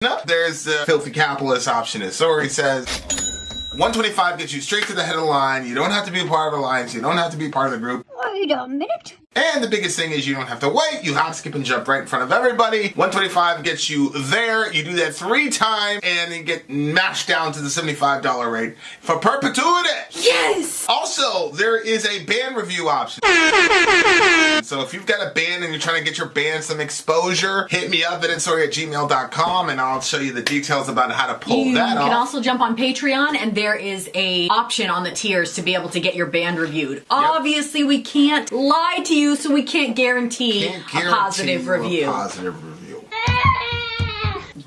No, there's the filthy capitalist option. So he says 125 gets you straight to the head of the line. You don't have to be a part of the alliance. You don't have to be part of the group. Wait a minute. And the biggest thing is you don't have to wait. You hop, skip, and jump right in front of everybody. 125 gets you there. You do that 3 times, and you get mashed down to the $75 rate for perpetuity. Yes! Also, there is a band review option. So if you've got a band and you're trying to get your band some exposure, hit me up at instory@gmail.com, and I'll show you the details about how to pull that off. You can also jump on Patreon, and there is a option on the tiers to be able to get your band reviewed. Yep. Obviously, we can't lie to you, so we can't guarantee a positive review.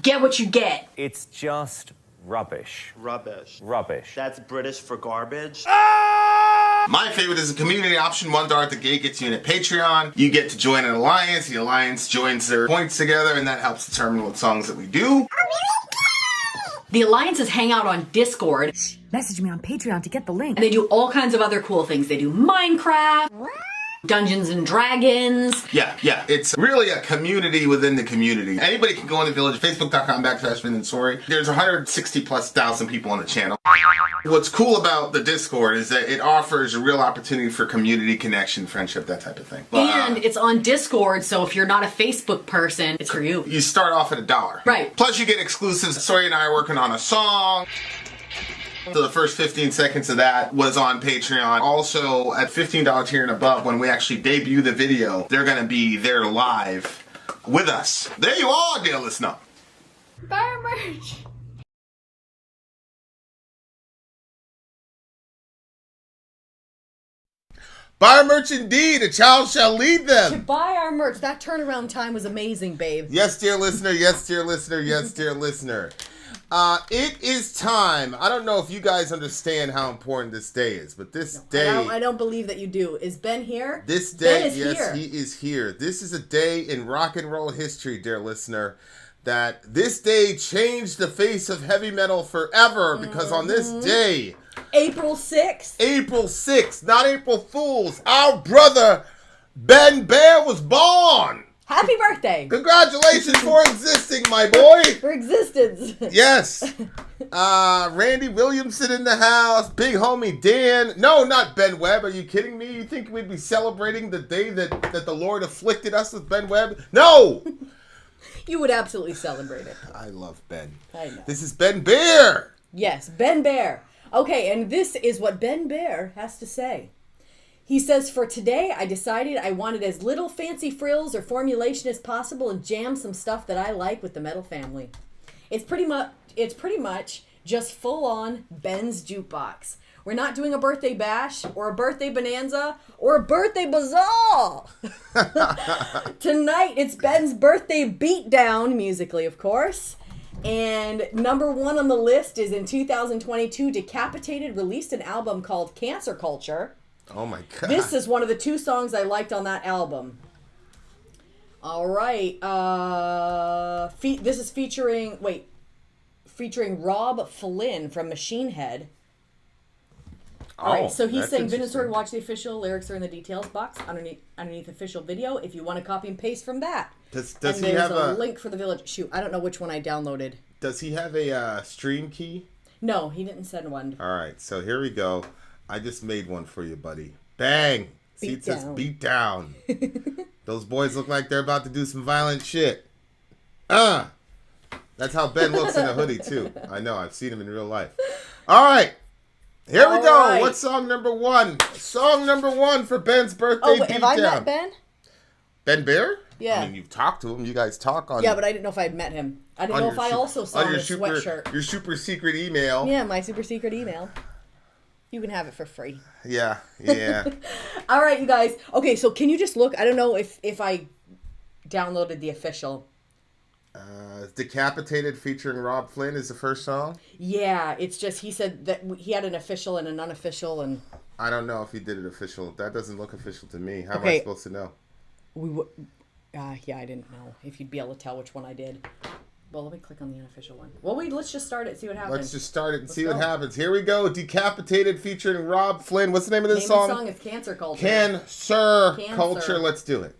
Get what you get. It's just rubbish. Rubbish. Rubbish. That's British for garbage. My favorite is the community option. $1 at the gate gets you in at Patreon. You get to join an alliance. The alliance joins their points together, and that helps determine what songs that we do. The alliances hang out on Discord. Message me on Patreon to get the link. And they do all kinds of other cool things. They do Minecraft, Dungeons and Dragons. Yeah. It's really a community within the community. Anybody can go in the village, facebook.com/VinandSory. There's 160,000+ people on the channel. What's cool about the Discord is that it offers a real opportunity for community connection, friendship, that type of thing. And it's on Discord, so if you're not a Facebook person, it's for you. You start off at $1. Right. Plus you get exclusives. Sory and I are working on a song. So the first 15 seconds of that was on Patreon. Also, at $15 tier and above, when we actually debut the video, they're going to be there live with us. There you are, dear listener. Buy merch. Buy our merch indeed. A child shall lead To them. buy our merch, that turnaround time was amazing, babe. Yes, dear listener. Yes, dear listener. Yes, dear listener. It is time. I don't know if you guys understand how important this day is, but this day... I don't believe that you do. Is Ben here? This day, Ben is yes, here. he is here. This is a day in rock and roll history, dear listener, that this day changed the face of heavy metal forever, because on this day... April 6th. April 6th, not April Fools, our brother Ben Bear was born! Happy birthday. Congratulations for existing, my boy! For existence. Yes. Randy Williamson in the house. Big homie Dan. No, not Ben Webb. Are you kidding me? You think we'd be celebrating the day that the Lord afflicted us with Ben Webb? No! You would absolutely celebrate it. I love Ben. I know. This is Ben Bear. Yes, Ben Bear. Okay, and this is what Ben Bear has to say. He says, for today, I decided I wanted as little fancy frills or formulation as possible and jam some stuff that I like with the metal family. It's pretty much just full-on Ben's jukebox. We're not doing a birthday bash or a birthday bonanza or a birthday bazaar. Tonight, it's Ben's birthday beatdown, musically, of course. And number 1 on the list is in 2022, Decapitated released an album called Cancer Culture. Oh my God. This is one of the 2 songs I liked on that album. All right. This is featuring Rob Flynn from Machine Head. All right, so he's saying, Vin and Sword, watch the official. Lyrics are in the details box underneath official video if you want to copy and paste from that. Does and he have a link for the village? Shoot, I don't know which one I downloaded. Does he have a stream key? No, he didn't send one. All right, so here we go. I just made one for you, buddy. Bang! See, it says beat down. Those boys look like they're about to do some violent shit. That's how Ben looks in a hoodie, too. I know, I've seen him in real life. All right. Here we go. Right. What's song number 1? Song number 1 for Ben's birthday beatdown. Have I met Ben? Ben Bear? Yeah. I mean, you've talked to him. You guys talk on... Yeah, but I didn't know if I'd met him. I didn't know if I also saw his sweatshirt. Your super secret email. Yeah, my super secret email. You can have it for free. Yeah. All right, you guys. Okay, so can you just look? I don't know if I downloaded the official. Decapitated featuring Rob Flynn is the first song? Yeah, it's just he said that he had an official and an unofficial. And I don't know if he did it official. That doesn't look official to me. How am I supposed to know? Yeah, I didn't know if you'd be able to tell which one I did. Well, let me click on the unofficial one. Well, let's just start it and see what happens. Let's just start it and see what happens. Here we go. Decapitated featuring Rob Flynn. What's the name of this song? The song is Cancer Culture. Cancer Culture. Let's do it.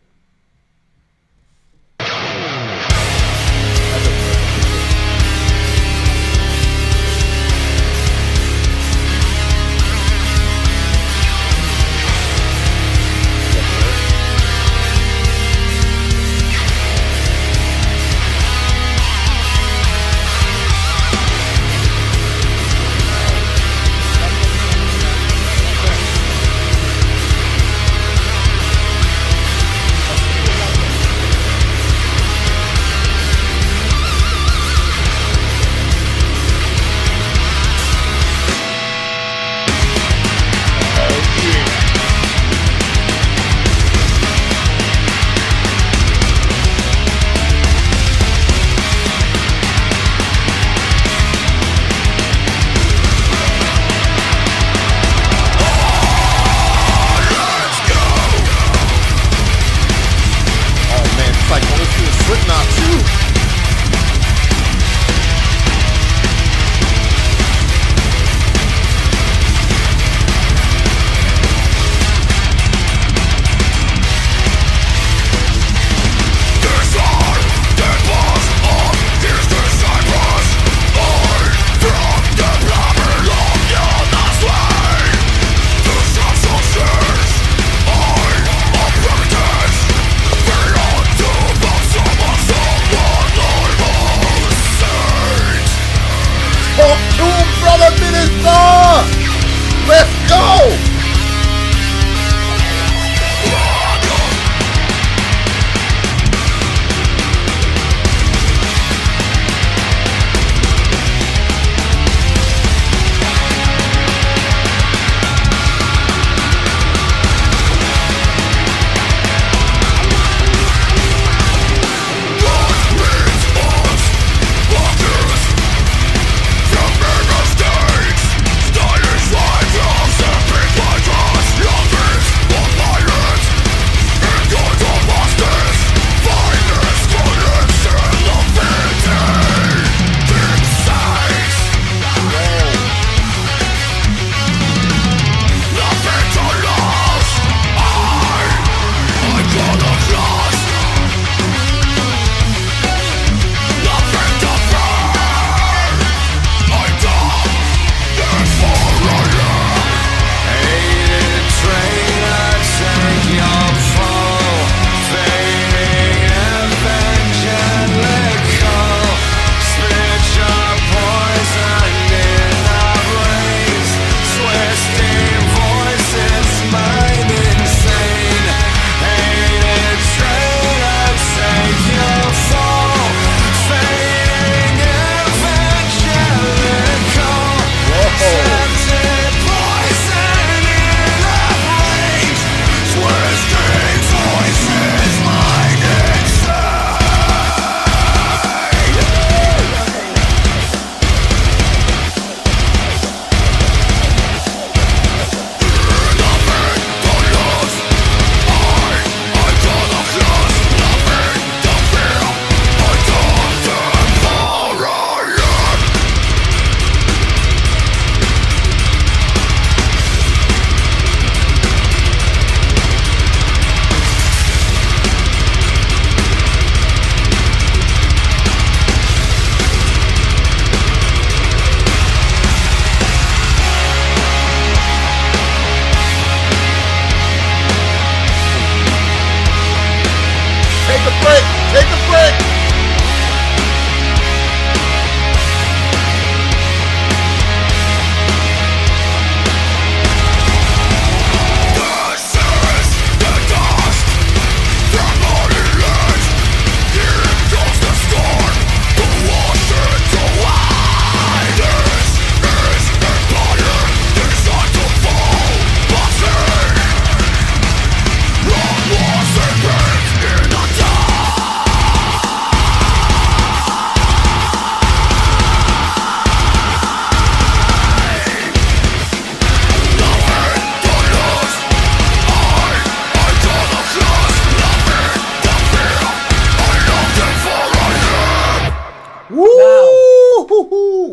all the minutes are! Let's go!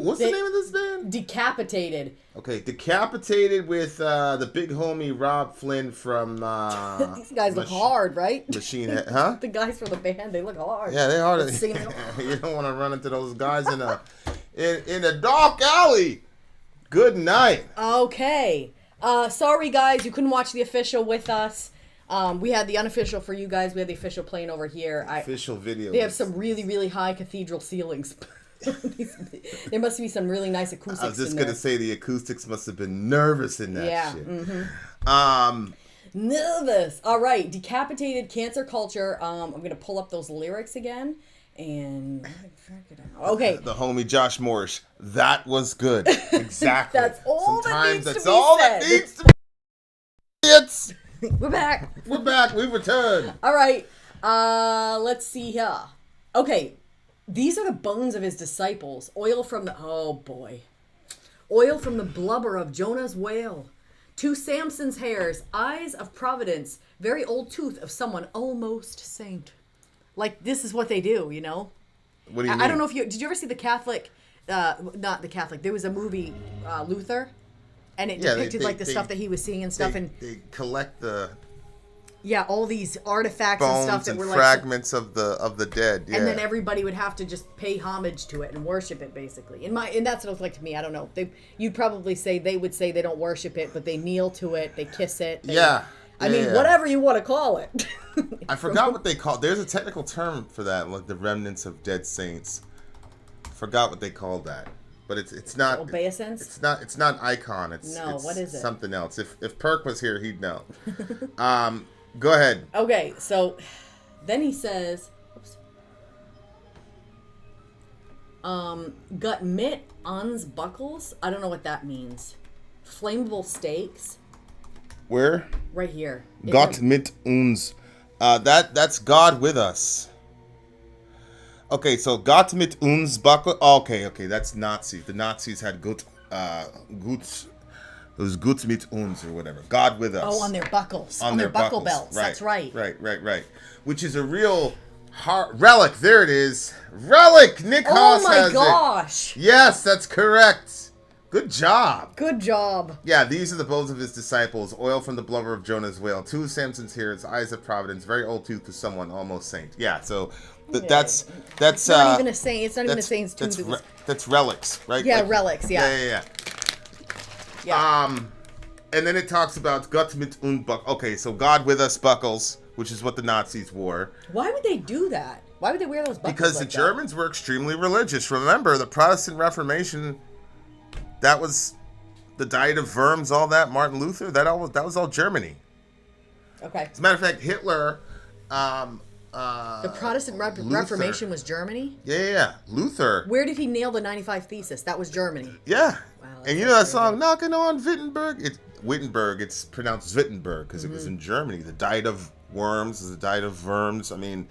What's the name of this band? Decapitated. Okay, Decapitated with the big homie Rob Flynn from... These guys look hard, right? Machine Head, huh? The guys from the band, they look hard. Yeah, they are. You don't want to run into those guys in a dark alley. Good night. Okay. Sorry, guys, you couldn't watch the official with us. We had the unofficial for you guys. We had the official playing over here. Official video. They have some really, really high cathedral ceilings. There must be some really nice acoustics. I was just gonna say the acoustics must have been nervous in that shit. Mm-hmm. Nervous. All right, Decapitated, Cancer Culture. I'm gonna pull up those lyrics again. And okay, the homie Josh Morris. That was good. Exactly. That's all Sometimes that needs that's to be all said. that needs to be. It's. We're back. We're back. We returned. All right. Let's see here. Okay. These are the bones of his disciples. Oil from the... Oh, boy. Oil from the blubber of Jonah's whale. Two Samson's hairs. Eyes of providence. Very old tooth of someone almost saint. Like, this is what they do, you know? What do you mean? I don't know if you... Did you ever see the Catholic... not the Catholic. There was a movie, Luther. And it depicted, the stuff that he was seeing and stuff. They collect the... Yeah, all these artifacts bones and stuff that were like fragments of the dead. Yeah. And then everybody would have to just pay homage to it and worship it, basically. And that's what it was like to me. I don't know. You'd probably say they would say they don't worship it, but they kneel to it, they kiss it. I mean, whatever you want to call it. I forgot what they call. There's a technical term for that, like the remnants of dead saints. Forgot what they called that. but it's not obeisance. It's not icon. It's what is it? Something else. If Perk was here, he'd know. Go ahead. Okay, so then he says, got mit ons buckles. I don't know what that means. Flammable stakes. Where? Right here. Gott mit uns. That's God with us. Okay, so Gott mit uns buckle. Okay, that's Nazi. The Nazis had gut. It was gut mit uns or whatever. God with us. Oh, on their buckles. On their buckle belts. Right. That's right. Right. Which is a real relic. There it is. Relic. Nick Haas has it. Oh my gosh. Yes, that's correct. Good job. Good job. Yeah, these are the bones of his disciples. Oil from the blubber of Jonah's whale. 2 of Samson's hairs. Eyes of providence. Very old tooth to someone almost saint. Yeah, so that's It's not even a saint. It's not even a saint's tooth. That's relics, right? Yeah, like, relics. Yeah. And then it talks about Gott mit uns buckles. Okay, so God with us buckles, which is what the Nazis wore. Why would they do that? Why would they wear those buckles? Because the Germans were extremely religious. Remember, the Protestant Reformation. That was the Diet of Worms, all that. Martin Luther, that was all Germany. Okay. As a matter of fact, Hitler. The Protestant Reformation was Germany? Yeah. Luther. Where did he nail the 95 Thesis? That was Germany. Yeah. Wow, and you know that song, Knocking on Wittenberg? It's Wittenberg. It's pronounced Wittenberg because it was in Germany. The Diet of Worms is the Diet of Worms. I mean,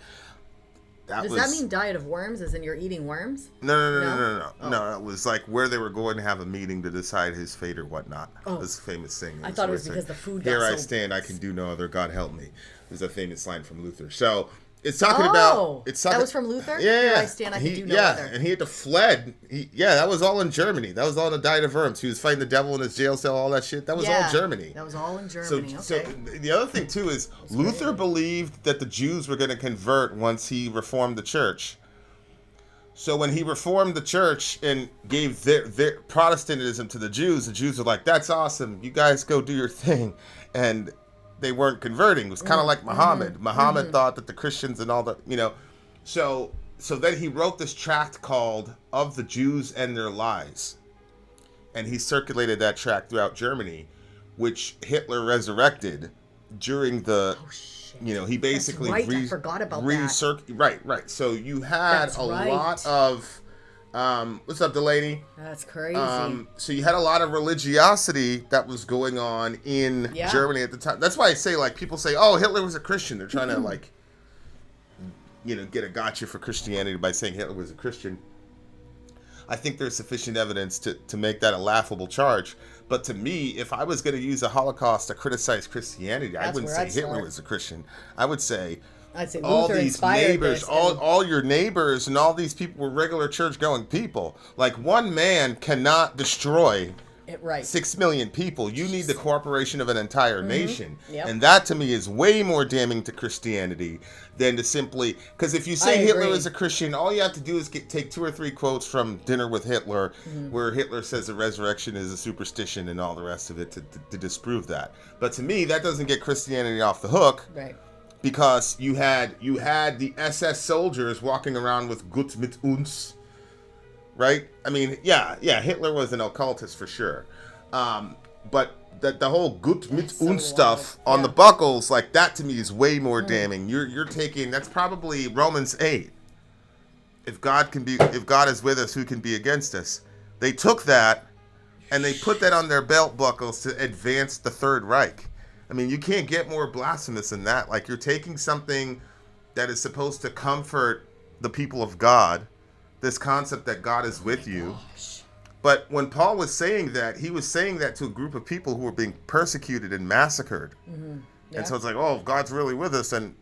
Does that mean diet of worms, as in you're eating worms? No. No, it was like where they were going to have a meeting to decide his fate or whatnot. This famous thing. I thought it was because the food got Here I so stand, I can do no other, God help me. It was a famous line from Luther. So it's talking about... That was from Luther? Yeah. Here I stand, I can do no other. And he had to fled. That was all in Germany. That was all in the Diet of Worms. He was fighting the devil in his jail cell, all that shit. That was all Germany. That was all in Germany, So the other thing, too, is Luther believed that the Jews were going to convert once he reformed the church. So when he reformed the church and gave their Protestantism to the Jews were like, that's awesome. You guys go do your thing. And they weren't converting. It was kind of like Muhammad. Muhammad thought that the Christians and all the, So then he wrote this tract called Of the Jews and Their Lies. And he circulated that tract throughout Germany, which Hitler resurrected during the... he basically I forgot about that. Right. So you had lot of what's up, Delaney? That's crazy. So you had a lot of religiosity that was going on in Germany at the time. That's why I say, like, people say, "Oh, Hitler was a Christian." They're trying to get a gotcha for Christianity by saying Hitler was a Christian. I think there's sufficient evidence to make that a laughable charge. But to me, if I was going to use the Holocaust to criticize Christianity, I wouldn't say Hitler was a Christian. I'd say all these neighbors, all your neighbors and all these people were regular church-going people. Like, one man cannot destroy 6 million people. You need the cooperation of an entire nation. Yep. And that, to me, is way more damning to Christianity than to simply... Because if you say Hitler is a Christian, all you have to do is take 2 or 3 quotes from Dinner with Hitler, where Hitler says the resurrection is a superstition and all the rest of it to disprove that. But to me, that doesn't get Christianity off the hook. Right. Because you had the SS soldiers walking around with Gott mit uns, right? I mean, yeah, Hitler was an occultist for sure. But the whole Gott mit uns stuff on the buckles, like, that to me is way more damning. You're taking, that's probably Romans 8. If God is with us, who can be against us? They took that and they put that on their belt buckles to advance the Third Reich. I mean, you can't get more blasphemous than that. Like, you're taking something that is supposed to comfort the people of God, this concept that God is with you. But when Paul was saying that, he was saying that to a group of people who were being persecuted and massacred. And so it's like, oh, if God's really with us, then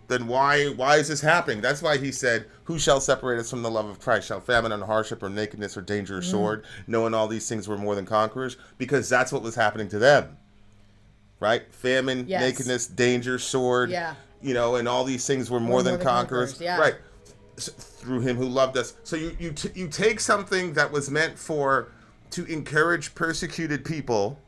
why is this happening? That's why he said, who shall separate us from the love of Christ? Shall famine and hardship or nakedness or danger or sword? Knowing all these things were more than conquerors? Because that's what was happening to them. Right? Famine, nakedness, danger, sword, and all these things were more than conquerors. Right. So, through him who loved us. So you take something that was meant to encourage persecuted people,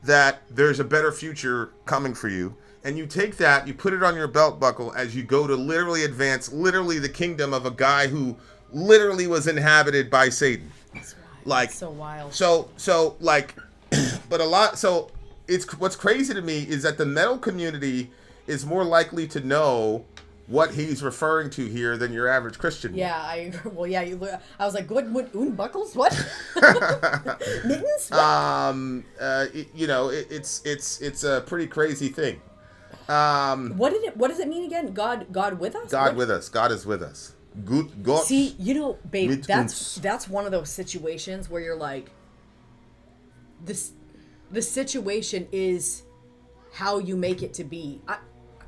that there's a better future coming for you, and you take that, you put it on your belt buckle as you go to literally advance the kingdom of a guy who literally was inhabited by Satan. Like, so wild. So like, but a lot. So it's what's crazy to me is that the metal community is more likely to know what he's referring to here than your average Christian. Yeah, I was like, what buckles? What? Mittens? What? It's a pretty crazy thing. What does it mean again? God with us? God with us. God is with us. Good God. See, babe, mit uns. that's one of those situations where you're like, the situation is how you make it to be.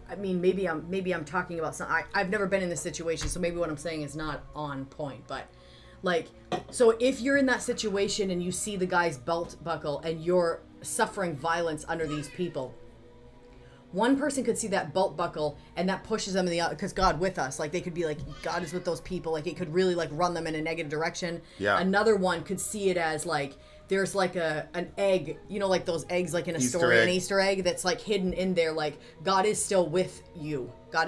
I mean, maybe I'm talking about something. I've never been in this situation, so maybe what I'm saying is not on point. But like, so if you're in that situation and you see the guy's belt buckle and you're suffering violence under these people, one person could see that belt buckle and that pushes them in the other, because God with us, like they could be like, God is with those people, like it could really like run them in a negative direction. Yeah. Another one could see it as like there's like an egg, like those eggs like in a Easter story, egg. an Easter egg that's like hidden in there, like God is still with you. God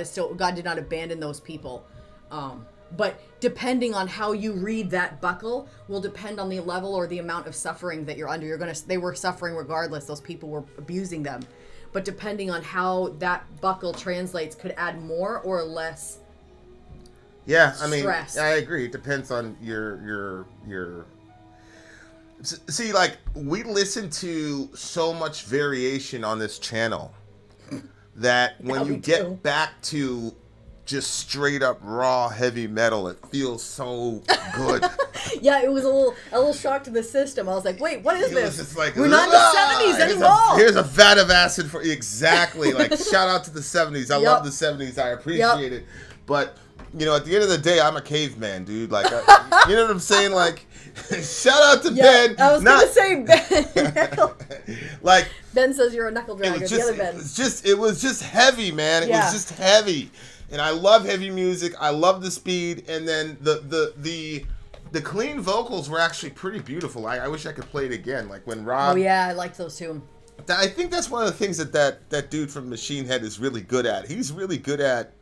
did not abandon those people. But depending on how you read that buckle will depend on the level or the amount of suffering that you're under. They were suffering regardless. Those people were abusing them. But depending on how that buckle translates could add more or less. Yeah, I mean, stress. I agree. It depends on your. See, like, we listen to so much variation on this channel that when you get back to just straight up raw heavy metal, it feels so good. Yeah, it was a little shock to the system. I was like, wait, what is It this? was just like, We're not in the 70s anymore. Here's a vat of acid for you. Exactly. Like, shout out to the 70s. I love the 70s. I appreciate it. But, at the end of the day, I'm a caveman, dude. Like, you know what I'm saying? Like, shout out to Ben. I was going to say Ben. Like, Ben says you're a knuckle dragger. The other Ben. It was just heavy, man. It was just heavy. And I love heavy music. I love the speed. And then the clean vocals were actually pretty beautiful. I wish I could play it again. Like when Rob... Oh, yeah. I liked those too. I think that's one of the things that dude from Machine Head is really good at. He's really good at,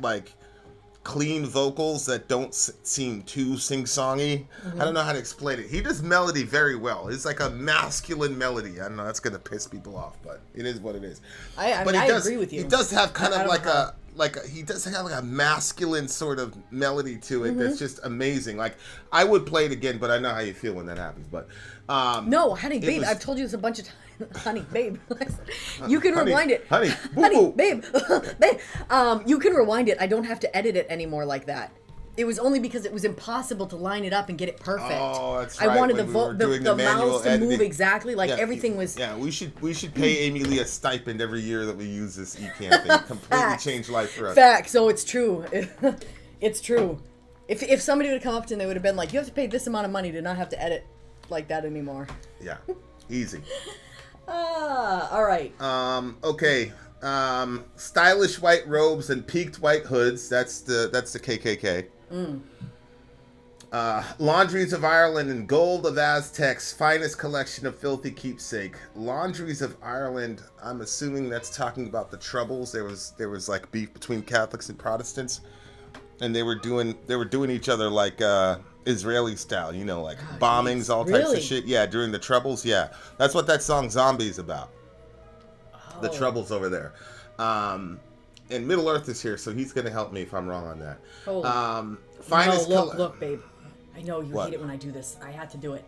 like, clean vocals that don't seem too sing-songy. I don't know how to explain it. He does melody very well. It's like a masculine melody. I don't know. That's going to piss people off, but it is what it is. I agree with you. He does have kind of he does have like a masculine sort of melody to it that's just amazing. Like, I would play it again, but I know how you feel when that happens. But no, honey, babe, I've told you this a bunch of times. Honey, babe, you can rewind it. Honey, babe, babe. You can rewind it. I don't have to edit it anymore like that. It was only because it was impossible to line it up and get it perfect. Oh, that's right. I wanted the mouths to editing. move exactly, like everything was. Yeah, we should pay Amy Lee a stipend every year that we use this eCam thing. Completely changed life for us. Fact. So it's true. It's true. If somebody would have come up to them, they would have been like, "You have to pay this amount of money to not have to edit like that anymore." Yeah, easy. All right. Okay. Stylish white robes and peaked white hoods. That's the KKK. Laundries of Ireland and gold of Aztecs, finest collection of filthy keepsake. Laundries of Ireland. I'm assuming that's talking about the Troubles. There was like beef between Catholics and Protestants, and they were doing each other like Israeli style, like bombings, all types of shit. Yeah, during the Troubles. Yeah, that's what that song "Zombie" is about. Oh. The Troubles over there. And Middle Earth is here, so he's gonna help me if I'm wrong on that. Finest. No, look, babe. I know you hate it when I do this. I had to do it.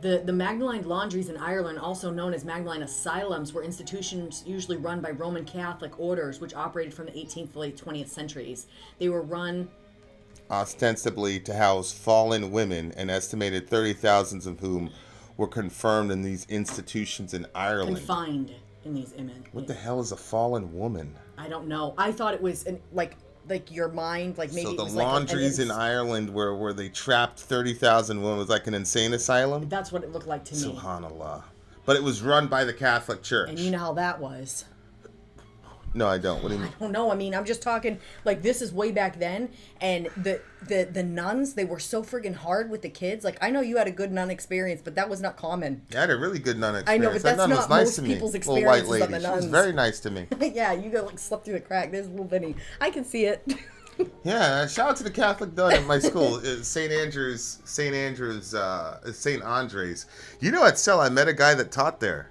The Magdalene laundries in Ireland, also known as Magdalene asylums, were institutions usually run by Roman Catholic orders, which operated from the 18th to late 20th centuries. They were run ostensibly to house fallen women, an estimated 30,000 of whom were confirmed in these institutions in Ireland. Confined in these images. What the hell is a fallen woman? I don't know. I thought it was like your mind, like maybe. So the it was laundries in Ireland where they trapped 30,000 women was like an insane asylum? That's what it looked like to me. Subhanallah. But it was run by the Catholic Church. And you know how that was. No, I don't. What do you mean? I don't know. I mean, I'm just talking, like, this is way back then, and the nuns, they were so friggin' hard with the kids. Like, I know you had a good nun experience, but that was not common. I had a really good nun experience. I know, but that's that nun not was nice most to me. people's Little white experiences lady. on the nuns. She was very nice to me. Yeah, you got, like, slept through the crack. There's little Vinny. I can see it. Yeah, shout out to the Catholic nun at my school, St. Andre's. You know, at Cell, I met a guy that taught there.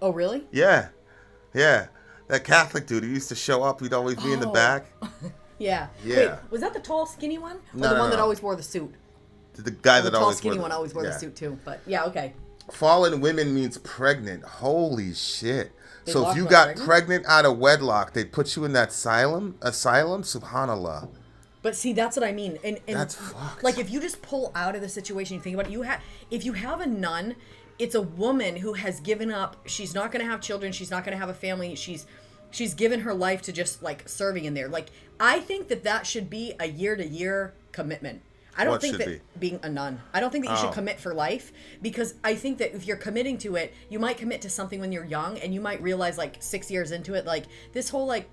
Oh, really? Yeah. That Catholic dude who used to show up, he'd always be in the back. Yeah. Yeah. Wait, was that the tall, skinny one? Or No, the no, one that no. always wore the suit? The guy The that tall, always skinny wore one always wore the yeah. suit too. But yeah, okay. Fallen women means pregnant. Holy shit. They So walk if you around got pregnant? pregnant out of wedlock, they'd put you in that asylum, subhanallah. But see, that's what I mean. And That's fucked. like, if you just pull out of the situation, you think about it. If you have a nun, it's a woman who has given up. She's not going to have children. She's not going to have a family. She's given her life to just like serving in there. Like, I think that should be a year-to-year commitment. I don't What think should that being a nun. I don't think that you should commit for life, because I think that if you're committing to it, you might commit to something when you're young, and you might realize like 6 years into it, like this whole like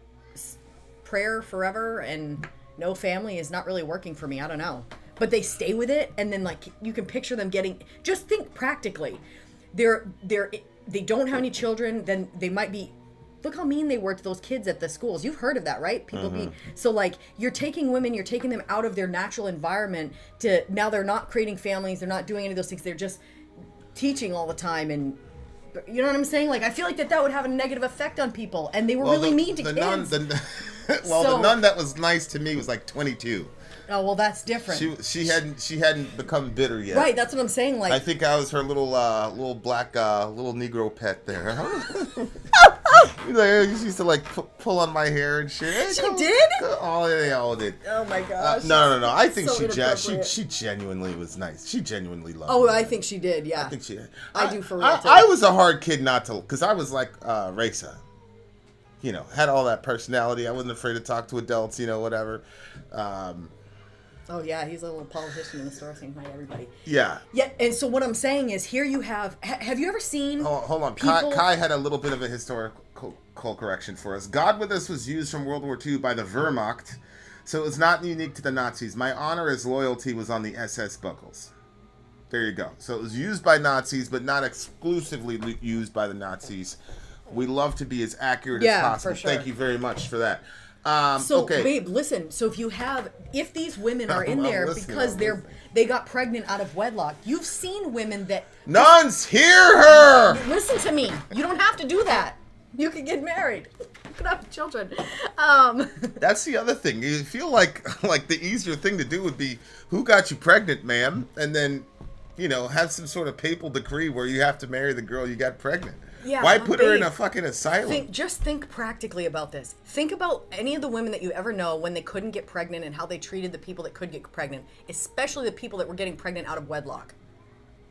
prayer forever and no family is not really working for me. I don't know. But they stay with it, and then like you can picture them getting, just think practically. They don't have any children, then they might be, look how mean they were to those kids at the schools. You've heard of that, right? People being, so like you're taking women, you're taking them out of their natural environment to, now they're not creating families, they're not doing any of those things. They're just teaching all the time, and you know what I'm saying? Like, I feel like that would have a negative effect on people, and they were really mean to kids. The nun that was nice to me was like 22. Oh, well, that's different. She hadn't become bitter yet. Right, that's what I'm saying. Like, I think I was her little black little Negro pet there. She used to like pull on my hair and shit. Hey, She come- did? Oh, they all did. oh my gosh. No. I think So she genuinely was nice. She genuinely loved Oh, me. I think she did. Yeah. I think she. I do for real, too. I was a hard kid not to, because I was like Raisa. You know, had all that personality. I wasn't afraid to talk to adults. You know, whatever. Oh yeah, he's a little politician in the store saying hi to everybody. Yeah. Yeah, and so what I'm saying is, here you have you ever seen? Hold on. people- Kai had a little bit of a historical correction for us. God with us was used from World War II by the Wehrmacht, so it was not unique to the Nazis. My honor as loyalty was on the SS buckles. There you go. So it was used by Nazis, but not exclusively used by the Nazis. We love to be as accurate as possible. for sure. Thank you very much for that. So, okay. babe, listen. So if these women are in I'm there listening, because I'm they listening. got pregnant out of wedlock, you've seen women that Nuns, hear her! listen to me. You don't have to do that. You can get married. You can have children. That's the other thing. You feel like the easier thing to do would be, who got you pregnant, ma'am? And then, you know, have some sort of papal decree where you have to marry the girl you got pregnant. Yeah, Why put her in babe, a fucking asylum? Just think practically about this. Think about any of the women that you ever know when they couldn't get pregnant and how they treated the people that could get pregnant, especially the people that were getting pregnant out of wedlock.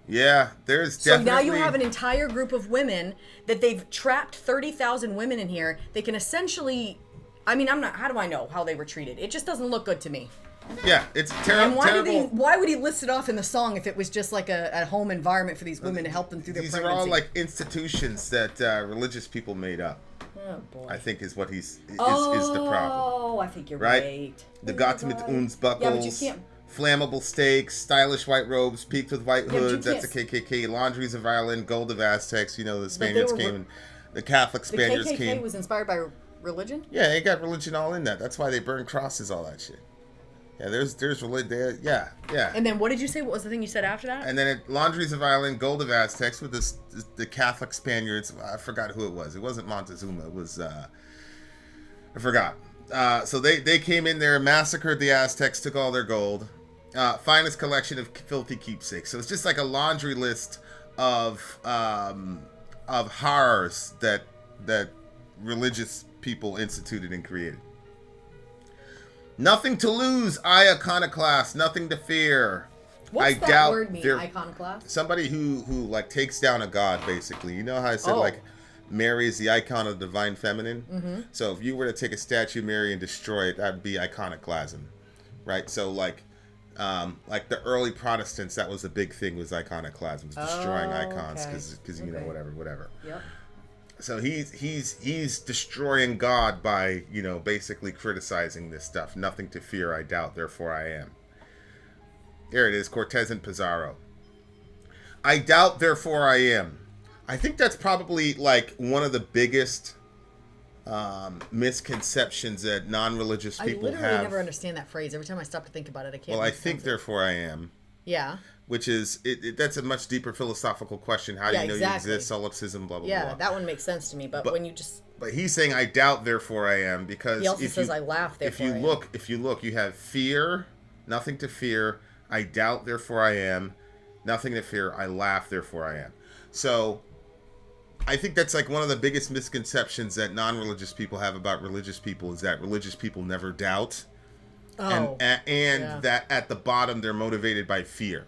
Yeah, there's So definitely... now you have an entire group of women that they've trapped 30,000 women in here. They can essentially, I mean, how do I know how they were treated? It just doesn't look good to me. Yeah, it's And terrible. why would he list it off in the song if it was just like a home environment for these women to help them through their These pregnancy? are all like institutions that religious people made up. Oh boy. I think is what is the problem. Oh, I think you're Right? right. The You're Gott mit right. uns Yeah, but you buckles, can't. flammable stakes, stylish white robes, peaked with white but you hoods. That's a can't- KKK. Laundries of Ireland, gold of Aztecs. You know, the Spaniards were- came, and the Catholic The Spaniards KKK came. was inspired by religion? Yeah, they got religion all in that. That's why they burn crosses, all that shit. Yeah, there's religion there. Yeah. And then what did you say? What was the thing you said after that? And then Laundries of Ireland, gold of Aztecs with the Catholic Spaniards. I forgot who it was. It wasn't Montezuma. It was I forgot. So they came in there, massacred the Aztecs, took all their gold. Finest collection of filthy keepsakes. So it's just like a laundry list of horrors that religious people instituted and created. Nothing to lose, iconoclast. Nothing to fear. What's that word mean, iconoclast? Somebody who like takes down a god, basically. You know how I said like Mary is the icon of the divine feminine? Mm-hmm. So if you were to take a statue of Mary and destroy it, that would be iconoclasm, right? So like the early Protestants, that was a big thing, was iconoclasm, was destroying icons because you know whatever. Yep. So he's destroying God by, you know, basically criticizing this stuff. Nothing to fear, I doubt, therefore I am. Here it is, Cortez and Pizarro. I doubt, therefore I am. I think that's probably like one of the biggest misconceptions that non-religious people I literally have. never understand that phrase. Every time I stop to think about it, I can't. Well, I make think sense of it. therefore I am. Yeah. Which is, that's a much deeper philosophical question. How do you know exactly. you exist? Solipsism, blah, blah, Yeah, blah. that one makes sense to me. But when you just... But he's saying, I doubt, therefore I am, because He also says, I laugh, therefore I am. If you look, you have fear, nothing to fear. I doubt, therefore I am. Nothing to fear. I laugh, therefore I am. So, I think that's like one of the biggest misconceptions that non-religious people have about religious people is that religious people never doubt. Oh. And that at the bottom they're motivated by fear.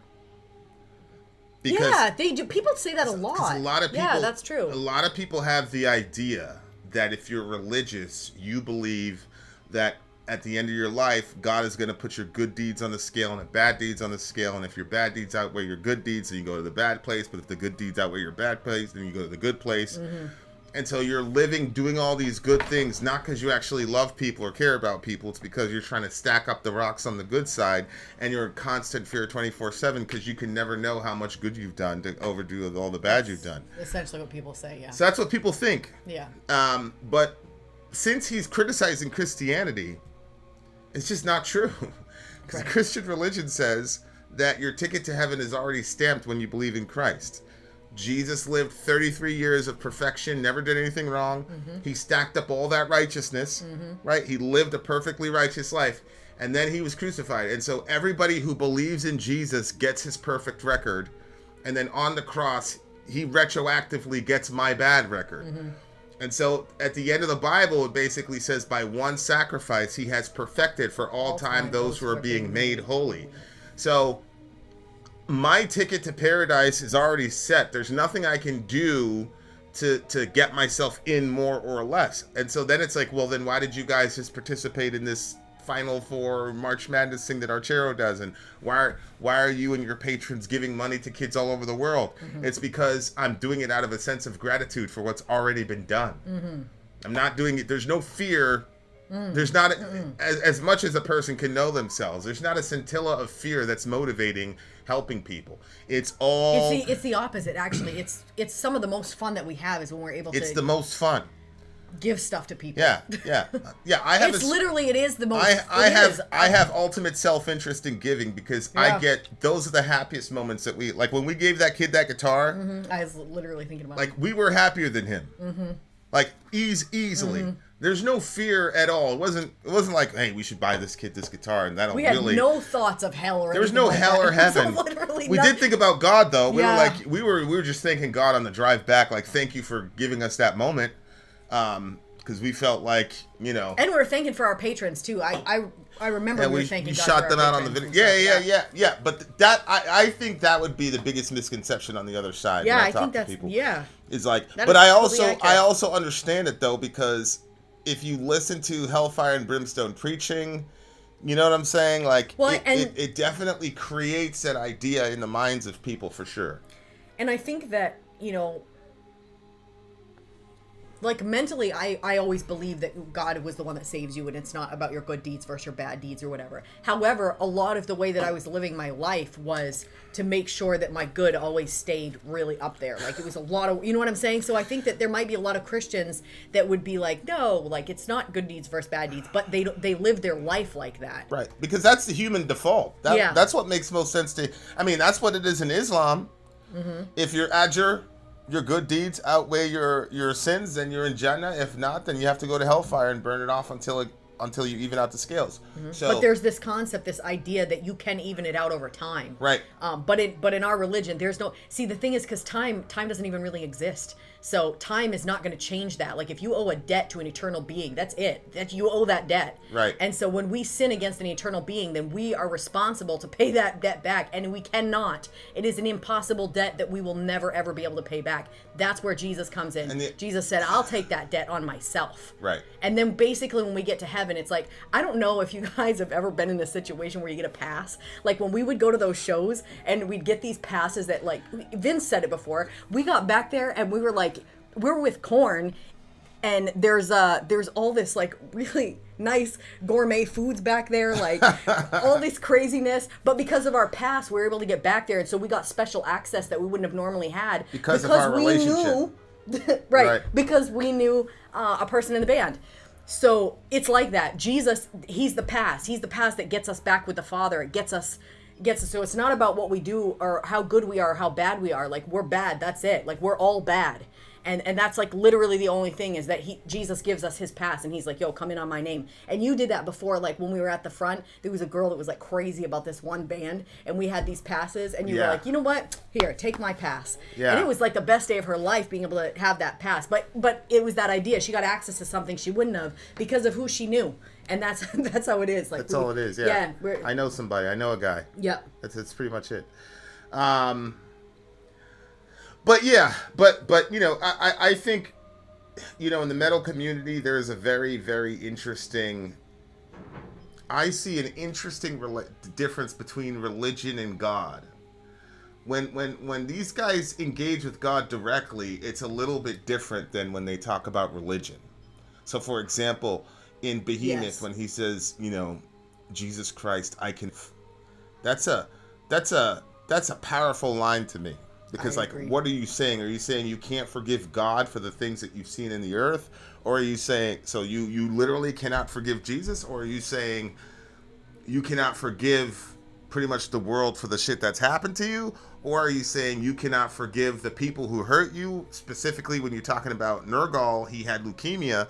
Because yeah, they do. People say that a lot. A lot of people, yeah, that's true. A lot of people have the idea that if you're religious, you believe that at the end of your life, God is going to put your good deeds on the scale and the bad deeds on the scale. And if your bad deeds outweigh your good deeds, then you go to the bad place. But if the good deeds outweigh your bad place, then you go to the good place. Mm-hmm. And so you're living, doing all these good things, not because you actually love people or care about people. It's because you're trying to stack up the rocks on the good side. And you're in constant fear 24/7 because you can never know how much good you've done to overdo all the bad you've done. Essentially what people say, yeah. So that's what people think. Yeah. But since he's criticizing Christianity, it's just not true. Because the Christian religion says that your ticket to heaven is already stamped when you believe in Christ. Jesus lived 33 years of perfection, never did anything wrong. Mm-hmm. He stacked up all that righteousness, right? He lived a perfectly righteous life. And then he was crucified. And so everybody who believes in Jesus gets his perfect record. And then on the cross, he retroactively gets my bad record. Mm-hmm. And so at the end of the Bible, it basically says by one sacrifice, he has perfected for all time those who are being made holy. So my ticket to paradise is already set. There's nothing I can do to get myself in more or less. And so then it's like, well, then why did you guys just participate in this Final Four March Madness thing that Archero does? And why are you and your patrons giving money to kids all over the world? Mm-hmm. It's because I'm doing it out of a sense of gratitude for what's already been done. Mm-hmm. I'm not doing it. There's no fear. There's not, as much as a person can know themselves, there's not a scintilla of fear that's motivating helping people. It's all... It's the opposite, actually. It's some of the most fun that we have is when we're able to... It's the most fun. Give stuff to people. Yeah. I have. It is the most. I have ultimate self-interest in giving because I get those are the happiest moments that we like when we gave that kid that guitar. Mm-hmm. I was literally thinking about. Like we were happier than him. Mm-hmm. Like easily. Mm-hmm. There's no fear at all. It wasn't like, hey, we should buy this kid this guitar and that'll really. We had no thoughts of hell or. There was no like hell that. or heaven. We did think about God though. We were just thanking God on the drive back. Like, thank you for giving us that moment. Because we felt like, you know, and we were thanking for our patrons too. I remember we were thanking. You God shot for them our out on the patrons video. Yeah. But that I think that would be the biggest misconception on the other side. Yeah, when I think that's people, is like. That but is I also understand it though because if you listen to Hellfire and Brimstone preaching, you know what I'm saying? Like, it definitely creates that idea in the minds of people for sure. And I think that, you know, like mentally, I always believe that God was the one that saves you and it's not about your good deeds versus your bad deeds or whatever. However, a lot of the way that I was living my life was to make sure that my good always stayed really up there. Like it was a lot of, you know what I'm saying? So I think that there might be a lot of Christians that would be like, no, like it's not good deeds versus bad deeds, but they live their life like that. Right. Because that's the human default. That's what makes most sense to, I mean, that's what it is in Islam. Mm-hmm. If you're Ajr, your good deeds outweigh your sins, then you're in Jannah. If not, then you have to go to hellfire and burn it off until you even out the scales. Mm-hmm. So, but there's this concept, this idea that you can even it out over time. Right. But in our religion, there's no... See, the thing is, because time doesn't even really exist. So time is not going to change that. Like if you owe a debt to an eternal being, that's it. That you owe that debt. Right. And so when we sin against an eternal being, then we are responsible to pay that debt back. And we cannot. It is an impossible debt that we will never, ever be able to pay back. That's where Jesus comes in. Jesus said, I'll take that debt on myself. Right. And then basically when we get to heaven, it's like, I don't know if you guys have ever been in this situation where you get a pass. Like when we would go to those shows and we'd get these passes that, like, Vince said it before, we got back there and we were like, we're with Korn, and there's all this like really nice gourmet foods back there, like all this craziness. But because of our pass, we were able to get back there, and so we got special access that we wouldn't have normally had because of our relationship. Right. Because we knew a person in the band. So it's like that. Jesus, he's the past. He's the past that gets us back with the Father. It gets us. So it's not about what we do or how good we are or how bad we are. Like, we're bad. That's it. Like, we're all bad. And that's like literally the only thing is that Jesus gives us his pass, and he's like, yo, come in on my name. And you did that before, like when we were at the front, there was a girl that was like crazy about this one band, and we had these passes, and you were like, you know what? Here, take my pass. Yeah. And it was like the best day of her life being able to have that pass. But it was that idea. She got access to something she wouldn't have because of who she knew. And that's how it is. Like, that's all it is, yeah. I know somebody. I know a guy. Yeah. That's pretty much it. But yeah, but you know, I think, you know, in the metal community, there is a very, very interesting. I see an interesting difference between religion and God. When these guys engage with God directly, it's a little bit different than when they talk about religion. So, for example, in Behemoth, when he says, you know, Jesus Christ, I can. That's a powerful line to me. Because, like, what are you saying? Are you saying you can't forgive God for the things that you've seen in the earth? Or are you saying, so you literally cannot forgive Jesus? Or are you saying you cannot forgive pretty much the world for the shit that's happened to you? Or are you saying you cannot forgive the people who hurt you? Specifically, when you're talking about Nergal, he had leukemia,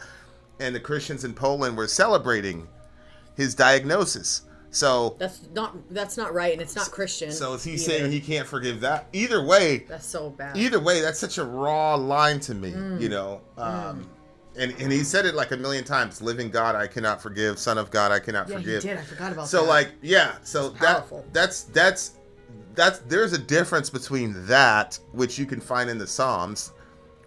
and the Christians in Poland were celebrating his diagnosis. So that's not right, and it's not Christian. So is he saying he can't forgive that? Either way, that's so bad. Either way, that's such a raw line to me, you know. And he said it like a million times. Living God, I cannot forgive. Son of God, I cannot forgive. Yeah, he did. I forgot about that. So like, yeah. So that's that's there's a difference between that, which you can find in the Psalms,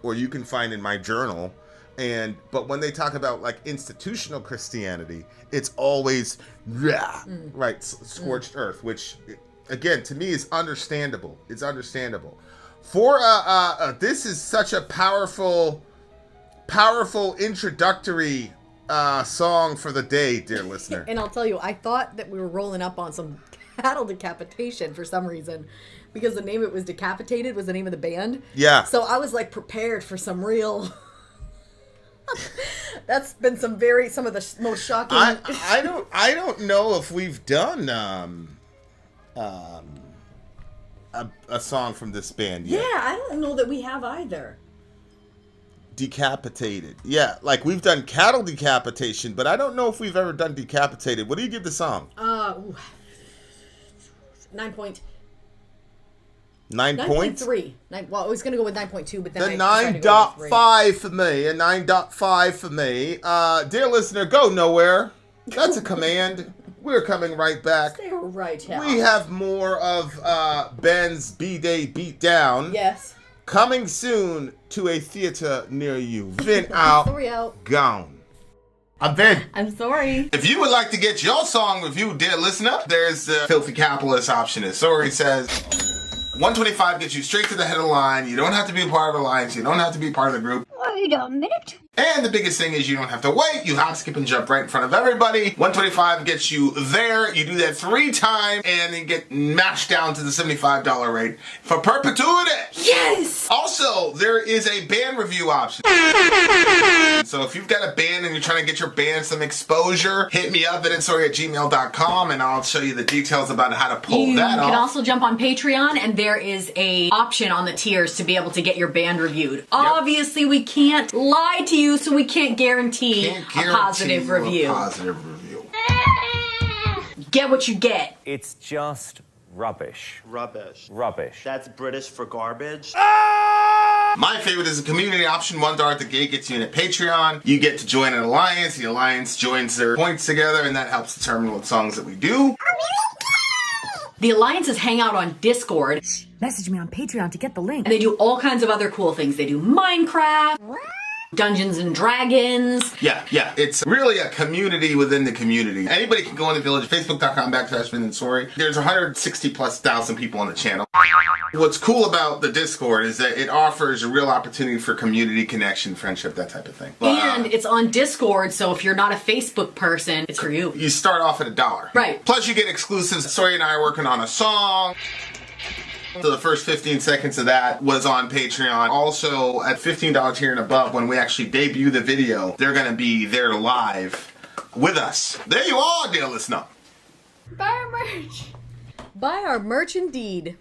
or you can find in my journal. But when they talk about like institutional Christianity, it's always scorched earth, which again to me is understandable. It's understandable. For this is such a powerful introductory song for the day, dear listener. And I'll tell you, I thought that we were rolling up on some cattle decapitation for some reason, because the name it was Decapitated was the name of the band. Yeah. So I was like prepared for some real. That's been some of the most shocking. I don't know if we've done a song from this band yet. Yeah, I don't know that we have either. Decapitated. Yeah, like we've done cattle decapitation, but I don't know if we've ever done Decapitated. What do you give the song? 9 point. 9 points? 9.3. Well, I was going to go with 9.2, but then the 9.5 for me. A 9.5 for me. Dear listener, go nowhere. That's a command. We're coming right back. Stay right here. We have more of Ben's B-Day Beatdown. Yes. Coming soon to a theater near you. Vin out. Sorry out. Gone. I'm Ben. I'm sorry. If you would like to get your song reviewed, dear listener, there's the Filthy Capitalist option. As Sorry says, 125 gets you straight to the head of the line. You don't have to be a part of the alliance. You don't have to be part of the group. Wait a minute. And the biggest thing is you don't have to wait. You hop, skip, and jump right in front of everybody. 125 gets you there. You do that 3 times, and you get mashed down to the $75 rate for perpetuity. Yes! Also, there is a band review option. So if you've got a band and you're trying to get your band some exposure, hit me up at instory@gmail.com, and I'll show you the details about how to pull that off. You can also jump on Patreon, and there is a option on the tiers to be able to get your band reviewed. Yep. Obviously, we can't lie to you, so we can't guarantee a positive review. Get what you get. It's just rubbish. Rubbish. Rubbish. That's British for garbage. My favorite is the community option. $1 at the gate gets you in at Patreon. You get to join an alliance. The alliance joins their points together, and that helps determine what songs that we do. The alliances hang out on Discord. Message me on Patreon to get the link. And they do all kinds of other cool things. They do Minecraft, Dungeons and Dragons. Yeah. It's really a community within the community. Anybody can go in the village. Facebook.com/BenandSorry. There's 160,000+ people on the channel. What's cool about the Discord is that it offers a real opportunity for community connection, friendship, that type of thing. And it's on Discord, so if you're not a Facebook person, it's for you. You start off at $1. Right. Plus you get exclusives. Sorry and I are working on a song. So the first 15 seconds of that was on Patreon. Also, at $15 tier and above, when we actually debut the video, they're going to be there live with us. There you are, dear listener. Buy our merch. Buy our merch indeed.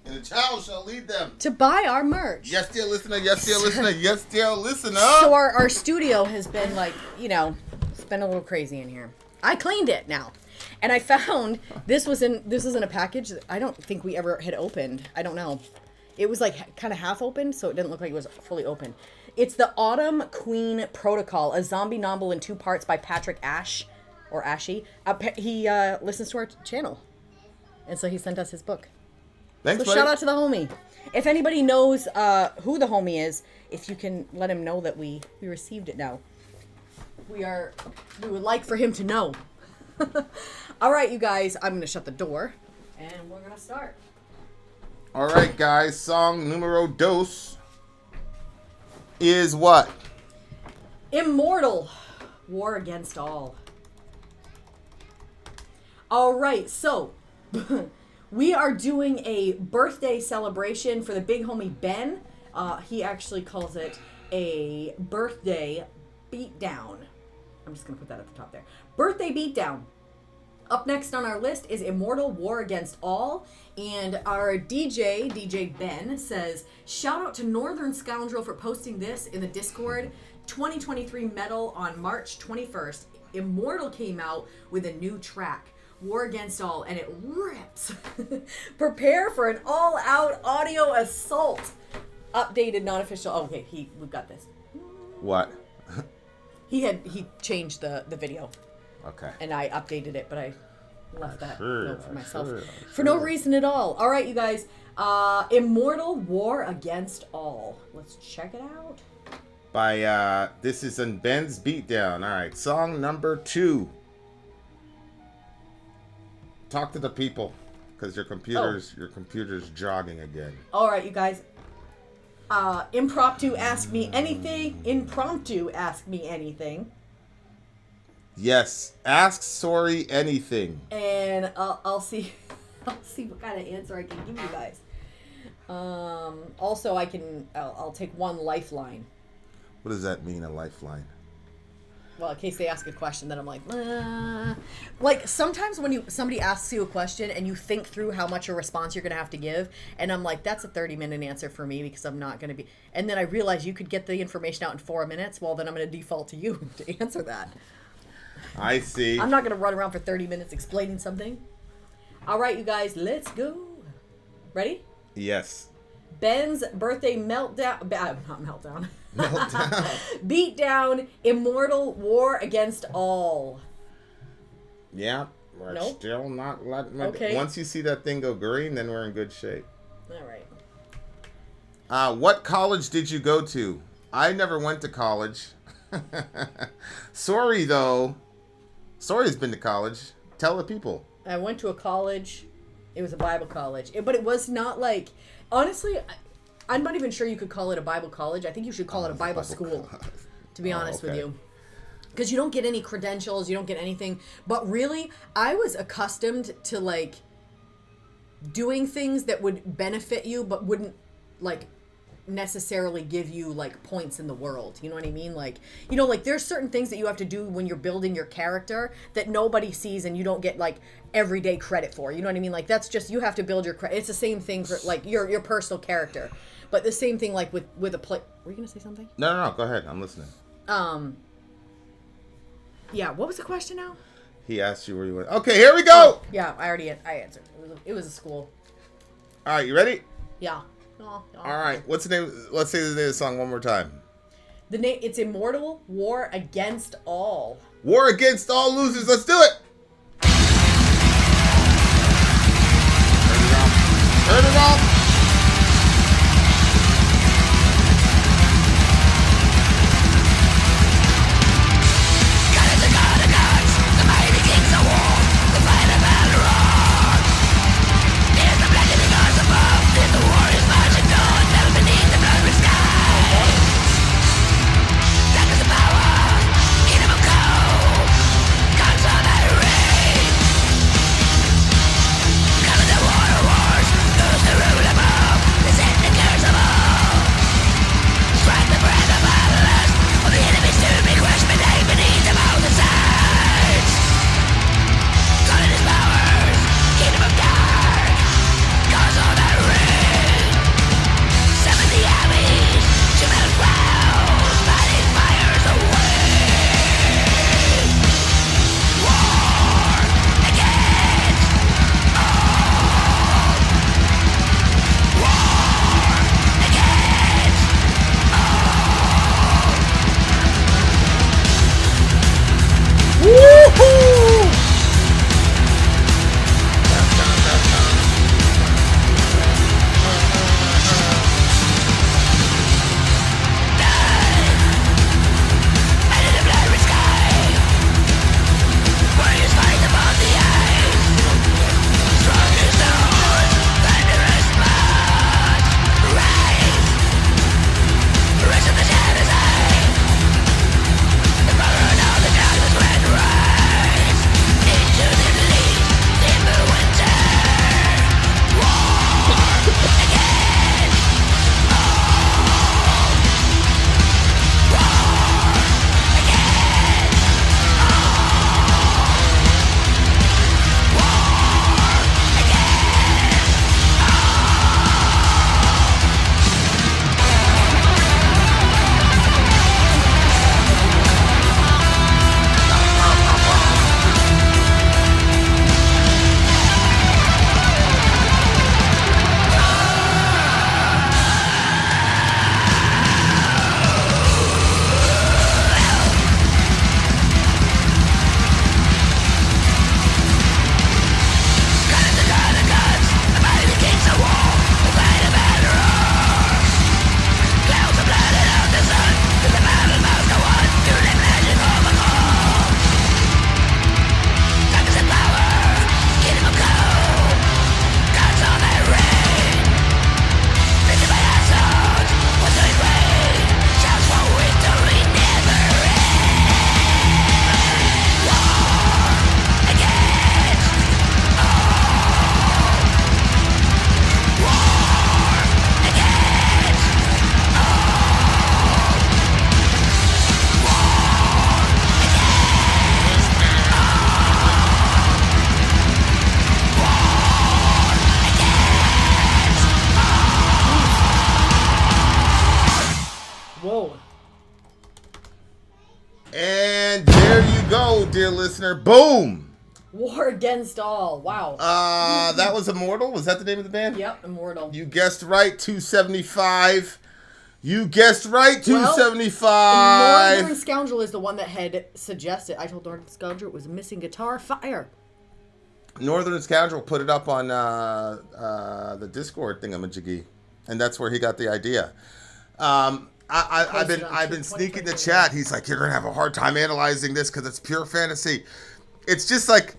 And the child shall lead them. To buy our merch. Yes, dear listener. Yes, dear listener. Yes, dear listener. So our studio has been like, you know, it's been a little crazy in here. I cleaned it now. And I found this was in a package that I don't think we ever had opened. I don't know. It was like kind of half open, so it didn't look like it was fully open. It's the Autumn Queen Protocol, a zombie novel in 2 parts by Patrick Ashe, or Ashy. He listens to our channel. And so he sent us his book. Thanks, So shout out to the homie. If anybody knows who the homie is, if you can let him know that we received it now. We would like for him to know. All right, you guys, I'm going to shut the door and we're going to start. All right, guys, song numero dos is what? Immortal, War Against All. All right, so we are doing a birthday celebration for the big homie Ben. He actually calls it a birthday beatdown. I'm just going to put that at the top there. Birthday beatdown. Up next on our list is Immortal War Against All. And our DJ Ben, says, shout out to Northern Scoundrel for posting this in the Discord. 2023 metal on March 21st. Immortal came out with a new track, War Against All, and it rips. Prepare for an all-out audio assault. Updated, non-official. Oh, okay, we've got this. What? He changed the video. Okay. And I updated it, but I left that note for myself. Sure. For no reason at all. All right, you guys. Immortal War Against All. Let's check it out. By, this is in Ben's Beatdown. All right, song number 2. Talk to the people, because your computer's jogging again. All right, you guys. Impromptu Ask Me Anything. Impromptu Ask Me Anything. Yes, ask Sorry anything. And I'll see what kind of answer I can give you guys. Also, I'll take one lifeline. What does that mean, a lifeline? Well, in case they ask a question, then I'm like, like sometimes when somebody asks you a question and you think through how much a response you're gonna have to give, and I'm like, that's a 30-minute answer for me because I'm not gonna be. And then I realize you could get the information out in 4 minutes. Well, then I'm gonna default to you to answer that. I see. I'm not gonna run around for 30 minutes explaining something. All right, you guys, let's go. Ready? Yes. Ben's birthday meltdown. Not meltdown. Meltdown. Beatdown. Immortal War Against All. Yeah. We're Nope. still not letting. Okay. Once you see that thing go green, then we're in good shape. All right. What college did you go to? I never went to college. Sorry, though. Sorry's been to college. Tell the people. I went to a college. It was a Bible college. But it was not like... Honestly, I'm not even sure you could call it a Bible college. I think you should call it a Bible school, to be honest with you. Because you don't get any credentials. You don't get anything. But really, I was accustomed to, like, doing things that would benefit you but wouldn't, like, necessarily give you like points in the world. You know what I mean? Like, you know, like there's certain things that you have to do when you're building your character that nobody sees and you don't get like everyday credit for. You know what I mean? Like that's just, you have to build your credit. It's the same thing for like your personal character. But the same thing like with a play. Were you gonna say something? No, go ahead. I'm listening. Yeah, what was the question now? He asked you where you went. Okay, here we go. Yeah, I answered. It was a school. All right, you ready? Yeah. All right. What's the name? Let's say the name of the song one more time. The name, it's Immortal War Against All. War Against All Losers. Let's do it. Turn it off. Wars, those dear listener. Boom! War Against All. Wow. That was Immortal? Was that the name of the band? Yep, Immortal. You guessed right, 275. You guessed right, 275. Northern Scoundrel is the one that had suggested. I told Northern Scoundrel it was a missing guitar. Fire. Northern Scoundrel put it up on the Discord thingamajiggy, and that's where he got the idea. I've been sneaking the chat. He's like, you're gonna have a hard time analyzing this because it's pure fantasy. It's just like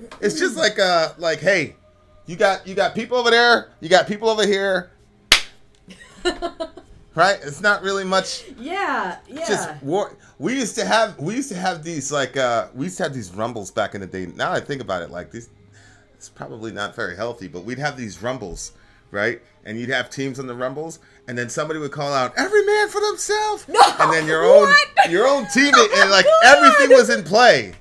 hey, you got people over there, you got people over here, right? It's not really much. Yeah. Just war. We used to have these these rumbles back in the day. Now I think about it, like these. It's probably not very healthy, but we'd have these rumbles, right? And you'd have teams on the rumbles, and then somebody would call out, "Every man for themselves," and then your own teammate, and like everything was in play.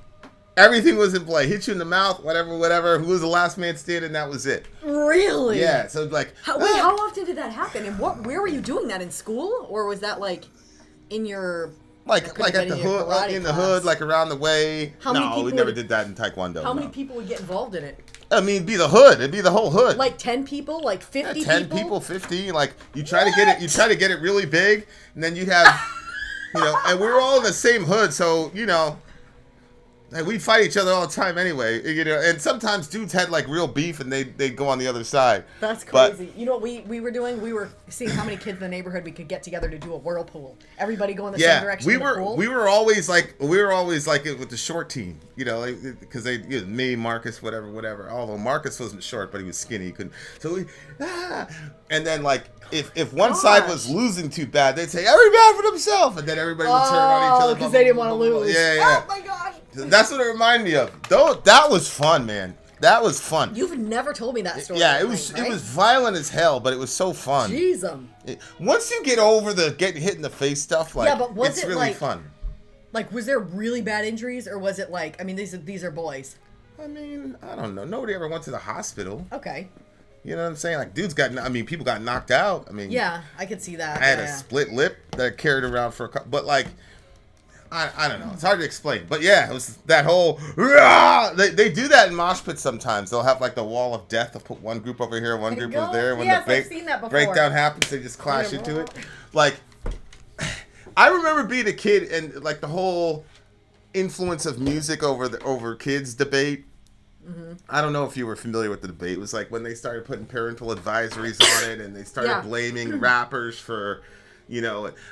Everything was in play. Hit you in the mouth, whatever. Who was the last man standing? That was it. Really? Yeah. So like, how often did that happen? And where were you doing that, in school, or was that like in your like at the hood, in the hood, like around the way? No, we never did that in Taekwondo. How many people would get involved in it? I mean, it'd be the hood. It'd be the whole hood. Like 10 people, like 50 10 people, 50. Like you try to get it. You try to get it really big, and then you'd have, and we were all in the same hood, so and we'd fight each other all the time anyway, and sometimes dudes had like real beef and they'd go on the other side. That's crazy. You know what we were doing? We were seeing how many kids in the neighborhood we could get together to do a whirlpool. Everybody go in the same direction. We were always like it with the short team, because me, Marcus, whatever. Although Marcus wasn't short, but he was skinny. He couldn't. So and then like if one side was losing too bad, they'd say every man for themselves, and then everybody would turn on each other because they didn't want to lose. Yeah. Oh my gosh. That's what it reminded me of. Though that was fun, man. That was fun. You've never told me that story. Yeah, it was violent as hell, but it was so fun. Jeez. Once you get over the getting hit in the face stuff, it's really fun. Like, was there really bad injuries, or was it like? I mean, these are boys. I mean, I don't know. Nobody ever went to the hospital. Okay. You know what I'm saying? Like, people got knocked out. I mean, yeah, I could see that. I had a split lip that I carried around for a couple, but like. I don't know. It's hard to explain. But yeah, it was that whole... They do that in mosh pits sometimes. They'll have like the wall of death. They'll put one group over here, one group over there. When I've seen that before. Breakdown happens, they just clash into it. Like, I remember being a kid and like the whole influence of music over kids debate. Mm-hmm. I don't know if you were familiar with the debate. It was like when they started putting parental advisories on it and they started blaming rappers for...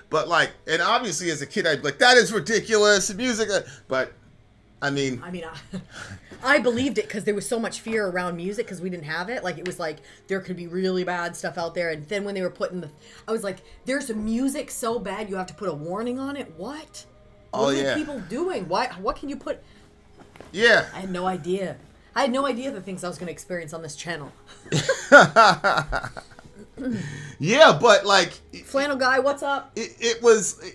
but like, and obviously as a kid, I'd be like, that is ridiculous, music. But, I mean, I believed it because there was so much fear around music because we didn't have it. Like, it was like, there could be really bad stuff out there. And then when they were putting I was like, there's music so bad you have to put a warning on it? What? What are people doing? What can you put? Yeah. I had no idea. I had no idea the things I was going to experience on this channel. Yeah, but like Flannel Guy, what's up? It was,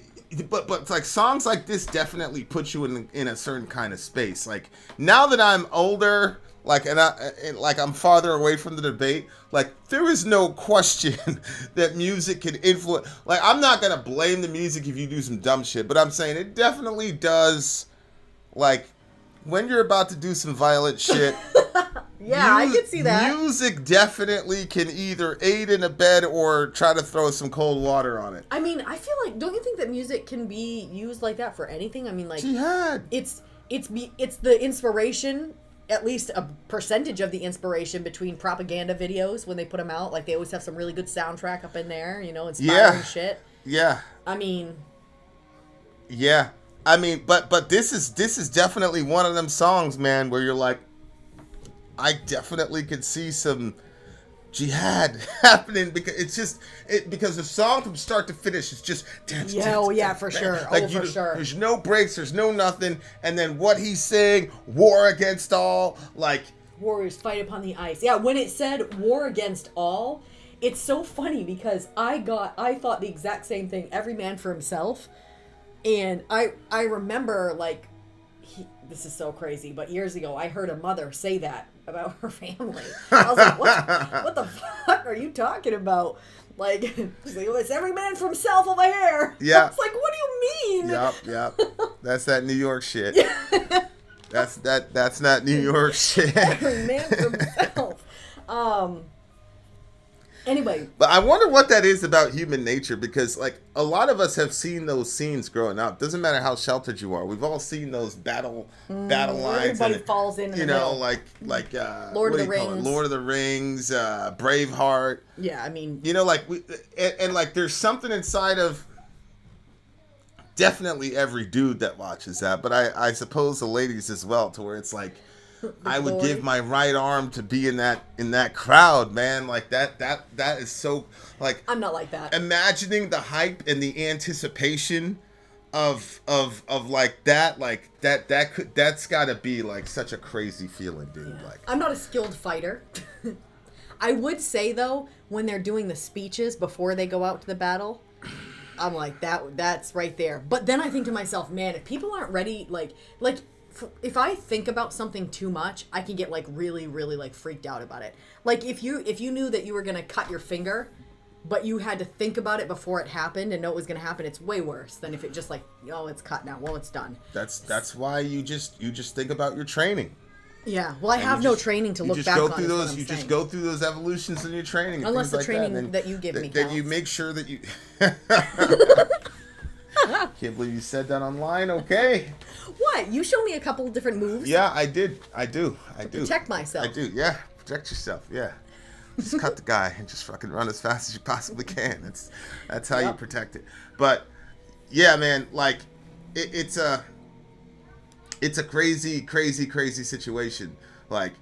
but like songs like this definitely put you in a certain kind of space. Like now that I'm older, like and I'm farther away from the debate. Like there is no question that music can influence. Like I'm not gonna blame the music if you do some dumb shit, but I'm saying it definitely does. Like when you're about to do some violent shit. Yeah, I could see that. Music definitely can either aid in a bed or try to throw some cold water on it. I mean, I feel like, don't you think that music can be used like that for anything? I mean, like, jihad. It's the inspiration, at least a percentage of the inspiration between propaganda videos when they put them out. Like, they always have some really good soundtrack up in there, inspiring shit. Yeah. I mean. Yeah. I mean, but this is definitely one of them songs, man, where you're like, I definitely could see some jihad happening because because the song from start to finish is just dance. For sure. Like for sure. There's no breaks, there's no nothing, and then what he's saying, war against all, like warriors fight upon the ice. Yeah, when it said war against all, it's so funny because I thought the exact same thing. Every man for himself, and I remember like. This is so crazy, but years ago I heard a mother say that about her family. I was like, what the fuck are you talking about? Like, it's every man for himself over here. Yeah. It's like, what do you mean? Yep. That's that New York shit. That's not New York shit. Every man for himself. Anyway. But I wonder what that is about human nature, because like a lot of us have seen those scenes growing up. Doesn't matter how sheltered you are. We've all seen those battle lines. Everybody falls in the middle. like Lord of the Rings. Lord of the Rings, Braveheart. Yeah, I mean, like and like there's something inside of definitely every dude that watches that, but I suppose the ladies as well, to where it's like I would give my right arm to be in that crowd, man. Like that is so, like, I'm not like that. Imagining the hype and the anticipation of like that's gotta be like such a crazy feeling, dude. Yeah. Like, I'm not a skilled fighter. I would say though, when they're doing the speeches before they go out to the battle, I'm like, that's right there. But then I think to myself, man, if people aren't ready, like if I think about something too much, I can get like really, really like freaked out about it. Like if you knew that you were gonna cut your finger, but you had to think about it before it happened and know it was gonna happen, it's way worse than if it just like, oh, it's cut now. Well, it's done. That's why you just think about your training. Yeah. Well, I have no training to look back on. You just go through those evolutions in your training. Unless the training that you give me that you make sure that you. Can't believe you said that online. Okay. What? You showed me a couple of different moves. Yeah, I did. I do. Protect myself. I do. Yeah. Protect yourself. Yeah. Just cut the guy and just fucking run as fast as you possibly can. That's how you protect it. But yeah, man, like it's a crazy, crazy, crazy situation. Like,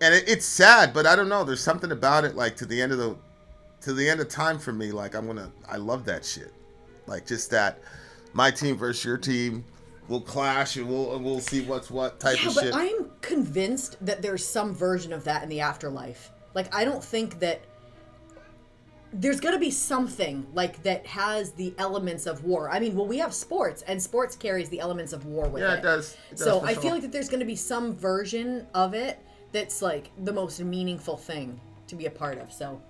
and it's sad, but I don't know. There's something about it. Like to the end of time for me. Like I love that shit. Like just that, my team versus your team, we'll clash and we'll see what's what type of shit. But I'm convinced that there's some version of that in the afterlife. Like I don't think that there's gonna be something like that has the elements of war. I mean, well, we have sports, and sports carries the elements of war with it. Yeah, it does. So I feel like that there's gonna be some version of it that's like the most meaningful thing to be a part of. So.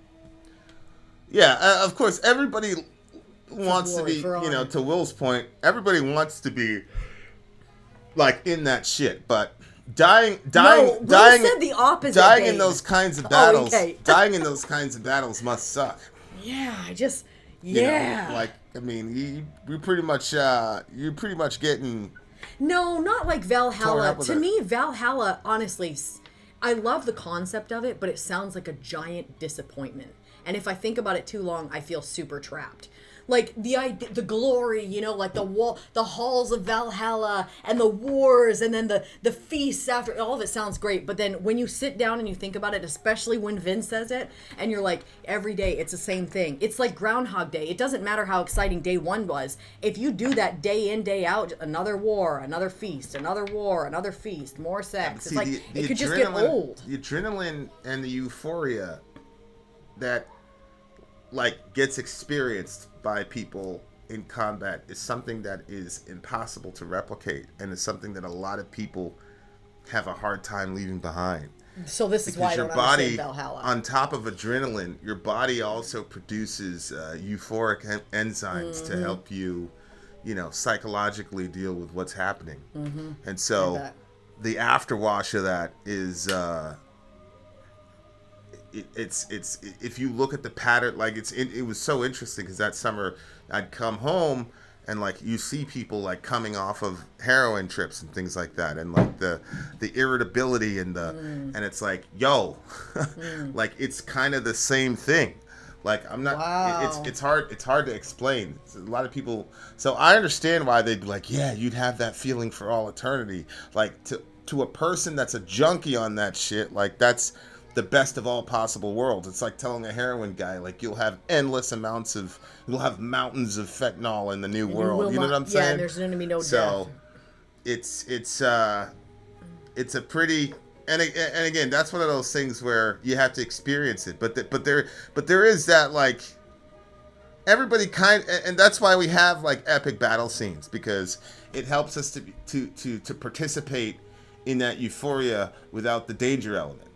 Yeah, of course, everybody wants to be, to Will's point, everybody wants to be like in that shit, but dying said the opposite, dying in those kinds of battles, dying in those kinds of battles must suck. Yeah, like, I mean, you're pretty much getting. No, not like Valhalla. To me, Valhalla, honestly, I love the concept of it, but it sounds like a giant disappointment. And if I think about it too long, I feel super trapped. Like the glory, like the halls of Valhalla and the wars and then the feasts after, all of it sounds great. But then when you sit down and you think about it, especially when Vince says it, and you're like, every day it's the same thing. It's like Groundhog Day. It doesn't matter how exciting day one was. If you do that day in, day out, another war, another feast, another war, another feast, more sex. It's like it could just get old. The adrenaline and the euphoria that like gets experienced by people in combat is something that is impossible to replicate, and is something that a lot of people have a hard time leaving behind. So this is why I don't understand Valhalla. On top of adrenaline, your body also produces euphoric enzymes to help you, psychologically deal with what's happening. Mm-hmm. And so the afterwash of that is it's if you look at the pattern, like it was so interesting because that summer I'd come home and like you see people like coming off of heroin trips and things like that, and like the irritability and and it's like, yo, like it's kind of the same thing. Like I'm not. Wow. It's hard to explain. It's a lot of people. So I understand why they'd be like, yeah, you'd have that feeling for all eternity. Like to a person that's a junkie on that shit, like that's the best of all possible worlds. It's like telling a heroin guy, like you'll have mountains of fentanyl in the new world. You know what I'm saying? Yeah, and there's going to be no death. So it's a pretty. And again, that's one of those things where you have to experience it. But there is that, like, everybody and that's why we have like epic battle scenes, because it helps us to participate in that euphoria without the danger element.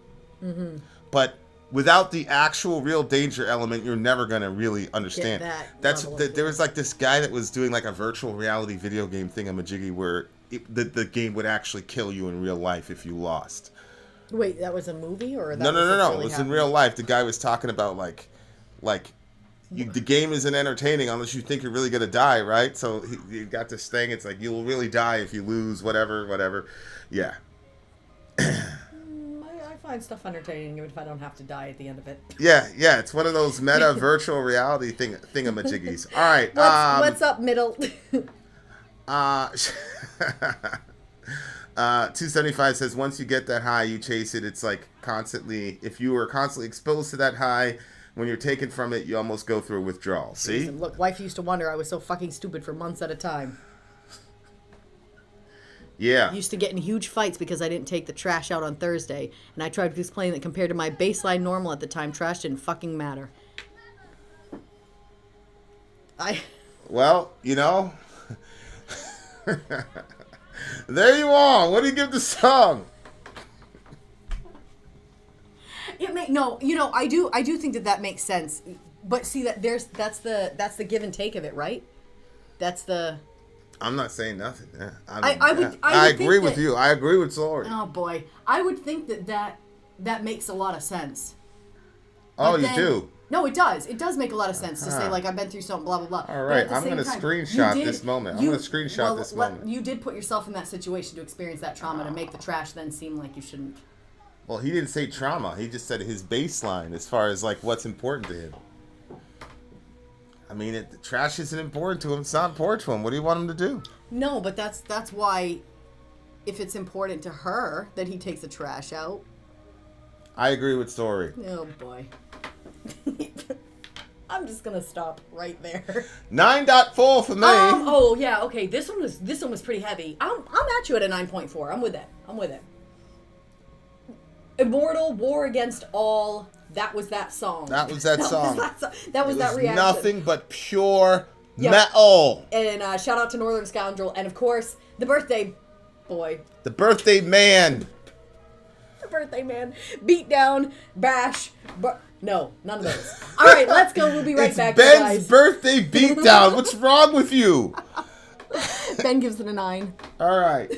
Mm-hmm. But without the actual real danger element, you're never gonna really understand. There was like this guy that was doing like a virtual reality video game thingamajiggy where the game would actually kill you in real life if you lost. Wait, that was a movie or that No. really It was in happened? real life. The guy was talking about the game isn't entertaining unless you think you're really gonna die, right? So he got this thing. It's like you'll really die if you lose, whatever. Yeah. I find stuff entertaining even if I don't have to die at the end of it. Yeah. It's one of those meta virtual reality thingamajiggies. All right. What's up, middle? 275 says once you get that high, you chase it. It's like constantly. If you are constantly exposed to that high, when you're taken from it, you almost go through a withdrawal. See? Look, wife used to wonder I was so fucking stupid for months at a time. Yeah. Used to get in huge fights because I didn't take the trash out on Thursday, and I tried to explain that compared to my baseline normal at the time, trash didn't fucking matter. Well, there you are. What do you give the song? I do think that makes sense. But see that's the give and take of it, right? That's the. I'm not saying nothing. Yeah. I agree with you. I agree with Sorry. Oh boy, I would think that makes a lot of sense. Oh, But you then- do? No, it does. It does make a lot of sense to say, like, I've been through something, blah, blah, blah. All But right, at the I'm same gonna time, screenshot you this moment. I'm gonna screenshot this moment. You did put yourself in that situation to experience that trauma to make the trash then seem like you shouldn't. Well, he didn't say trauma. He just said his baseline as far as, like, what's important to him. I mean, the trash isn't important to him. It's not important to him. What do you want him to do? No, but that's why, if it's important to her that he takes the trash out. I agree with Story. Oh boy. I'm just gonna stop right there. 9.4 for me. Oh yeah, okay. This one was pretty heavy. I'm at you at a 9.4. I'm with it. Immortal, War Against All. That was that song. That was that song. That was that reaction. Nothing but pure Yep. metal. And shout out to Northern Scoundrel, and of course the birthday boy, The birthday man. the birthday man, Beatdown, Bash. No, none of those. All right, let's go. We'll be right It's back, you Ben's guys. birthday beatdown. What's wrong with you? Ben gives it a 9. All right.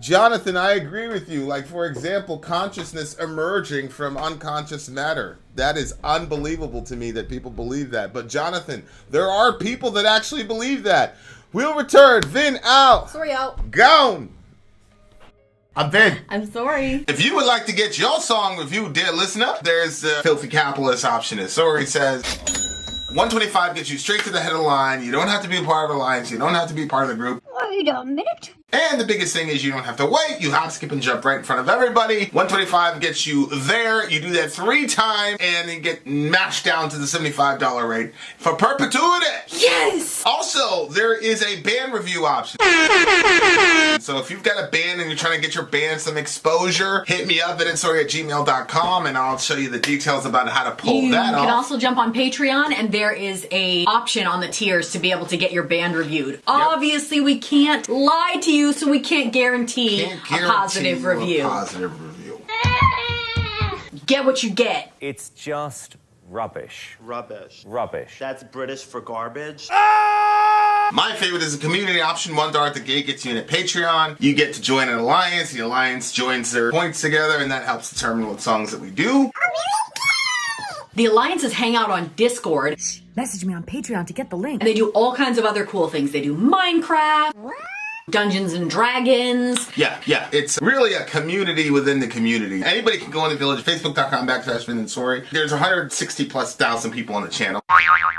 Jonathan, I agree with you. Like, for example, consciousness emerging from unconscious matter. That is unbelievable to me that people believe that. But, Jonathan, there are people that actually believe that. We'll return. Vin out. Sorry, out. Gone. I'm Vin. I'm sorry. If you would like to get your song reviewed, dear listener, there's the Filthy Capitalist option. As Sorry says, 125 gets you straight to the head of the line. You don't have to be a part of the alliance. You don't have to be part of the group. Wait a minute. And the biggest thing is you don't have to wait. You hop, skip, and jump right in front of everybody. 125 gets you there. You do that 3 times, and you get mashed down to the $75 rate for perpetuity. Yes! Also, there is a band review option. So if you've got a band and you're trying to get your band some exposure, hit me up at itsorry@gmail.com, and I'll show you the details about how to pull You that can off. also jump on Patreon, and there is a option on the tiers to be able to get your band reviewed. Obviously, we can't lie to you, so we can't guarantee, Can't a guarantee positive you a review. positive review. Get what you get. It's just rubbish. Rubbish. Rubbish. That's British for garbage. My favorite is a community option. $1 at the gate gets you in at Patreon. You get to join an alliance. The alliance joins their points together, and that helps determine what songs that we do. The alliances hang out on Discord, Message me on Patreon to get the link. and they do all kinds of other cool things. They do Minecraft, Dungeons and Dragons. Yeah. It's really a community within the community. Anybody can go in the village, facebook.com/VinandSorry. There's 160,000+ people on the channel.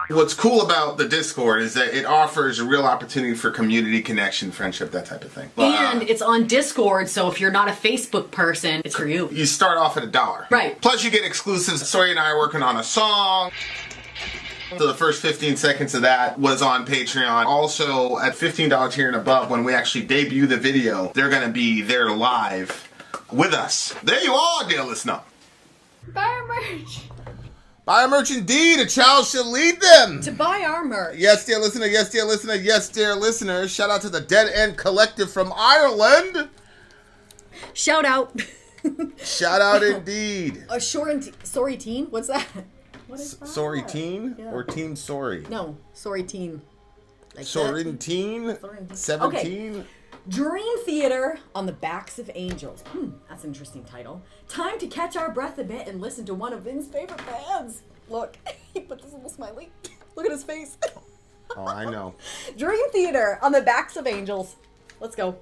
What's cool about the Discord is that it offers a real opportunity for community connection, friendship, that type of thing. And it's on Discord, so if you're not a Facebook person, it's for you. You start off at $1. Right. Plus you get exclusives. Sorry and I are working on a song. So the first 15 seconds of that was on Patreon. Also, at $15 tier and above, when we actually debut the video, they're going to be there live with us. There you are, dear listener. Buy our merch. Buy a merch indeed. A child shall lead them. To buy our merch. Yes, dear listener. Yes, dear listener. Yes, dear listener. Shout out to the Dead End Collective from Ireland. Shout out. Shout out indeed. Sorry teen? What's that? What is that? Sorry teen Yeah. or Team Sorry? No, sorry teen. Like Sorry teen? Sorry. 17? Dream Theater on the Backs of Angels. That's an interesting title. Time to catch our breath a bit and listen to one of Vin's favorite bands. Look, he put this little smiley. Look at his face. Oh, I know. Dream Theater on the Backs of Angels. Let's go.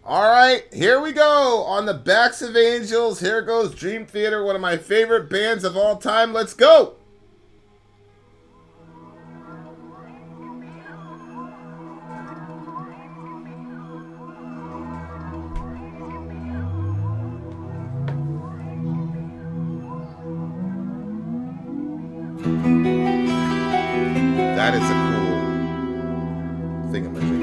All right, here we go. On the Backs of Angels, here goes Dream Theater, one of my favorite bands of all time. Let's go. That is a cool thingamajig.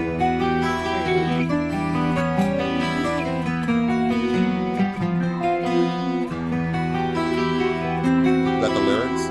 Is that the lyrics?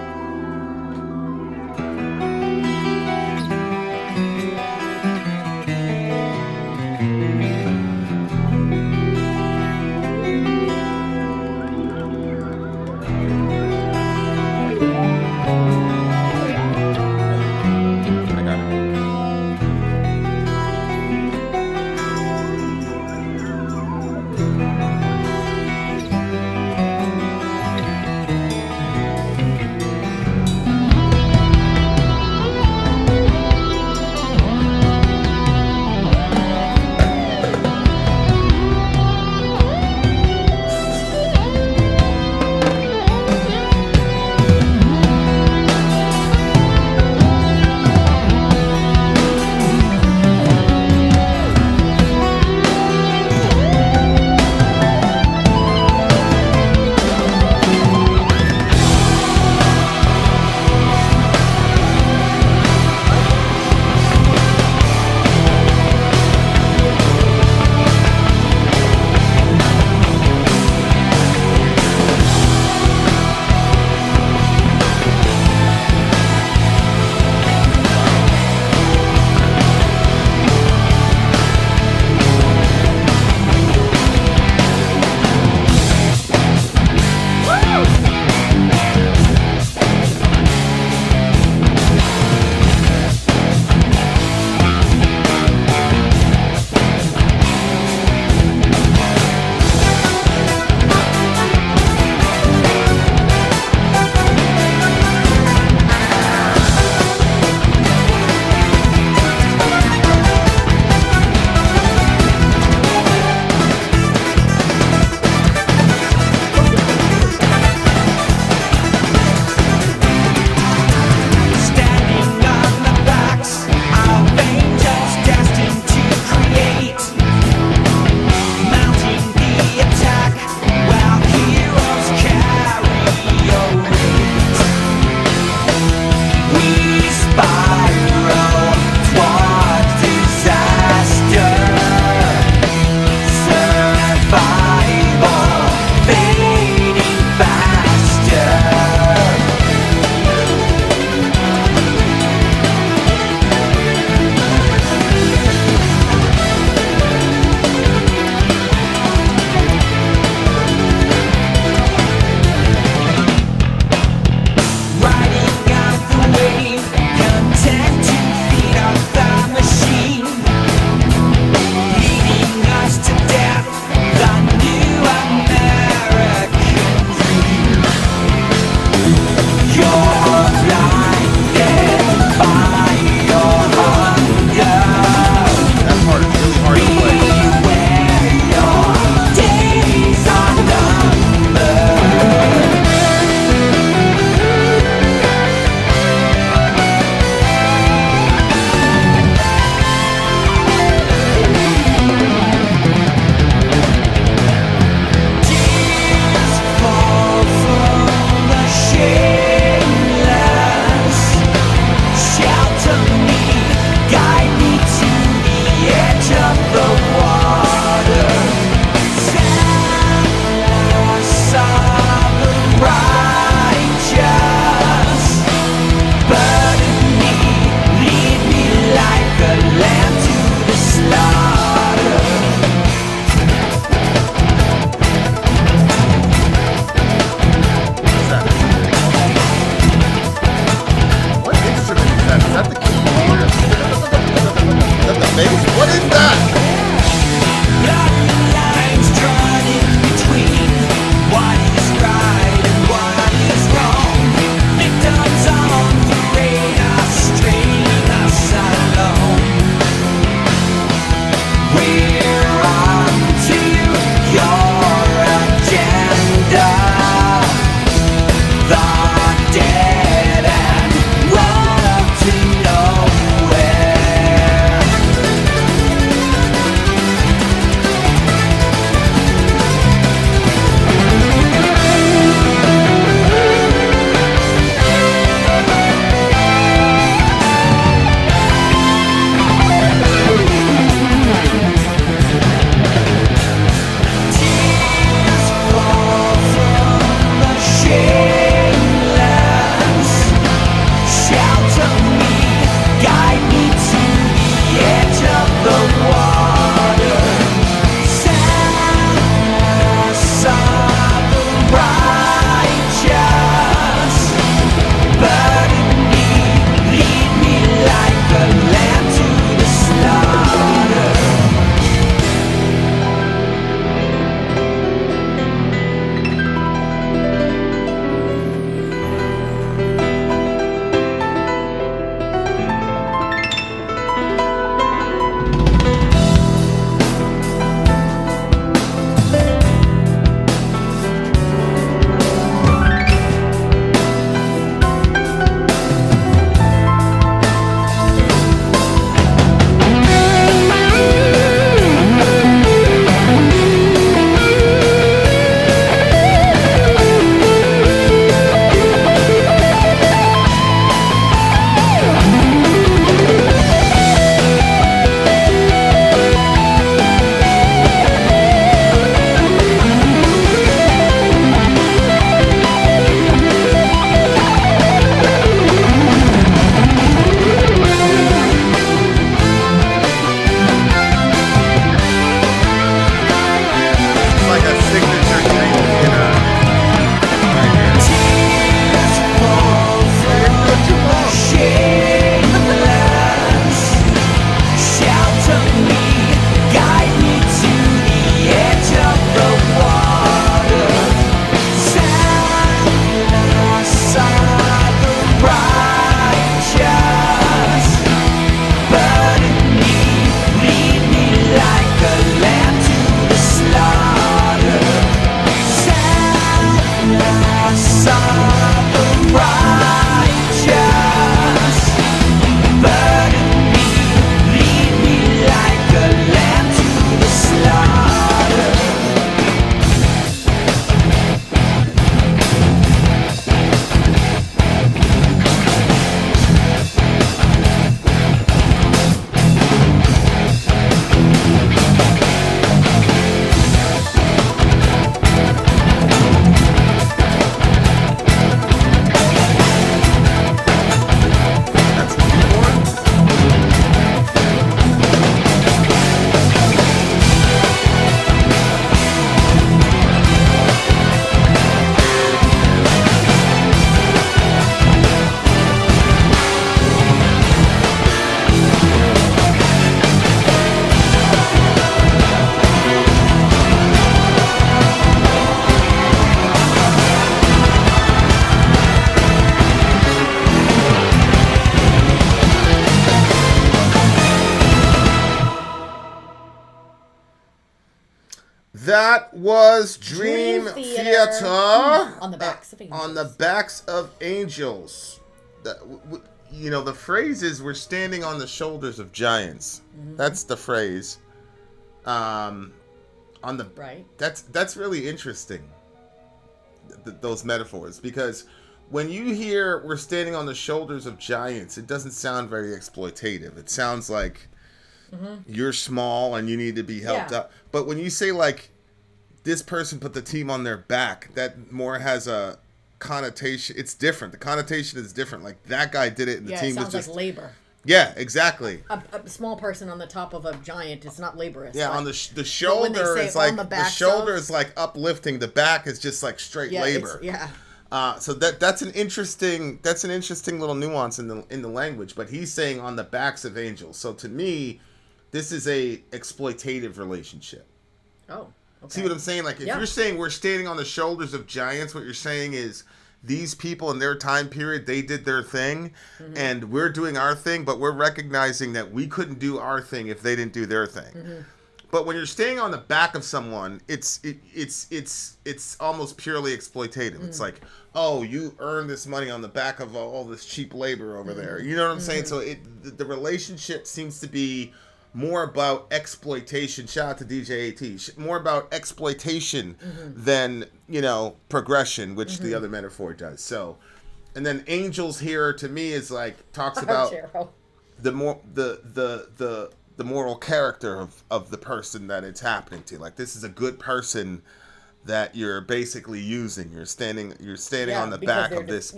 That was Dream Theater. Theater On the Backs of Angels. on the Backs of Angels. The phrase is "we're standing on the shoulders of giants." Mm-hmm. That's the phrase. Right. That's really interesting. Those metaphors, because when you hear "we're standing on the shoulders of giants," it doesn't sound very exploitative. It sounds like you're small and you need to be helped up. But when you say like this person put the team on their back, that more has a connotation. It's different. The connotation is different. Like that guy did it and the team it was sounds just like labor. Yeah, exactly. A small person on the top of a giant is not laborious. Yeah, like, on the shoulder is like the shoulder is like uplifting. The back is just like straight labor. So that's an interesting little nuance in the language. But he's saying on the backs of angels. So to me, this is a exploitative relationship. Oh, okay. See what I'm saying? Like if you're saying we're standing on the shoulders of giants, what you're saying is these people in their time period, they did their thing, and we're doing our thing, but we're recognizing that we couldn't do our thing if they didn't do their thing. But when you're staying on the back of someone, it's almost purely exploitative. It's like, oh, you earned this money on the back of all this cheap labor over there. You know what I'm saying? So the relationship seems to be more about exploitation. Shout out to DJ AT. More about exploitation than, progression, which the other metaphor does. So, and then angels here to me is like talks about the moral character of the person that it's happening to. Like this is a good person that you're basically using. You're standing on the back of this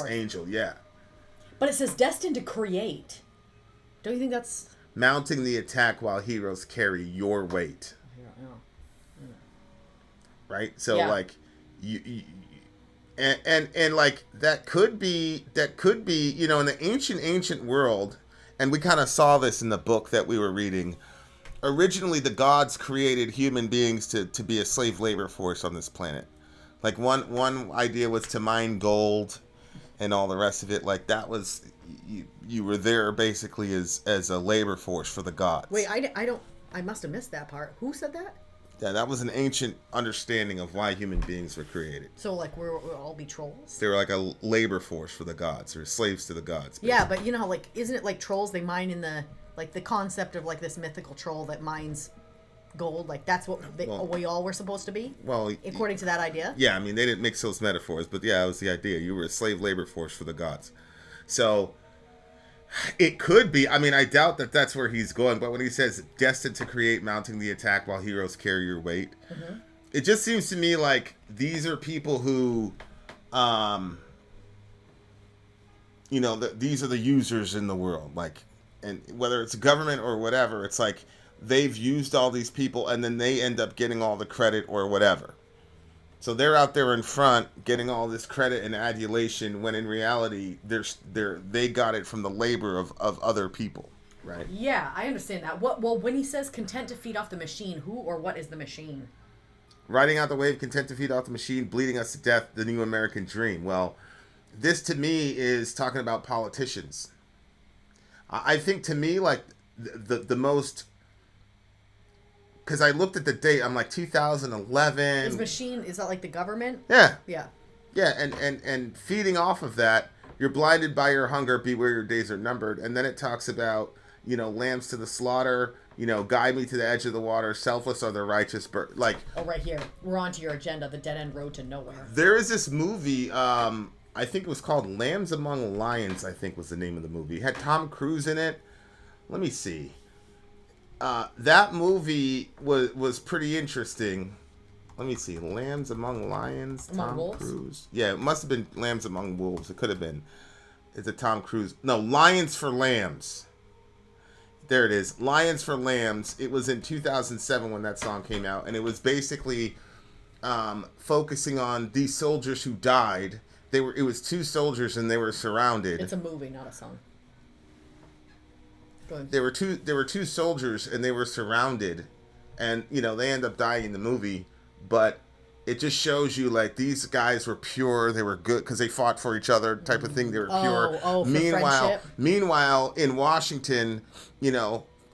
angel. Yeah. But it says destined to create. Don't you think that's mounting the attack while heroes carry your weight? Right? So like you and like that could be in the ancient world, and we kind of saw this in the book that we were reading. Originally the gods created human beings to be a slave labor force on this planet. Like one idea was to mine gold and all the rest of it. Like that was you were there basically as a labor force for the gods. Wait, I must have missed that part. Who said that? Yeah, that was an ancient understanding of why human beings were created. So like we'll all be trolls? They were like a labor force for the gods, or slaves to the gods. Basically. Yeah, but you know how like isn't it like trolls? They mine in the concept of like this mythical troll that mines gold. Like that's what we all were supposed to be. Well, according to that idea. Yeah, I mean they didn't mix those metaphors, but yeah, that was the idea. You were a slave labor force for the gods. So it could be. I mean, I doubt that that's where he's going. But when he says destined to create, mounting the attack while heroes carry your weight, it just seems to me like these are people who, these are the users in the world. Like, and whether it's government or whatever, it's like they've used all these people and then they end up getting all the credit or whatever. So they're out there in front getting all this credit and adulation when in reality they got it from the labor of other people, right? Yeah, I understand that. Well, when he says content to feed off the machine, who or what is the machine? Riding out the wave, content to feed off the machine, bleeding us to death, the new American dream. Well, this to me is talking about politicians. I think to me like the most, because I looked at the date, I'm like 2011. Is machine, is that like the government? Yeah. Yeah. Yeah, and feeding off of that, you're blinded by your hunger, beware your days are numbered. And then it talks about, lambs to the slaughter, guide me to the edge of the water, selfless are the righteous. Like, oh, right here. We're on to your agenda, the dead end road to nowhere. There is this movie, I think it was called Lambs Among Lions, I think was the name of the movie. It had Tom Cruise in it. Let me see. That movie was pretty interesting. Let me see. Lambs Among Lions. Tom Wolves? Cruise. Yeah, it must have been Lambs Among Wolves. It could have been. It's a Tom Cruise. No, Lions for Lambs. There it is. Lions for Lambs. It was in 2007 when that song came out, and it was basically focusing on these soldiers who died. It was two soldiers and they were surrounded. It's a movie, not a song. There were two soldiers and they were surrounded, and they end up dying in the movie, but it just shows you like these guys were pure, they were good because they fought for each other type of thing. They were pure. For friendship. Meanwhile in Washington,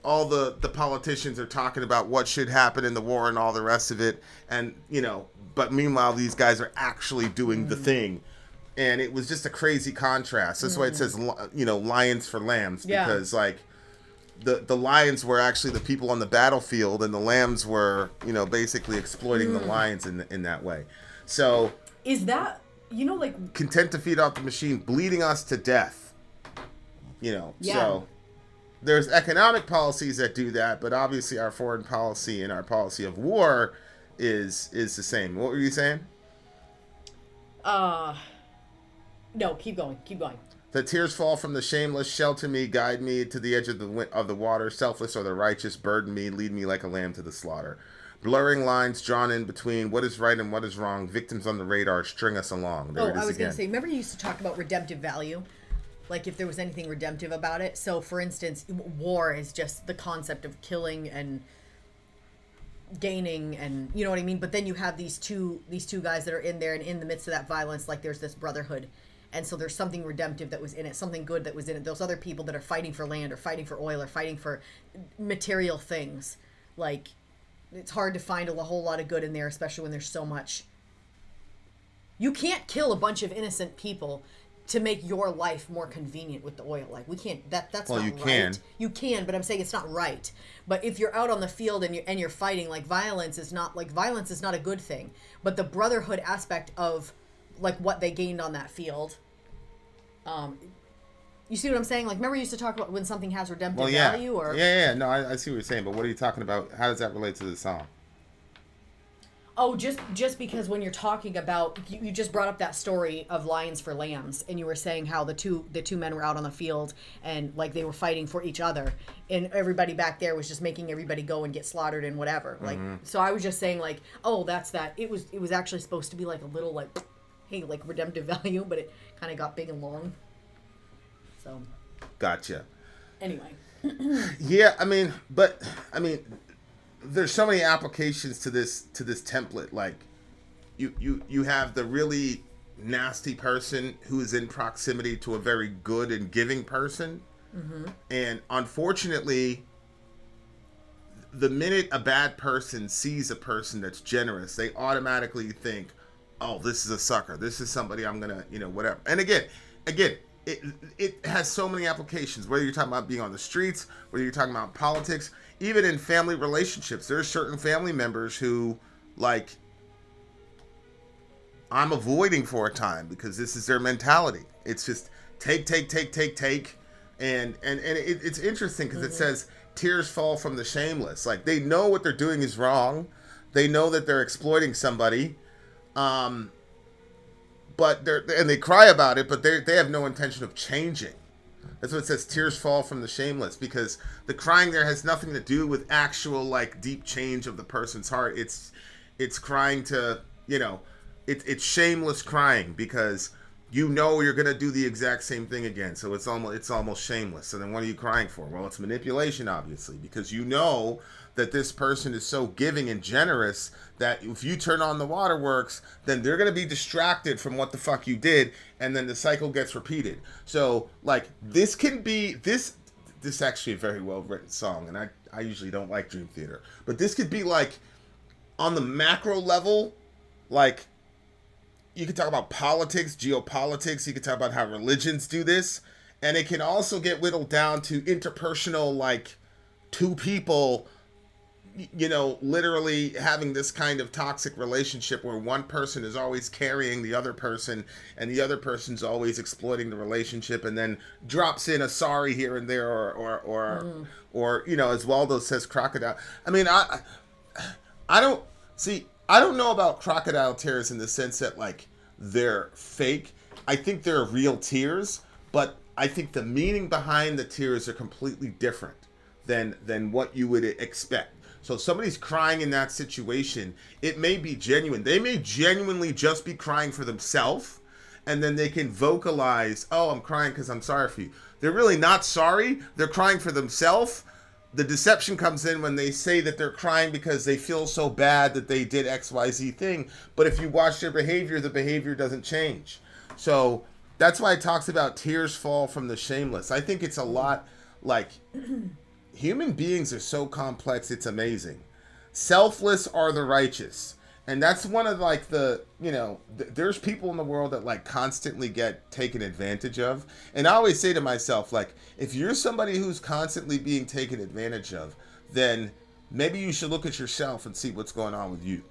all the politicians are talking about what should happen in the war and all the rest of it, and but meanwhile these guys are actually doing the thing, and it was just a crazy contrast. That's why it says lions for lambs, because like the lions were actually the people on the battlefield, and the lambs were basically exploiting the lions in that way. So is that like content to feed off the machine, bleeding us to death. So there's economic policies that do that, but obviously our foreign policy and our policy of war is the same. What were you saying? No, keep going. The tears fall from the shameless, shelter me, guide me to the edge of the water. Selfless are the righteous, burden me, lead me like a lamb to the slaughter. Blurring lines drawn in between what is right and what is wrong. Victims on the radar string us along. There it is I was going again. to say, remember you used to talk about redemptive value? Like if there was anything redemptive about it. So for instance, war is just the concept of killing and gaining, and you know what I mean? But then you have these two guys that are in there, and in the midst of that violence, like there's this brotherhood. And so there's something redemptive that was in it, something good that was in it. Those other people that are fighting for land or fighting for oil or fighting for material things. Like it's hard to find a whole lot of good in there, especially when there's so much. You can't kill a bunch of innocent people to make your life more convenient with the oil. Like we can't. That's not right. Can. You can, but I'm saying it's not right. But if you're out on the field and you're fighting, like violence is not a good thing. But the brotherhood aspect of like what they gained on that field. You see what I'm saying? Like remember you used to talk about when something has redemptive value, or no, I see what you're saying. But what are you talking about? How does that relate to the song? Oh, just because when you're talking about, you just brought up that story of lions for lambs, and you were saying how the two men were out on the field and like they were fighting for each other, and everybody back there was just making everybody go and get slaughtered and whatever. Like, so I was just saying like, oh, that's that. It was actually supposed to be like a little like, hey, like redemptive value, but it kind of got big and long. So. Gotcha. Anyway. Yeah, I mean, there's so many applications to this template. Like you have the really nasty person who is in proximity to a very good and giving person. And unfortunately, the minute a bad person sees a person that's generous, they automatically think, oh, this is a sucker, this is somebody I'm gonna whatever. And again it has so many applications, whether you're talking about being on the streets, whether you're talking about politics, even in family relationships. There are certain family members who, like, I'm avoiding for a time because this is their mentality. It's just take. And it's interesting because it says tears fall from the shameless. Like, they know what they're doing is wrong. They know that they're exploiting somebody. But they cry about it, but they have no intention of changing. That's what it says, tears fall from the shameless, because the crying there has nothing to do with actual like deep change of the person's heart. It's crying to, it's shameless crying because you're going to do the exact same thing again. So it's almost shameless. So then what are you crying for? Well, it's manipulation, obviously, because you know that this person is so giving and generous that if you turn on the waterworks, then they're going to be distracted from what the fuck you did, and then the cycle gets repeated. So, like, this is actually a very well-written song, and I usually don't like Dream Theater, but this could be, like, on the macro level, like, you could talk about politics, geopolitics, you could talk about how religions do this, and it can also get whittled down to interpersonal, like, two people literally having this kind of toxic relationship where one person is always carrying the other person and the other person's always exploiting the relationship, and then drops in a sorry here and there or as Waldo says, crocodile. I mean, I don't know about crocodile tears in the sense that like they're fake. I think they're real tears, but I think the meaning behind the tears are completely different than what you would expect. So if somebody's crying in that situation, it may be genuine. They may genuinely just be crying for themselves, and then they can vocalize, oh, I'm crying because I'm sorry for you. They're really not sorry. They're crying for themselves. The deception comes in when they say that they're crying because they feel so bad that they did XYZ thing. But if you watch their behavior, the behavior doesn't change. So that's why it talks about tears fall from the shameless. I think it's a lot like human beings are so complex, it's amazing. Selfless are the righteous. And that's one of like the, there's people in the world that like constantly get taken advantage of. And I always say to myself, like, if you're somebody who's constantly being taken advantage of, then maybe you should look at yourself and see what's going on with you.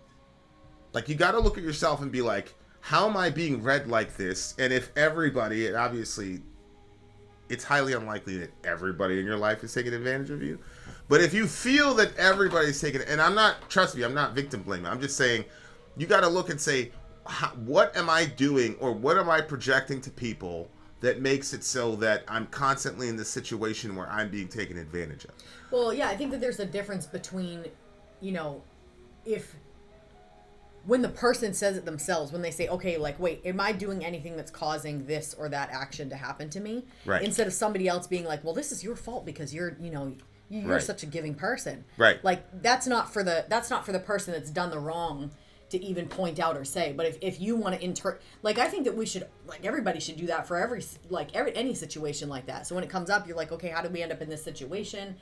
Like, you got to look at yourself and be like, how am I being read like this? And if everybody, and obviously it's highly unlikely that everybody in your life is taking advantage of you. But if you feel that everybody's taking it, and trust me, I'm not victim blaming. I'm just saying, you got to look and say, what am I doing or what am I projecting to people that makes it so that I'm constantly in this situation where I'm being taken advantage of? Well, yeah, I think that there's a difference between, when the person says it themselves, when they say, okay, like, wait, am I doing anything that's causing this or that action to happen to me? Right. Instead of somebody else being like, well, this is your fault because you're Right. such a giving person. Right. Like, that's not for the person that's done the wrong to even point out or say. But if you want to I think that we should, like, everybody should do that for any situation like that. So when it comes up, you're like, okay, how did we end up in this situation?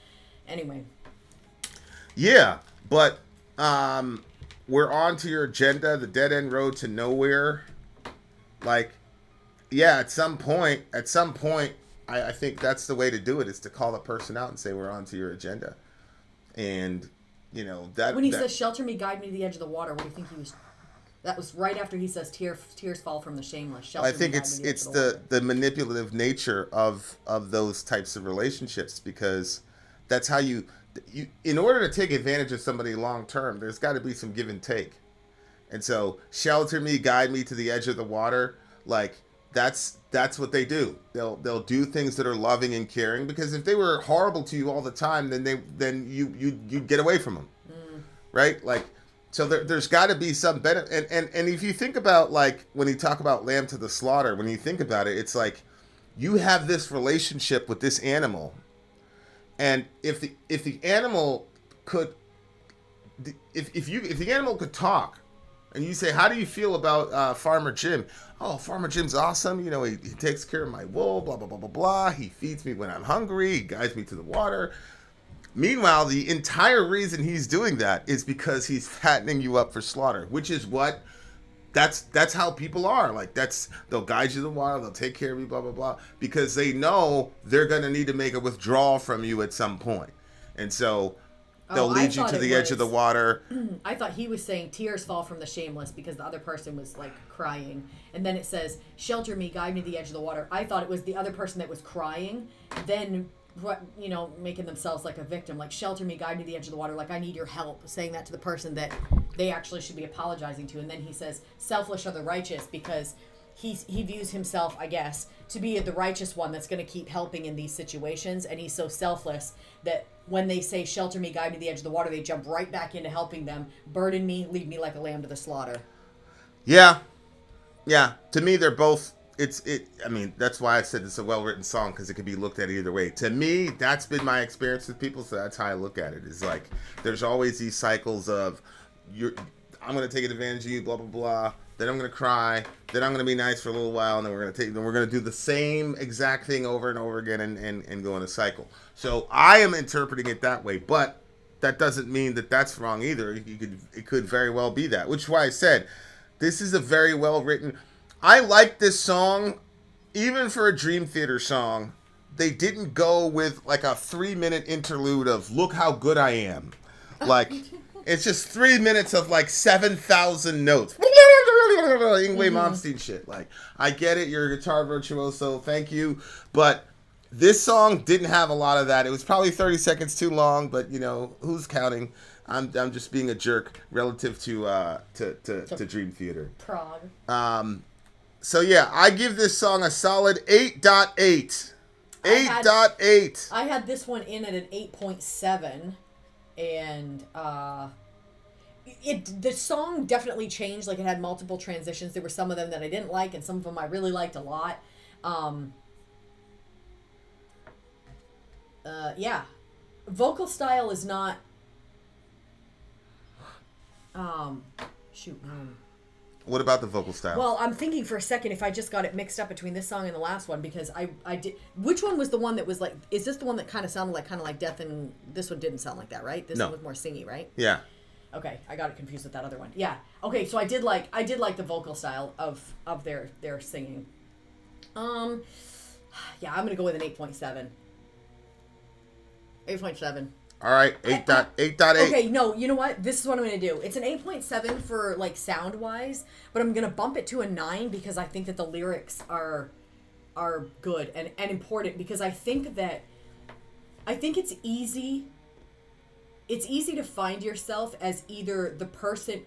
Anyway. Yeah, but we're on to your agenda, the dead end road to nowhere. Like, yeah, at some point, I think that's the way to do it, is to call the person out and say, we're on to your agenda. And, that... When he says, shelter me, guide me to the edge of the water, what do you think he was... That was right after he says, tears fall from the shameless. Shelter I think me, it's the manipulative nature of those types of relationships, because that's how you in order to take advantage of somebody long term, there's got to be some give and take. And so, shelter me, guide me to the edge of the water, like, that's what they do. They'll do things that are loving and caring, because if they were horrible to you all the time, then you'd get away from them, right? Like, so there's got to be some benefit. And if you think about, like, when you talk about lamb to the slaughter, when you think about it, it's like you have this relationship with this animal, and if the animal could, if the animal could talk, and you say, how do you feel about Farmer Jim? Oh, Farmer Jim's awesome. He takes care of my wool, blah, blah, blah, blah, blah. He feeds me when I'm hungry. He guides me to the water. Meanwhile, the entire reason he's doing that is because he's fattening you up for slaughter, which is that's how people are. Like, they'll guide you to the water. They'll take care of you, blah, blah, blah, because they know they're going to need to make a withdrawal from you at some point. And so... they'll lead you to the edge of the water. I thought he was saying tears fall from the shameless because the other person was, like, crying. And then it says, shelter me, guide me to the edge of the water. I thought it was the other person that was crying, then, making themselves like a victim. Like, shelter me, guide me to the edge of the water. Like, I need your help. Saying that to the person that they actually should be apologizing to. And then he says, selfish are the righteous, because he views himself, I guess, to be the righteous one that's going to keep helping in these situations. And he's so selfless that when they say, shelter me, guide me to the edge of the water, they jump right back into helping them. Burden me, lead me like a lamb to the slaughter. Yeah. To me, they're both... I mean, that's why I said it's a well-written song, because it can be looked at either way. To me, that's been my experience with people, so that's how I look at it. It's like, there's always these cycles of, I'm going to take advantage of you, blah, blah, blah. Then I'm going to cry. Then I'm going to be nice for a little while, and then we're going to do the same exact thing over and over again and go in a cycle. So I am interpreting it that way, but that doesn't mean that that's wrong either. It could very well be that, which is why I said this is a very well written. I like this song, even for a Dream Theater song. They didn't go with like a 3-minute interlude of "Look how good I am," like. It's just 3 minutes of like 7,000 notes. Ingwe Malmsteen shit. Like, I get it, you're a guitar virtuoso, thank you. But this song didn't have a lot of that. It was probably 30 seconds too long, but who's counting? I'm just being a jerk relative to Dream Theater. Prague. So yeah, I give this song a solid 8.8. 8.8. I had this one in at an 8.7. And the song definitely changed. Like, it had multiple transitions. There were some of them that I didn't like, and some of them I really liked a lot. Yeah, vocal style is not. What about the vocal style? Well, I'm thinking for a second if I just got it mixed up between this song and the last one, because I did. Which one was the one that was like? Is this the one that kind of sounded like Death, and this one didn't sound like that, right? This one was more singy, right? Yeah. Okay, I got it confused with that other one. Yeah. Okay, so I did like the vocal style of their singing. Yeah, I'm gonna go with an 8.7. 8.7. All right, 8.8. Okay, no, you know what? This is what I'm going to do. It's an 8.7 for, like, sound-wise, but I'm going to bump it to a 9 because I think that the lyrics are good and important, because I think it's easy to find yourself as either the person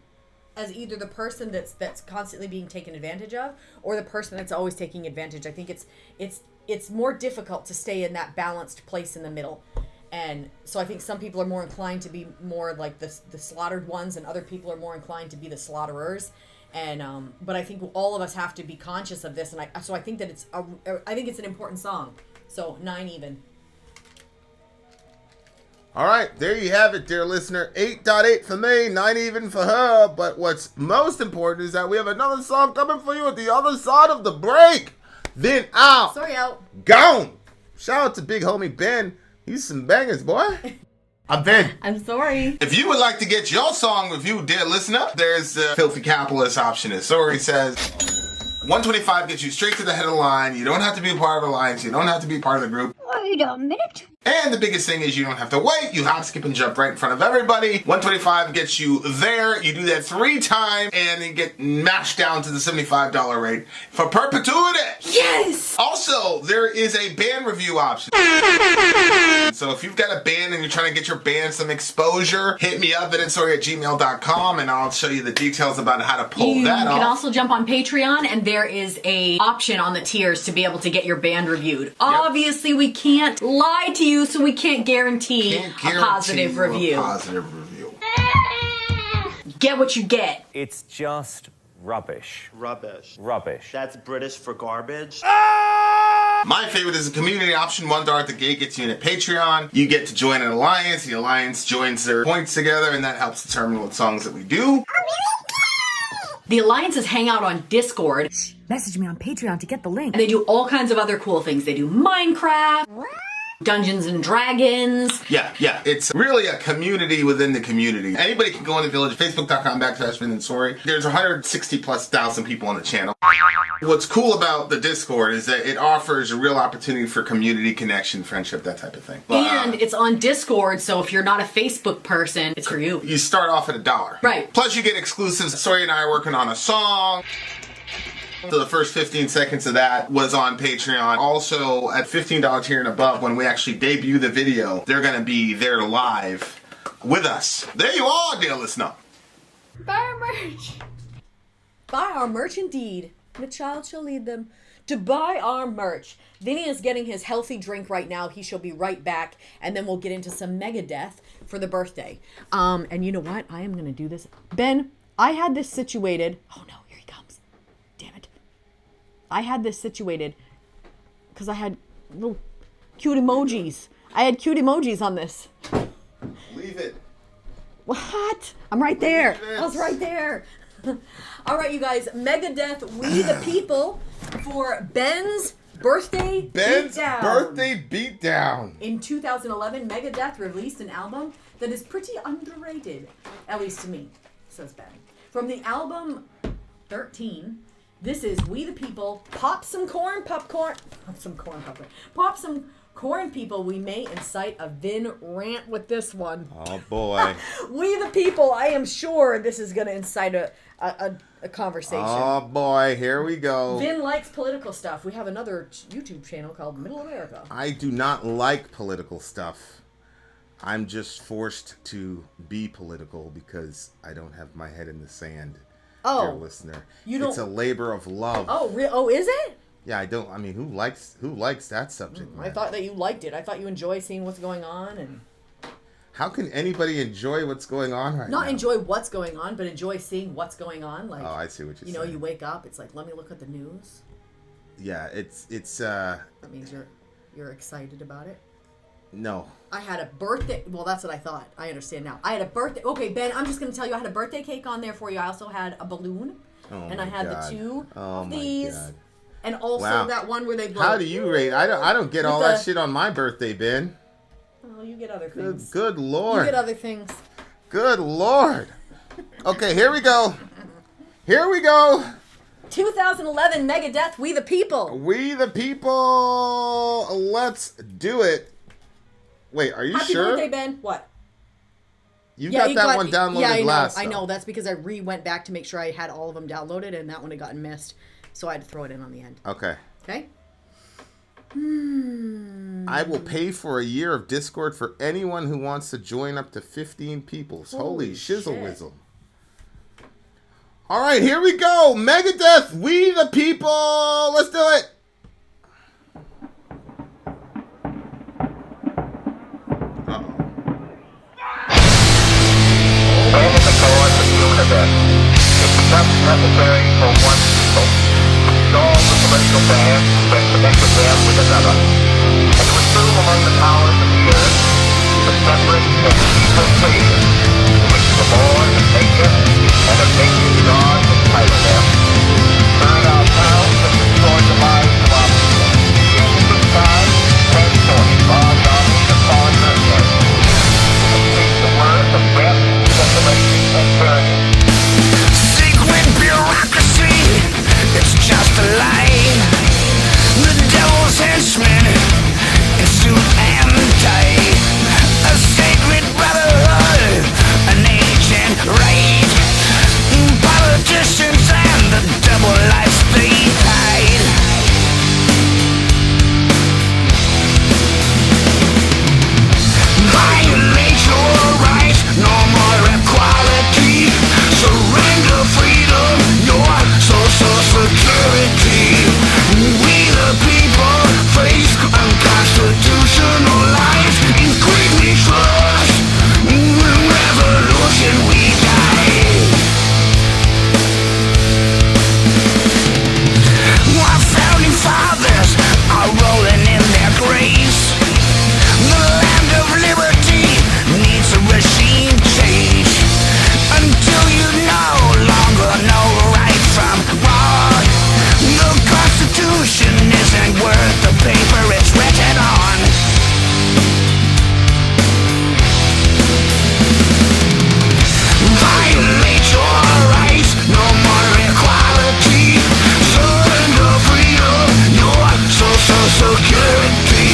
that's constantly being taken advantage of, or the person that's always taking advantage. I think it's more difficult to stay in that balanced place in the middle. And so I think some people are more inclined to be more like the slaughtered ones, and other people are more inclined to be the slaughterers. And but I think all of us have to be conscious of this. And I think that I think it's an important song. So 9 even. All right, there you have it, dear listener. 8.8 for me, 9 even for her. But what's most important is that we have another song coming for you at the other side of the break. Then out. Sorry, out. Gone. Shout out to big homie Ben. He's some bangers, boy. I'm Ben. I'm sorry. If you would like to get your song reviewed, dear listener, there's the Filthy Capitalist option. As Sorry says, 125 gets you straight to the head of the line. You don't have to be a part of the alliance. You don't have to be part of the group. Wait a minute. And the biggest thing is you don't have to wait. You hop, skip, and jump right in front of everybody. 125 gets you there. You do that 3 times, and you get mashed down to the $75 rate for perpetuity. Yes! Also, there is a band review option. So if you've got a band and you're trying to get your band some exposure, hit me up at itsorry@gmail.com, and I'll show you the details about how to pull that off. You can also jump on Patreon, and there is a option on the tiers to be able to get your band reviewed. Obviously, we can't lie to you, so we can't guarantee a positive review. Get what you get. It's just rubbish. Rubbish. Rubbish. That's British for garbage. My favorite is the community option. $1 at the gate gets you in at Patreon. You get to join an alliance. The alliance joins their points together, and that helps determine what songs that we do. The alliances hang out on Discord. Message me on Patreon to get the link. And they do all kinds of other cool things. They do Minecraft, Dungeons and Dragons. Yeah. It's really a community within the community. Anybody can go in the village. Facebook.com/BenandSorry. There's 160,000+ people on the channel. What's cool about the Discord is that it offers a real opportunity for community connection, friendship, that type of thing. And it's on Discord, so if you're not a Facebook person, it's for you. You start off at $1. Right. Plus you get exclusives. Sorry and I are working on a song. So the first 15 seconds of that was on Patreon. Also, at $15 tier and above, when we actually debut the video, they're going to be there live with us. There you are, dear listener. Buy our merch. Buy our merch indeed. The child shall lead them to buy our merch. Vinny is getting his healthy drink right now. He shall be right back. And then we'll get into some Megadeth for the birthday. And you know what? I am going to do this. Ben, I had this situated. Oh no, here he comes. Damn it. I had this situated because I had little cute emojis. I had cute emojis on this. Leave it. What? I'm right there. I was right there. All right, you guys. Megadeth, We the People for Ben's birthday beatdown. Birthday beatdown. In 2011, Megadeth released an album that is pretty underrated, at least to me, says Ben. From the album 13, this is We the People. Pop some corn, popcorn. Pop some corn, popcorn. Pop some corn, people. We may incite a Vin rant with this one. Oh boy. We the People. I am sure this is going to incite a conversation. Oh boy, here we go. Vin likes political stuff. We have another YouTube channel called Middle America. I do not like political stuff. I'm just forced to be political because I don't have my head in the sand. Oh, dear listener, you don't. It's a labor of love. Oh, oh, is it? Yeah, I don't. I mean, who likes that subject matter? I thought that you liked it. I thought you enjoy seeing what's going on and. How can anybody enjoy what's going on right now? Not enjoy what's going on, but enjoy seeing what's going on. Like, oh, I see what you're saying. You know, you wake up, it's like, let me look at the news. Yeah, it's. That means you're excited about it. No. I had a birthday. Well, that's what I thought. I understand now. I had a birthday. Okay, Ben, I'm just going to tell you, I had a birthday cake on there for you. I also had a balloon. and I had the two of my these, God. and also Wow. that one where they blow. How do you rate? I don't get all With that the- shit on my birthday, Ben. Oh, you get other Good, things. good You Lord. get other things. Good Lord. Okay, here we go. Here we go. 2011 Megadeth, We the People. We the people. Let's do it. Wait, are you Happy sure? birthday, Ben. What? You got that one downloaded Yeah, I know. last. I though. know. That's because I went back to make sure I had all of them downloaded, and that one had gotten missed, so I had to throw it in on the end. Okay. Okay. I will pay for a year of Discord for anyone who wants to join up to 15 people. Holy shizzle shit. whizzle. All right, here we go. Megadeth, We the People. Let's do it. When is the cause of the universe? It becomes necessary for one people to dissolve the political bands that connected them with another, and to assume among the powers of the earth the separate and equal place to which the laws of nature and of nature's God entitle them, burn our towns and destroy the lives of our people. In this time, transporting large armies upon their earth, to complete the work of death, separation, and burning. Secret bureaucracy, it's just a lie. The devil's henchmen in suit and tie. A sacred brotherhood, an ancient right. Politicians and the double lives they hide. Violate your rights, no more equality. Surrender freedom, your social security. We the people face unconstitutional lies. In greed we trust, in revolution we die. Our founding fathers are rolling in their graves. The land of liberty needs a regime change. Until you no longer know right from wrong, the Constitution isn't worth the paper it's written on. Violate your rights, no more equality. Surrender freedom, your social security.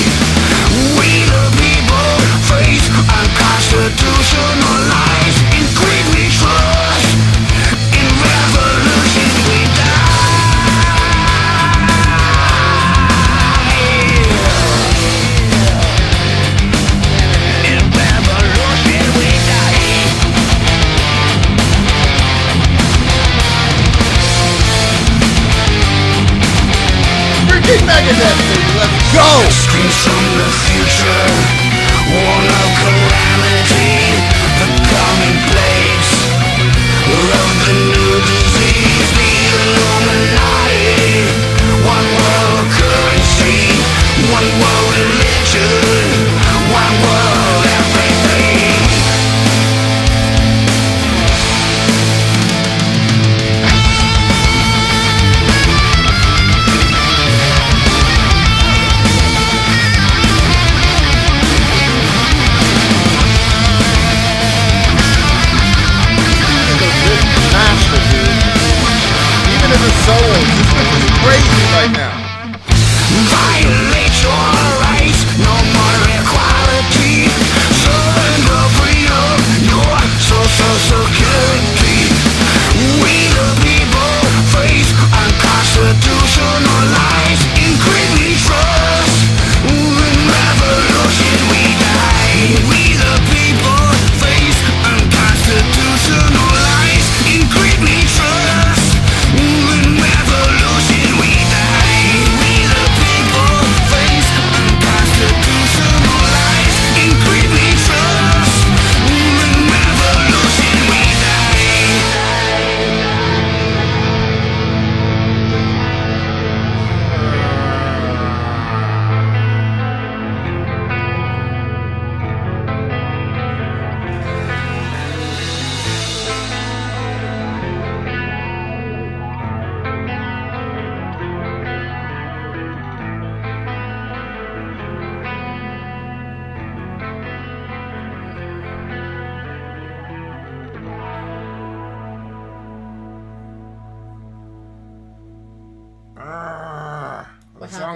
We the people face unconstitutional lies. In greed we trust, in revolution we die. In revolution we die. Freaking Megadeth, baby. Let's go. Screams from the future, warn of calamity, the coming plagues of the new disease, the Illuminati. One world currency, one world religion, one world everything.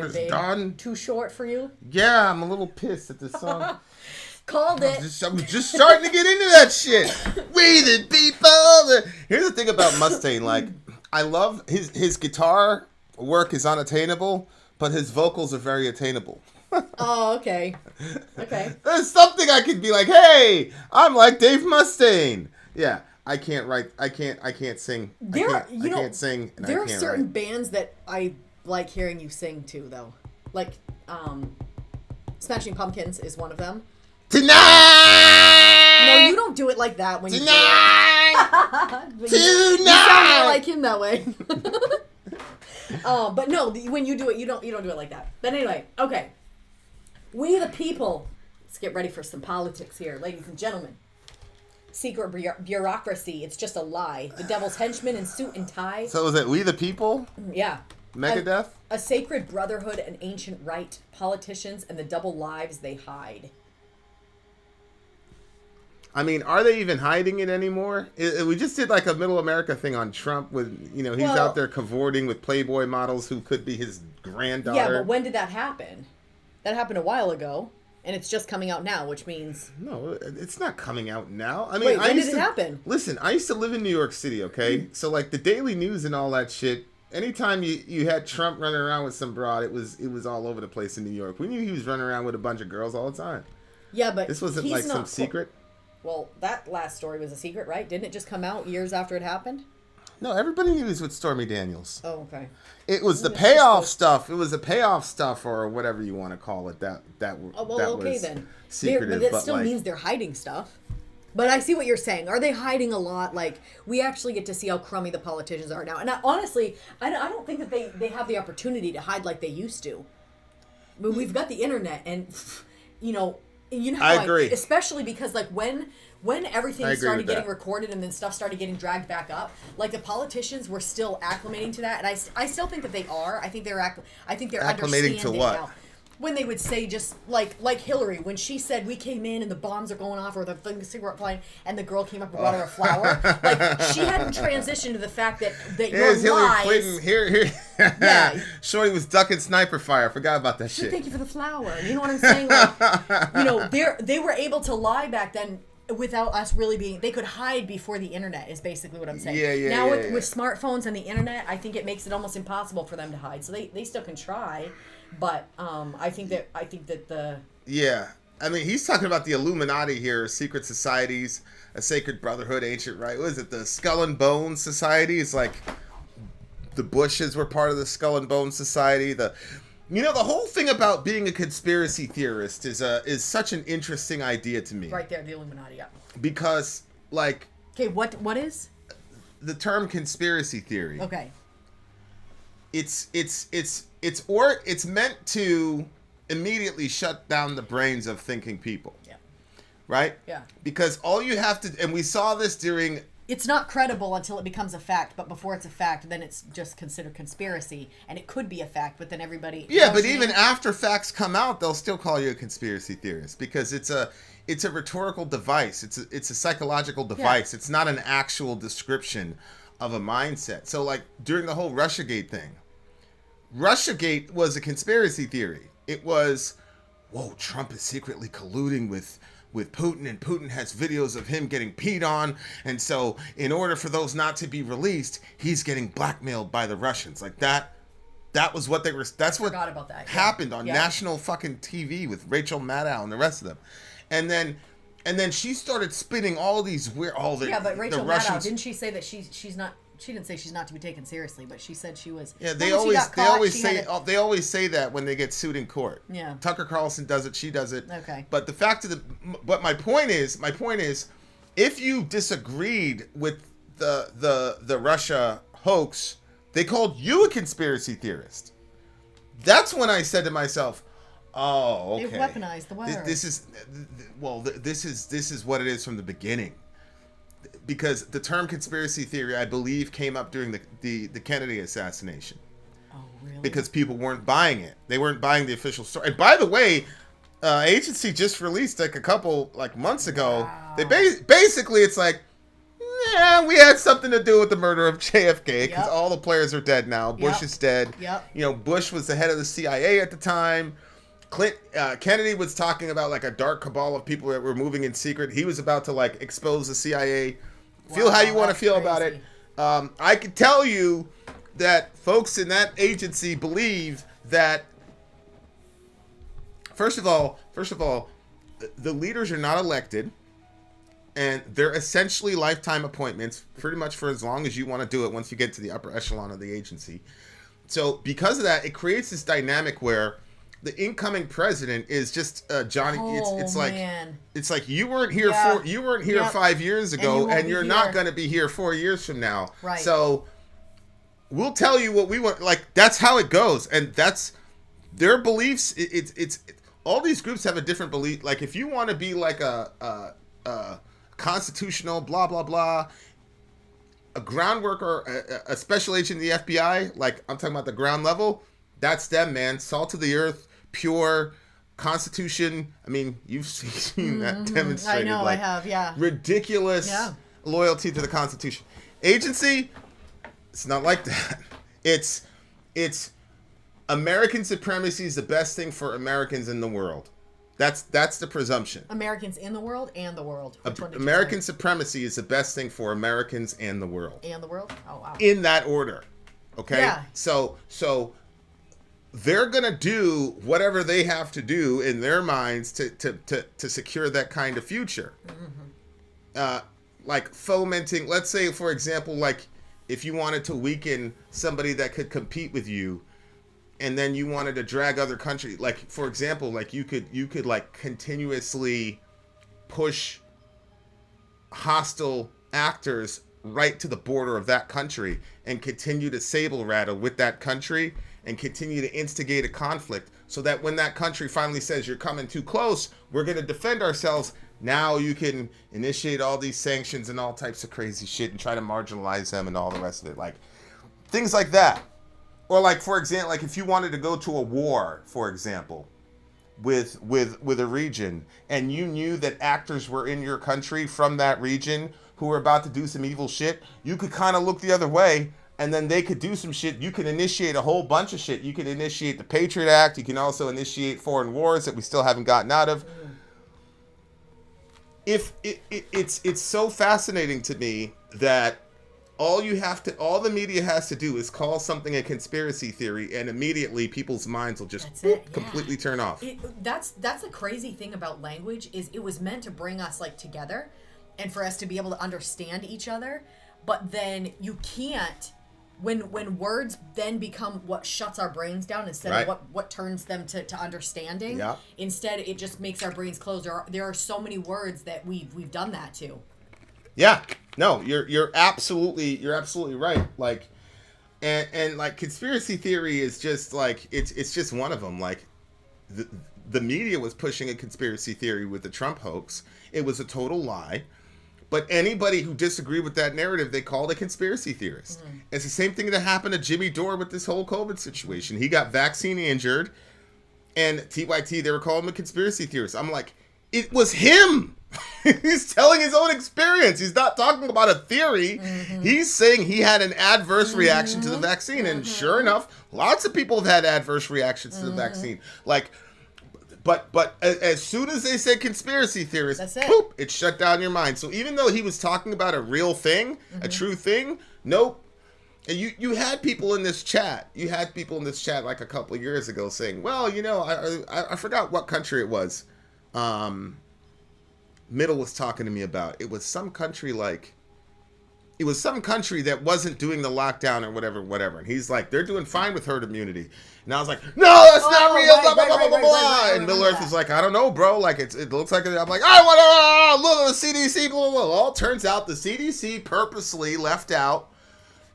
there, It's babe. done. Too short for you? Yeah, I'm a little pissed at this song. Called it. I was just starting to get into that shit. We the people. Here's the thing about Mustaine. Like, I love his guitar work is unattainable, but his vocals are very attainable. Oh, okay. Okay. There's something I could be like, hey, I'm like Dave Mustaine. Yeah, I can't write. I can't sing. I can't sing. And there I are can't certain write. bands that I like hearing you sing to, though. Like, Smashing Pumpkins is one of them. Tonight. No, you don't do it like that when you do Tonight. it. Tonight. You sound more like him that way. But no, when you do it, you don't do it like that. But anyway, okay. We the people. Let's get ready for some politics here, ladies and gentlemen. Secret bureaucracy. It's just a lie. The devil's henchmen in suit and tie. So is it We the People? Yeah. Megadeth? A sacred brotherhood, an ancient rite. Politicians and the double lives they hide. I mean, are they even hiding it anymore? We just did like a Middle America thing on Trump with, he's out there cavorting with Playboy models who could be his granddaughter. Yeah, but when did that happen? That happened a while ago, and it's just coming out now, which means... No, it's not coming out now. I mean, Wait, when did it happen? Listen, I used to live in New York City, okay? So, like, the Daily News and all that shit, anytime you had Trump running around with some broad, it was all over the place in New York. We knew he was running around with a bunch of girls all the time. Yeah, but this wasn't like some secret. Well, that last story was a secret, right? Didn't it just come out years after it happened? No, everybody knew he was with Stormy Daniels. Oh, okay. It was the payoff stuff. It was the payoff stuff, or whatever you want to call it. That Oh, well, that okay was then. secretive. But that still means they're hiding stuff. But I see what you're saying. Are they hiding a lot? Like, we actually get to see how crummy the politicians are now. And honestly, I don't think that they have the opportunity to hide like they used to. But we've got the internet, and how I agree. especially because like when everything started getting that. recorded and then stuff started getting dragged back up, like the politicians were still acclimating to that, and I still think that they are. I think they're Acclimating understanding to what? now. When they would say just like Hillary, when she said we came in and the bombs are going off or the cigarette flying, and the girl came up and brought her a flower, like she hadn't transitioned to the fact that your Hillary lies. Clinton. Here. Yeah. Shorty was ducking sniper fire. I forgot about that shit. Thank you for the flower. You know what I'm saying? Like, they were able to lie back then without us really being. They could hide before the internet. Is basically what I'm saying. Yeah. Now with smartphones and the internet, I think it makes it almost impossible for them to hide. So they still can try, but I think that the Yeah. I mean, he's talking about the Illuminati here, secret societies, a sacred brotherhood, ancient right. What is it? The Skull and Bones Society. It's like the Bushes were part of the Skull and Bones Society. The whole thing about being a conspiracy theorist is such an interesting idea to me. right there, the Illuminati. Yeah. Because, like, Okay, what is? the term conspiracy theory. Okay. It's meant to immediately shut down the brains of thinking people. Yeah. Right? Yeah. Because all you have to, and we saw this during. It's not credible until it becomes a fact, but before it's a fact, then it's just considered conspiracy, and it could be a fact, but then everybody... Yeah, but even after facts come out, they'll still call you a conspiracy theorist because it's a rhetorical device. It's a psychological device. Yeah. It's not an actual description of a mindset. So, like, during the whole Russiagate thing, Russiagate was a conspiracy theory. It was, whoa, Trump is secretly colluding with Putin, and Putin has videos of him getting peed on, and so in order for those not to be released, he's getting blackmailed by the Russians. Like that was what they were. That's what happened on national fucking TV with Rachel Maddow and the rest of them, and then she started spinning all these weird. But Rachel the Maddow, didn't she say that she's not? She didn't say she's not to be taken seriously, but she said she was. Yeah, they always say that when they get sued in court. Yeah. Tucker Carlson does it, she does it. Okay. But my point is, if you disagreed with the Russia hoax, they called you a conspiracy theorist. That's when I said to myself, oh, okay. They've weaponized the word. This is what it is from the beginning. Because the term conspiracy theory, I believe, came up during the Kennedy assassination. Oh, really? Because people weren't buying it. They weren't buying the official story. And by the way, agency just released like a couple months ago. Wow. They basically it's like, yeah, we had something to do with the murder of JFK because Yep. all the players are dead now. Bush is dead. Yep. You know, Bush was the head of the CIA at the time. Kennedy was talking about like a dark cabal of people that were moving in secret. He was about to like expose the CIA. Feel how you want to feel about it. I can tell you that folks in that agency believe that first of all, the leaders are not elected, and they're essentially lifetime appointments, pretty much for as long as you want to do it once you get to the upper echelon of the agency. So because of that, it creates this dynamic where the incoming president is just Johnny. It's like man. it's like you weren't here Yeah. 5 years ago, and you're not going to be here 4 years from now. Right. So we'll tell you what we want. Like that's how it goes, and that's their beliefs. It's all these groups have a different belief. Like if you want to be like a constitutional blah blah blah, a ground worker, a special agent in the FBI. Like I'm talking about the ground level. That's them, man. Salt of the earth. Pure Constitution. I mean, you've seen that demonstrated. I know, like, I have, yeah. Ridiculous loyalty to the Constitution. Agency, it's not like that. It's American supremacy is the best thing for Americans in the world. That's the presumption. Americans in the world and the world. Which one did you American say? supremacy is the best thing for Americans and the world. And the world? Oh, wow. In that order. Okay? Yeah. So they're gonna do whatever they have to do in their minds to secure that kind of future. Like fomenting, let's say for example, like if you wanted to weaken somebody that could compete with you, and then you wanted to drag other countries, like for example, like you could like continuously push hostile actors right to the border of that country and continue to sable rattle with that country and continue to instigate a conflict so that when that country finally says you're coming too close, we're going to defend ourselves. Now you can initiate all these sanctions and all types of crazy shit and try to marginalize them and all the rest of it. Like things like that. Or like, for example, like if you wanted to go to a war, for example, with a region and you knew that actors were in your country from that region who were about to do some evil shit, you could kind of look the other way and then they could do some shit. You can initiate a whole bunch of shit. You can initiate the Patriot Act. You can also initiate foreign wars that we still haven't gotten out of. It's so fascinating to me that all the media has to do is call something a conspiracy theory, and immediately people's minds will just completely turn off. That's the crazy thing about language is it was meant to bring us like together and for us to be able to understand each other, but then you can't when words then become what shuts our brains down instead of what turns them to understanding. Yeah. Instead, it just makes our brains close. There are so many words that we've done that to. Yeah. No, you're absolutely right. Like, and like conspiracy theory is just like it's just one of them. Like, the media was pushing a conspiracy theory with the Trump hoax. It was a total lie. But anybody who disagreed with that narrative, they called a conspiracy theorist. Mm-hmm. It's the same thing that happened to Jimmy Dore with this whole COVID situation. He got vaccine injured, and TYT, they were calling him a conspiracy theorist. I'm like, it was him. He's telling his own experience. He's not talking about a theory. Mm-hmm. He's saying he had an adverse reaction to the vaccine. And sure enough, lots of people have had adverse reactions to the vaccine. Like, But as soon as they said conspiracy theorist, boop, it shut down your mind. So even though he was talking about a real thing, a true thing, nope. And you had people in this chat. You had people in this chat like a couple of years ago saying, well, you know, I forgot what country it was. Middle was talking to me about. It was some country like... It was some country that wasn't doing the lockdown or whatever. And he's like, they're doing fine with herd immunity. And I was like, no, that's not real, blah, blah, blah, blah, blah. And Middle Earth is like, I don't know, bro. Like, it looks like, I'm like, I want to look at the CDC, blah, blah, blah. Well, it turns out the CDC purposely left out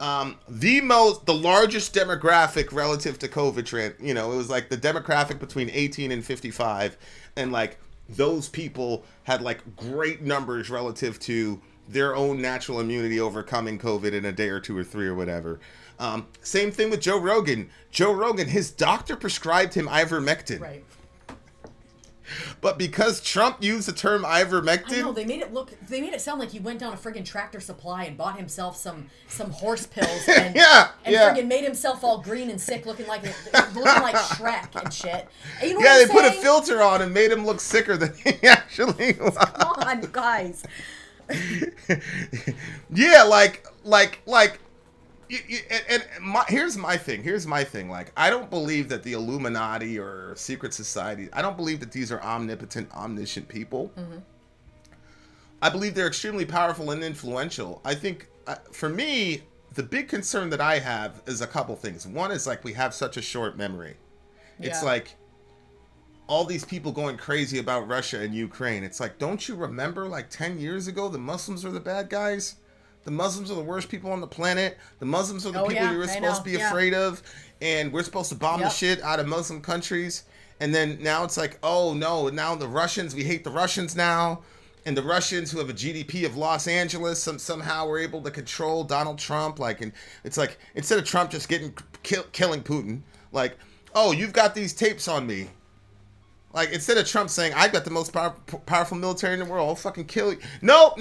the largest demographic relative to COVID. You know, it was like the demographic between 18 and 55. And, like, those people had, like, great numbers relative to their own natural immunity overcoming COVID in a day or two or three or whatever. Same thing with Joe Rogan. Joe Rogan, his doctor prescribed him ivermectin. Right. But because Trump used the term ivermectin, I know they made it sound like he went down a friggin' Tractor Supply and bought himself some horse pills and friggin' made himself all green and sick, looking like Shrek and shit. And you know they what I'm put a saying? filter on and made him look sicker than he actually was. Come on, guys. Yeah, here's my thing. Like, I don't believe that the Illuminati or secret society, I don't believe that these are omnipotent, omniscient people. Mm-hmm. I believe they're extremely powerful and influential. I think, for me, the big concern that I have is a couple things. One is, like, we have such a short memory. It's like all these people going crazy about Russia and Ukraine. It's like, don't you remember, like, 10 years ago, the Muslims are the bad guys? The Muslims are the worst people on the planet. The Muslims are the people you were supposed to be afraid of. And we're supposed to bomb the shit out of Muslim countries. And then now it's like, oh no, now the Russians, we hate the Russians now. And the Russians, who have a GDP of Los Angeles, somehow were able to control Donald Trump. Like, and it's like, instead of Trump just killing Putin, like, oh, you've got these tapes on me. Like, instead of Trump saying, I've got the most powerful military in the world, I'll fucking kill you. No,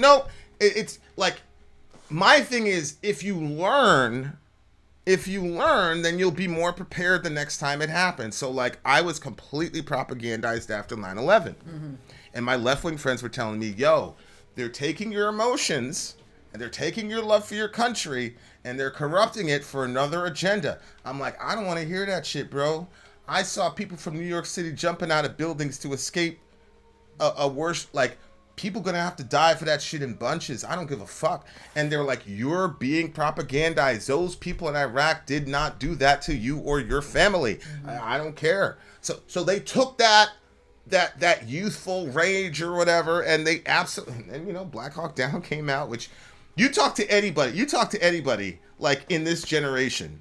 it's like, my thing is, if you learn, then you'll be more prepared the next time it happens. So, like, I was completely propagandized after 9/11. Mm-hmm. And my left-wing friends were telling me, yo, they're taking your emotions, and they're taking your love for your country, and they're corrupting it for another agenda. I'm like, I don't want to hear that shit, bro. I saw people from New York City jumping out of buildings to escape a worse, like, people gonna have to die for that shit in bunches. I don't give a fuck. And they're like, you're being propagandized. Those people in Iraq did not do that to you or your family. Mm-hmm. I don't care. So they took that youthful rage or whatever, and they absolutely, and Black Hawk Down came out, which you talk to anybody like in this generation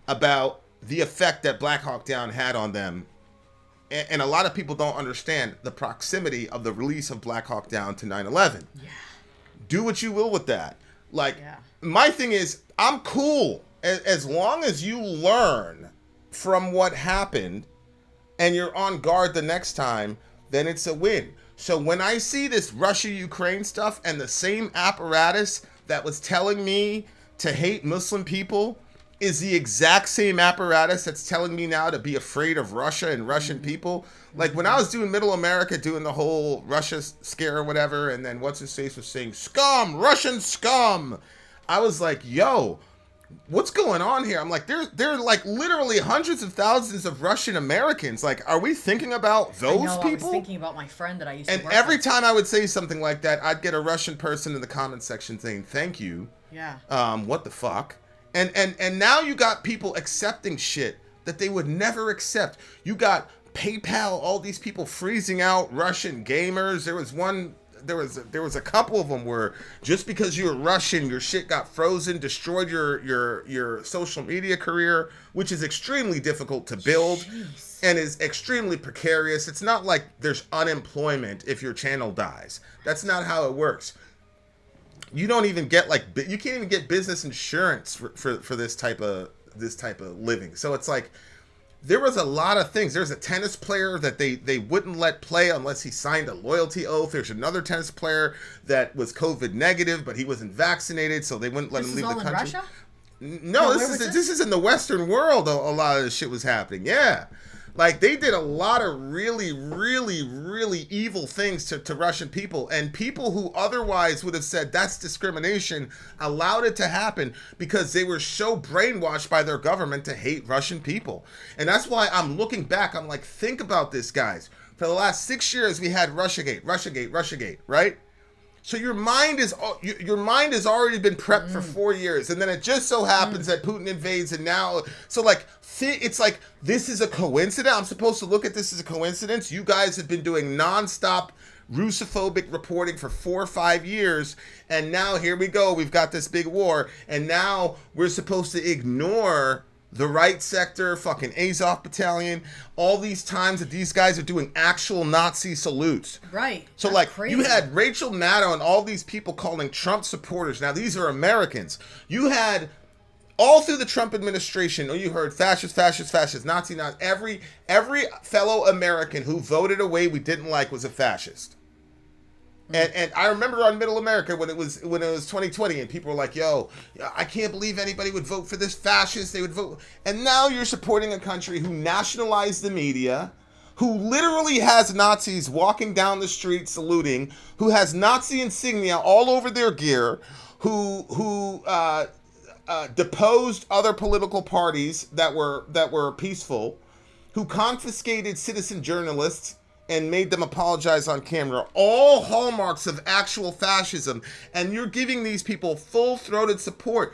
about the effect that Black Hawk Down had on them. And a lot of people don't understand the proximity of the release of Black Hawk Down to 9/11. Yeah. Do what you will with that. Like, my thing is, I'm cool. As long as you learn from what happened and you're on guard the next time, then it's a win. So when I see this Russia-Ukraine stuff and the same apparatus that was telling me to hate Muslim people is the exact same apparatus that's telling me now to be afraid of Russia and Russian people. Like, when I was doing Middle America, doing the whole Russia scare or whatever, and then what's-his-face was saying, scum, Russian scum. I was like, yo, what's going on here? I'm like, there are like literally hundreds of thousands of Russian Americans. Like, are we thinking about those people? I was thinking about my friend that I used to work with. And every time I would say something like that, I'd get a Russian person in the comment section saying, thank you. Yeah. What the fuck? And now you got people accepting shit that they would never accept. You got PayPal, all these people freezing out Russian gamers. There was a couple of them where just because you're Russian, your shit got frozen, destroyed your social media career, which is extremely difficult to build. And is extremely precarious. It's not like there's unemployment if your channel dies. That's not how it works. You don't even get you can't even get business insurance for this type of living. So it's like, there was a lot of things. There's a tennis player that they wouldn't let play unless he signed a loyalty oath. There's another tennis player that was COVID negative, but he wasn't vaccinated, so they wouldn't let him leave the country. This is all in Russia? No, this is in the Western world. A lot of this shit was happening. Yeah. Like, they did a lot of really, really, really evil things to Russian people, and people who otherwise would have said that's discrimination allowed it to happen because they were so brainwashed by their government to hate Russian people. And that's why I'm looking back, I'm like, think about this, guys. For the last 6 years, we had Russiagate, right? So your mind has already been prepped for 4 years, and then it just so happens that Putin invades, and now, so like, it's like, this is a coincidence. I'm supposed to look at this as a coincidence. You guys have been doing nonstop Russophobic reporting for 4 or 5 years, and now here we go. We've got this big war, and now we're supposed to ignore the right sector, fucking Azov battalion, all these times that these guys are doing actual Nazi salutes. Right. So, that's like, crazy. You had Rachel Maddow and all these people calling Trump supporters. Now, these are Americans. You had all through the Trump administration, you heard fascist, fascist, fascist, Nazi, Nazi. Every fellow American who voted a way we didn't like was a fascist. And I remember on Middle America when it was 2020 and people were like, yo, I can't believe anybody would vote for this fascist. They would vote. And now you're supporting a country who nationalized the media, who literally has Nazis walking down the street saluting, who has Nazi insignia all over their gear, who deposed other political parties that were peaceful, who confiscated citizen journalists and made them apologize on camera. All hallmarks of actual fascism. And you're giving these people full-throated support.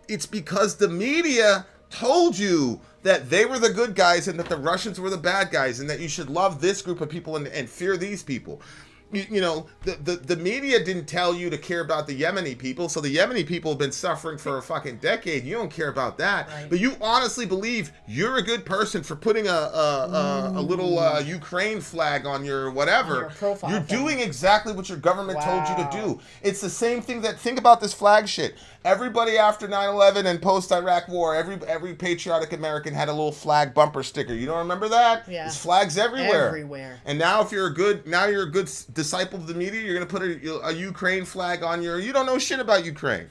It's because the media told you that they were the good guys and that the Russians were the bad guys and that you should love this group of people and fear these people. You know, the media didn't tell you to care about the Yemeni people, so the Yemeni people have been suffering for a fucking decade. You don't care about that, right. But you honestly believe you're a good person for putting a little Ukraine flag on your whatever. On your profile you're thing. Doing exactly what your government told you to do. It's the same thing think about this flag shit. Everybody after 9/11 and post-Iraq war, every patriotic American had a little flag bumper sticker. You don't remember that? Yeah. There's flags everywhere. Everywhere. And now if you're a good disciple of the media, you're going to put a Ukraine flag on you don't know shit about Ukraine.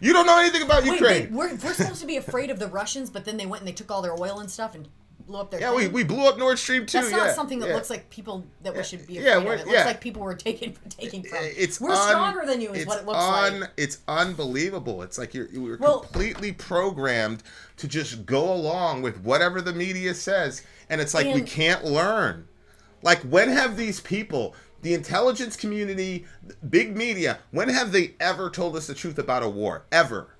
You don't know anything about Ukraine. We're supposed to be afraid of the Russians, but then they went and they took all their oil and stuff and blew up their thing. we blew up Nord Stream 2. That's not something that looks like people that we should be afraid of. It looks like people were taking from. We're stronger than you is what it looks like. It's unbelievable. It's like you're completely programmed to just go along with whatever the media says. And it's like we can't learn. Like, when have these people, the intelligence community, big media, when have they ever told us the truth about a war? Ever.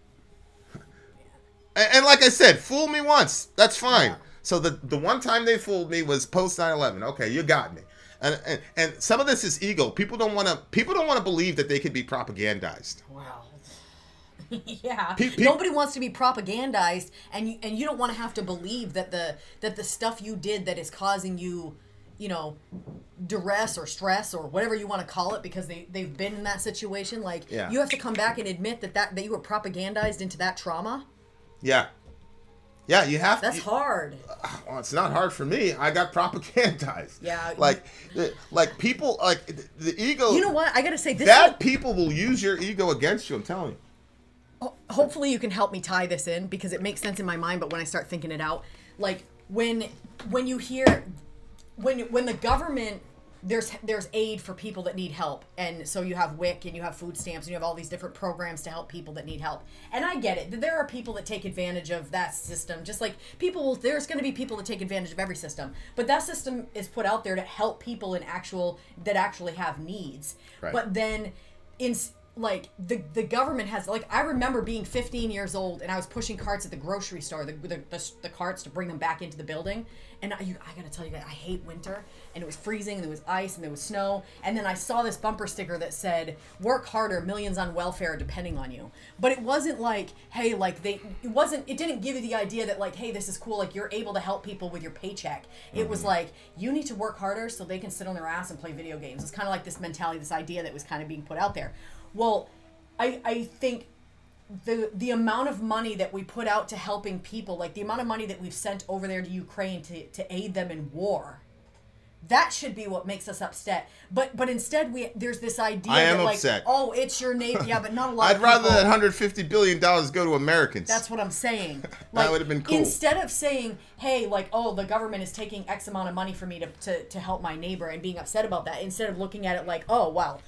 And like I said, fool me once. That's fine. Yeah. So the one time they fooled me was post 9/11. Okay, you got me. And some of this is ego. People don't want to believe that they could be propagandized. Wow. Yeah. Nobody wants to be propagandized, and you don't want to have to believe that the stuff you did that is causing you, duress or stress or whatever you want to call it, because they've been in that situation. Like, you have to come back and admit that you were propagandized into that trauma. Yeah. Yeah, you have to. That's hard. Well, it's not hard for me. I got propagandized. Yeah. Like people, like the ego. You know what? I got to say this. People will use your ego against you, I'm telling you. Hopefully you can help me tie this in, because it makes sense in my mind, but when I start thinking it out, like when you hear when the government, there's aid for people that need help, and so you have WIC and you have food stamps and you have all these different programs to help people that need help. And I get it. There are people that take advantage of that system, just like there's going to be people that take advantage of every system, but that system is put out there to help people that actually have needs. Right. But then the government has, like, I remember being 15 years old and I was pushing carts at the grocery store, the carts to bring them back into the building. And I gotta tell you guys, I hate winter, and it was freezing, and there was ice, and there was snow. And then I saw this bumper sticker that said, "Work harder, millions on welfare depending on you." But it wasn't like, hey, like it didn't give you the idea that, like, hey, this is cool, like you're able to help people with your paycheck. It was like, you need to work harder so they can sit on their ass and play video games. It's kind of like this mentality, this idea that was kind of being put out there. Well, I think the amount of money that we put out to helping people, like the amount of money that we've sent over there to Ukraine to aid them in war, that should be what makes us upset. But instead there's this idea that, like, upset. Oh, it's your neighbor. Yeah, but not a lot of people. I'd rather that $150 billion go to Americans. That's what I'm saying. Like, that would have been cool. Instead of saying, hey, like, oh, the government is taking X amount of money for me to help my neighbor, and being upset about that, instead of looking at it like, oh, wow,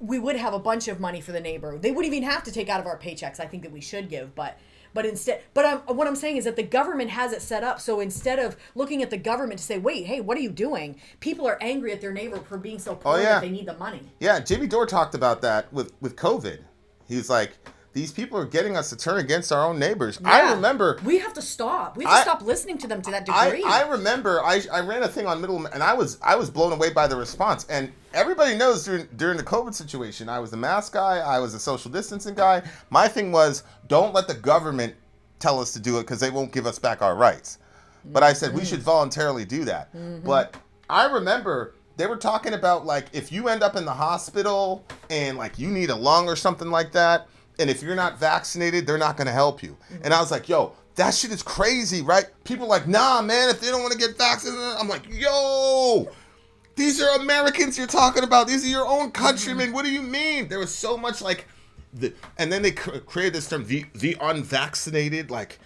we would have a bunch of money for the neighbor. They wouldn't even have to take out of our paychecks. I think that we should give, but instead, what I'm saying is that the government has it set up. So instead of looking at the government to say, wait, hey, what are you doing? People are angry at their neighbor for being so poor that they need the money. Yeah, Jimmy Dore talked about that with COVID. He's like, these people are getting us to turn against our own neighbors. Yeah. I remember... We have to stop. We have to stop listening to them to that degree. I remember I ran a thing on Middle... And I was blown away by the response. And everybody knows during the COVID situation, I was the mask guy. I was the social distancing guy. My thing was, don't let the government tell us to do it because they won't give us back our rights. But I said we should voluntarily do that. Mm-hmm. But I remember... They were talking about, like, if you end up in the hospital and, like, you need a lung or something like that, And if you're not vaccinated, they're not going to help you. And I was like, yo, that shit is crazy, right? People are like, nah, man, if they don't want to get vaccinated. I'm like, yo, these are Americans you're talking about. These are your own countrymen. What do you mean? There was so much like, and then they created this term, the unvaccinated, like,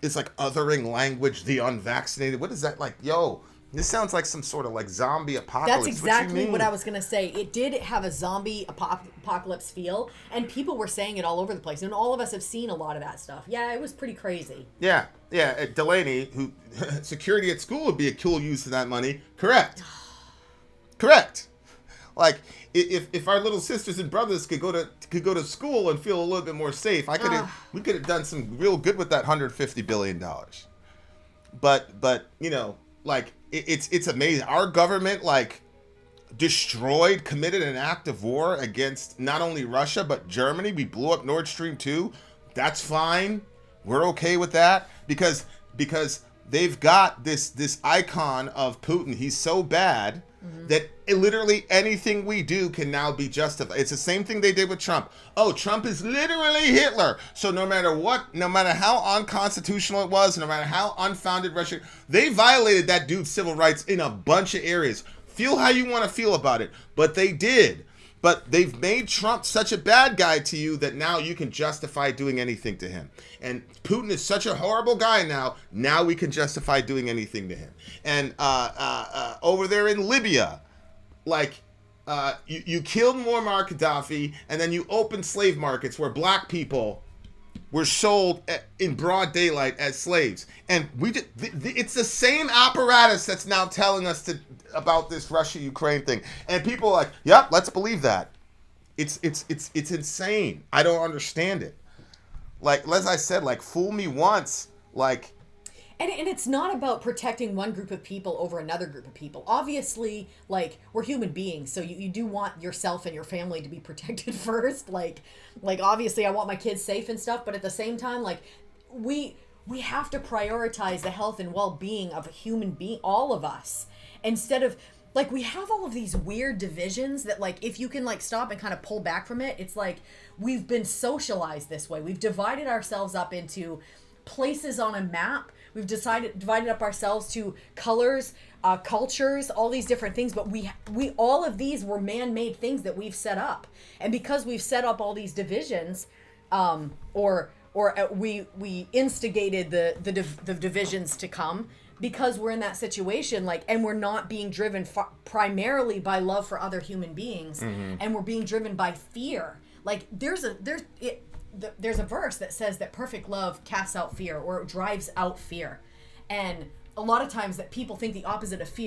it's like othering language, the unvaccinated. What is that like? Yo, this sounds like some sort of like zombie apocalypse. That's exactly what I was going to say. It did have a zombie apocalypse feel, and people were saying it all over the place. And all of us have seen a lot of that stuff. Yeah, it was pretty crazy. Yeah. Delaney, who security at school would be a cool use of that money. Correct. Like, if our little sisters and brothers could go to school and feel a little bit more safe, we could have done some real good with that $150 billion. But you know, like, it's amazing. Our government, like, committed an act of war against not only Russia, but Germany. We blew up Nord Stream 2. That's fine. We're okay with that because they've got this icon of Putin. He's so bad that literally anything we do can now be justified. It's the same thing they did with Trump. Oh, Trump is literally Hitler. So no matter how unconstitutional it was, no matter how unfounded Russia, they violated that dude's civil rights in a bunch of areas. Feel how you want to feel about it, but they did. But they've made Trump such a bad guy to you that now you can justify doing anything to him. And Putin is such a horrible guy now. Now we can justify doing anything to him. And over there in Libya, like, you killed Muammar Gaddafi, and then you opened slave markets where black people were sold in broad daylight as slaves. And it's the same apparatus that's now telling us about this Russia-Ukraine thing. And people are like, yep, let's believe that. It's insane. I don't understand it. Like, as I said, like, fool me once, like... And it's not about protecting one group of people over another group of people. Obviously, like, we're human beings, so you do want yourself and your family to be protected first. Like obviously, I want my kids safe and stuff, but at the same time, like, we have to prioritize the health and well-being of a human being, all of us, instead of, like, we have all of these weird divisions that, like, if you can, like, stop and kind of pull back from it, it's like we've been socialized this way. We've divided ourselves up into places on a map. We've divided up ourselves to colors, cultures, all these different things. But we all of these were man-made things that we've set up. And because we've set up all these divisions, we instigated the divisions to come because we're in that situation, like, and we're not being driven primarily by love for other human beings, and we're being driven by fear. Like, there's a verse that says that perfect love casts out fear, or it drives out fear. And a lot of times that people think the opposite of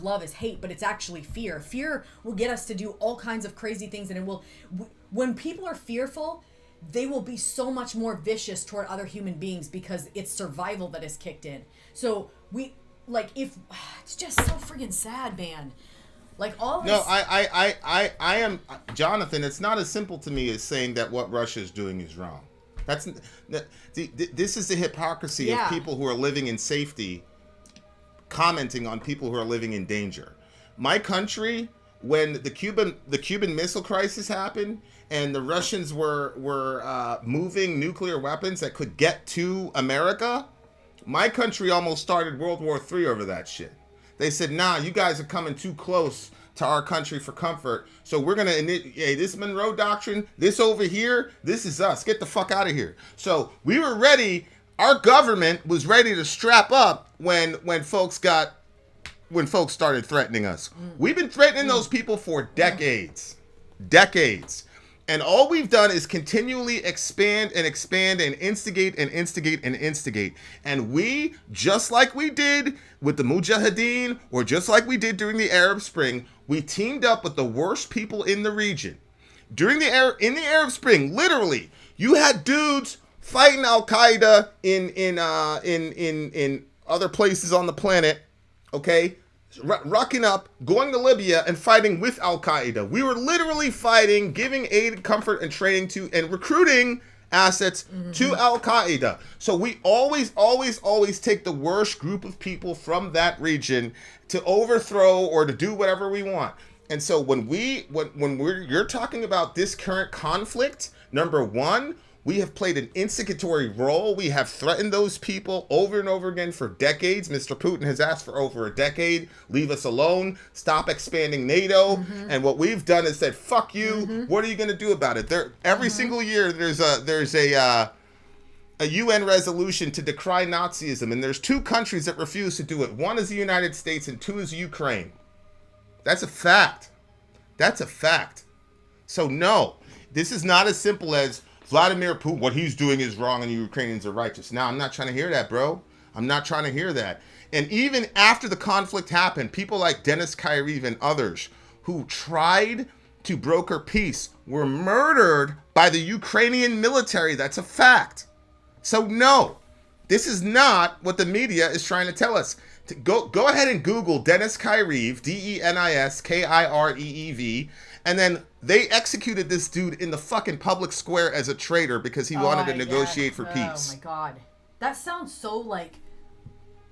love is hate, but it's actually fear. Fear will get us to do all kinds of crazy things, and when people are fearful, they will be so much more vicious toward other human beings because it's survival that is kicked in. So it's just so friggin' sad, man. Like, all this... No, I am, Jonathan, it's not as simple to me as saying that what Russia is doing is wrong. This is the hypocrisy of people who are living in safety commenting on people who are living in danger. My country, when the Cuban Missile Crisis happened and the Russians were moving nuclear weapons that could get to America, my country almost started World War III over that shit. They said, nah, you guys are coming too close to our country for comfort. So we're going to initiate this Monroe Doctrine. This over here, this is us. Get the fuck out of here. So we were ready. Our government was ready to strap up when folks started threatening us. We've been threatening those people for decades. And all we've done is continually expand and instigate. And we, just like we did with the Mujahideen, or just like we did during the Arab Spring, we teamed up with the worst people in the region. In the Arab Spring, literally, you had dudes fighting Al Qaeda in other places on the planet, okay? Rucking up, going to Libya and fighting with Al Qaeda. We were literally fighting, giving aid, comfort, and training to, and recruiting assets to Al Qaeda. So we always take the worst group of people from that region to overthrow or to do whatever we want. And so when you're talking about this current conflict Number one, we have played an instigatory role. We have threatened those people over and over again for decades. Mr. Putin has asked for over a decade. Leave us alone. Stop expanding NATO. And what we've done is said, fuck you. What are you going to do about it? Every single year there's a UN resolution to decry Nazism. And there's 2 countries that refuse to do it. One is the United States and 2 is Ukraine. That's a fact. That's a fact. So no, this is not as simple as Vladimir Putin, what he's doing is wrong and the Ukrainians are righteous. Now, I'm not trying to hear that, bro. I'm not trying to hear that. And even after the conflict happened, people like Dennis Kyriv and others who tried to broker peace were murdered by the Ukrainian military. That's a fact. So no, this is not what the media is trying to tell us. Go ahead and Google Dennis Kyriv, DENISKIREEV, and then they executed this dude in the fucking public square as a traitor because he wanted to negotiate for peace. Oh my god. That sounds so like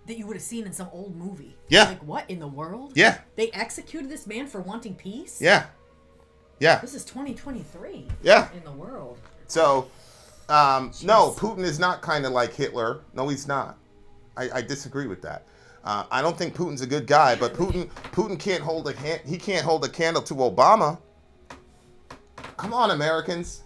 that you would have seen in some old movie. Yeah. Like, what in the world? Yeah. They executed this man for wanting peace? Yeah. Yeah. This is 2023. Yeah. In the world. So, no, Putin is not kind of like Hitler. No, he's not. I disagree with that. I don't think Putin's a good guy, but Putin can't hold he can't hold a candle to Obama. Come on, Americans.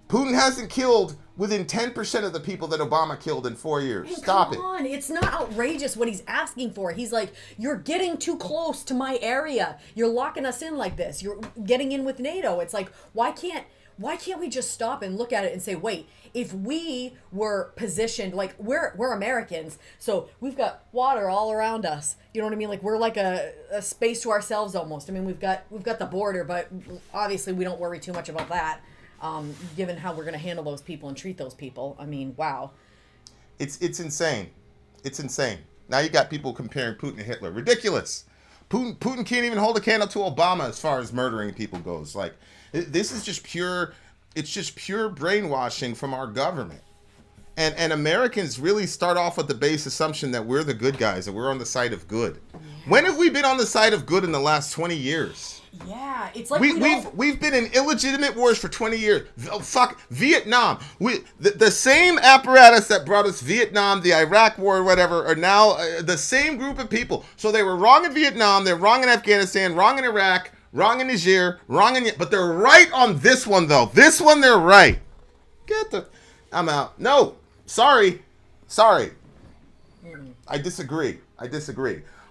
Putin hasn't killed within 10% of the people that Obama killed in 4 years. Hey, Stop come on. It's not outrageous what he's asking for. He's like, you're getting too close to my area. You're locking us in like this. You're getting in with NATO. It's like, why can't we just stop and look at it and say, wait, if we were positioned, like we're Americans, so we've got water all around us. You know what I mean? Like we're like a space to ourselves almost. I mean, we've got the border, but obviously we don't worry too much about that, given how we're going to handle those people and treat those people. I mean, wow. It's insane. It's insane. Now you got people comparing Putin to Hitler. Ridiculous. Putin can't even hold a candle to Obama as far as murdering people goes. Like, this is just pure, it's just pure brainwashing from our government. And Americans really start off with the base assumption that we're the good guys, that we're on the side of good. Yeah. When have we been on the side of good in the last 20 years? Yeah, it's like we've been in illegitimate wars for 20 years. Oh, fuck, Vietnam. The same apparatus that brought us Vietnam, the Iraq War, whatever, are now the same group of people. So they were wrong in Vietnam, they're wrong in Afghanistan, wrong in Iraq, wrong in Niger, but they're right on this one though. This one they're right. I'm out. No, sorry. I disagree.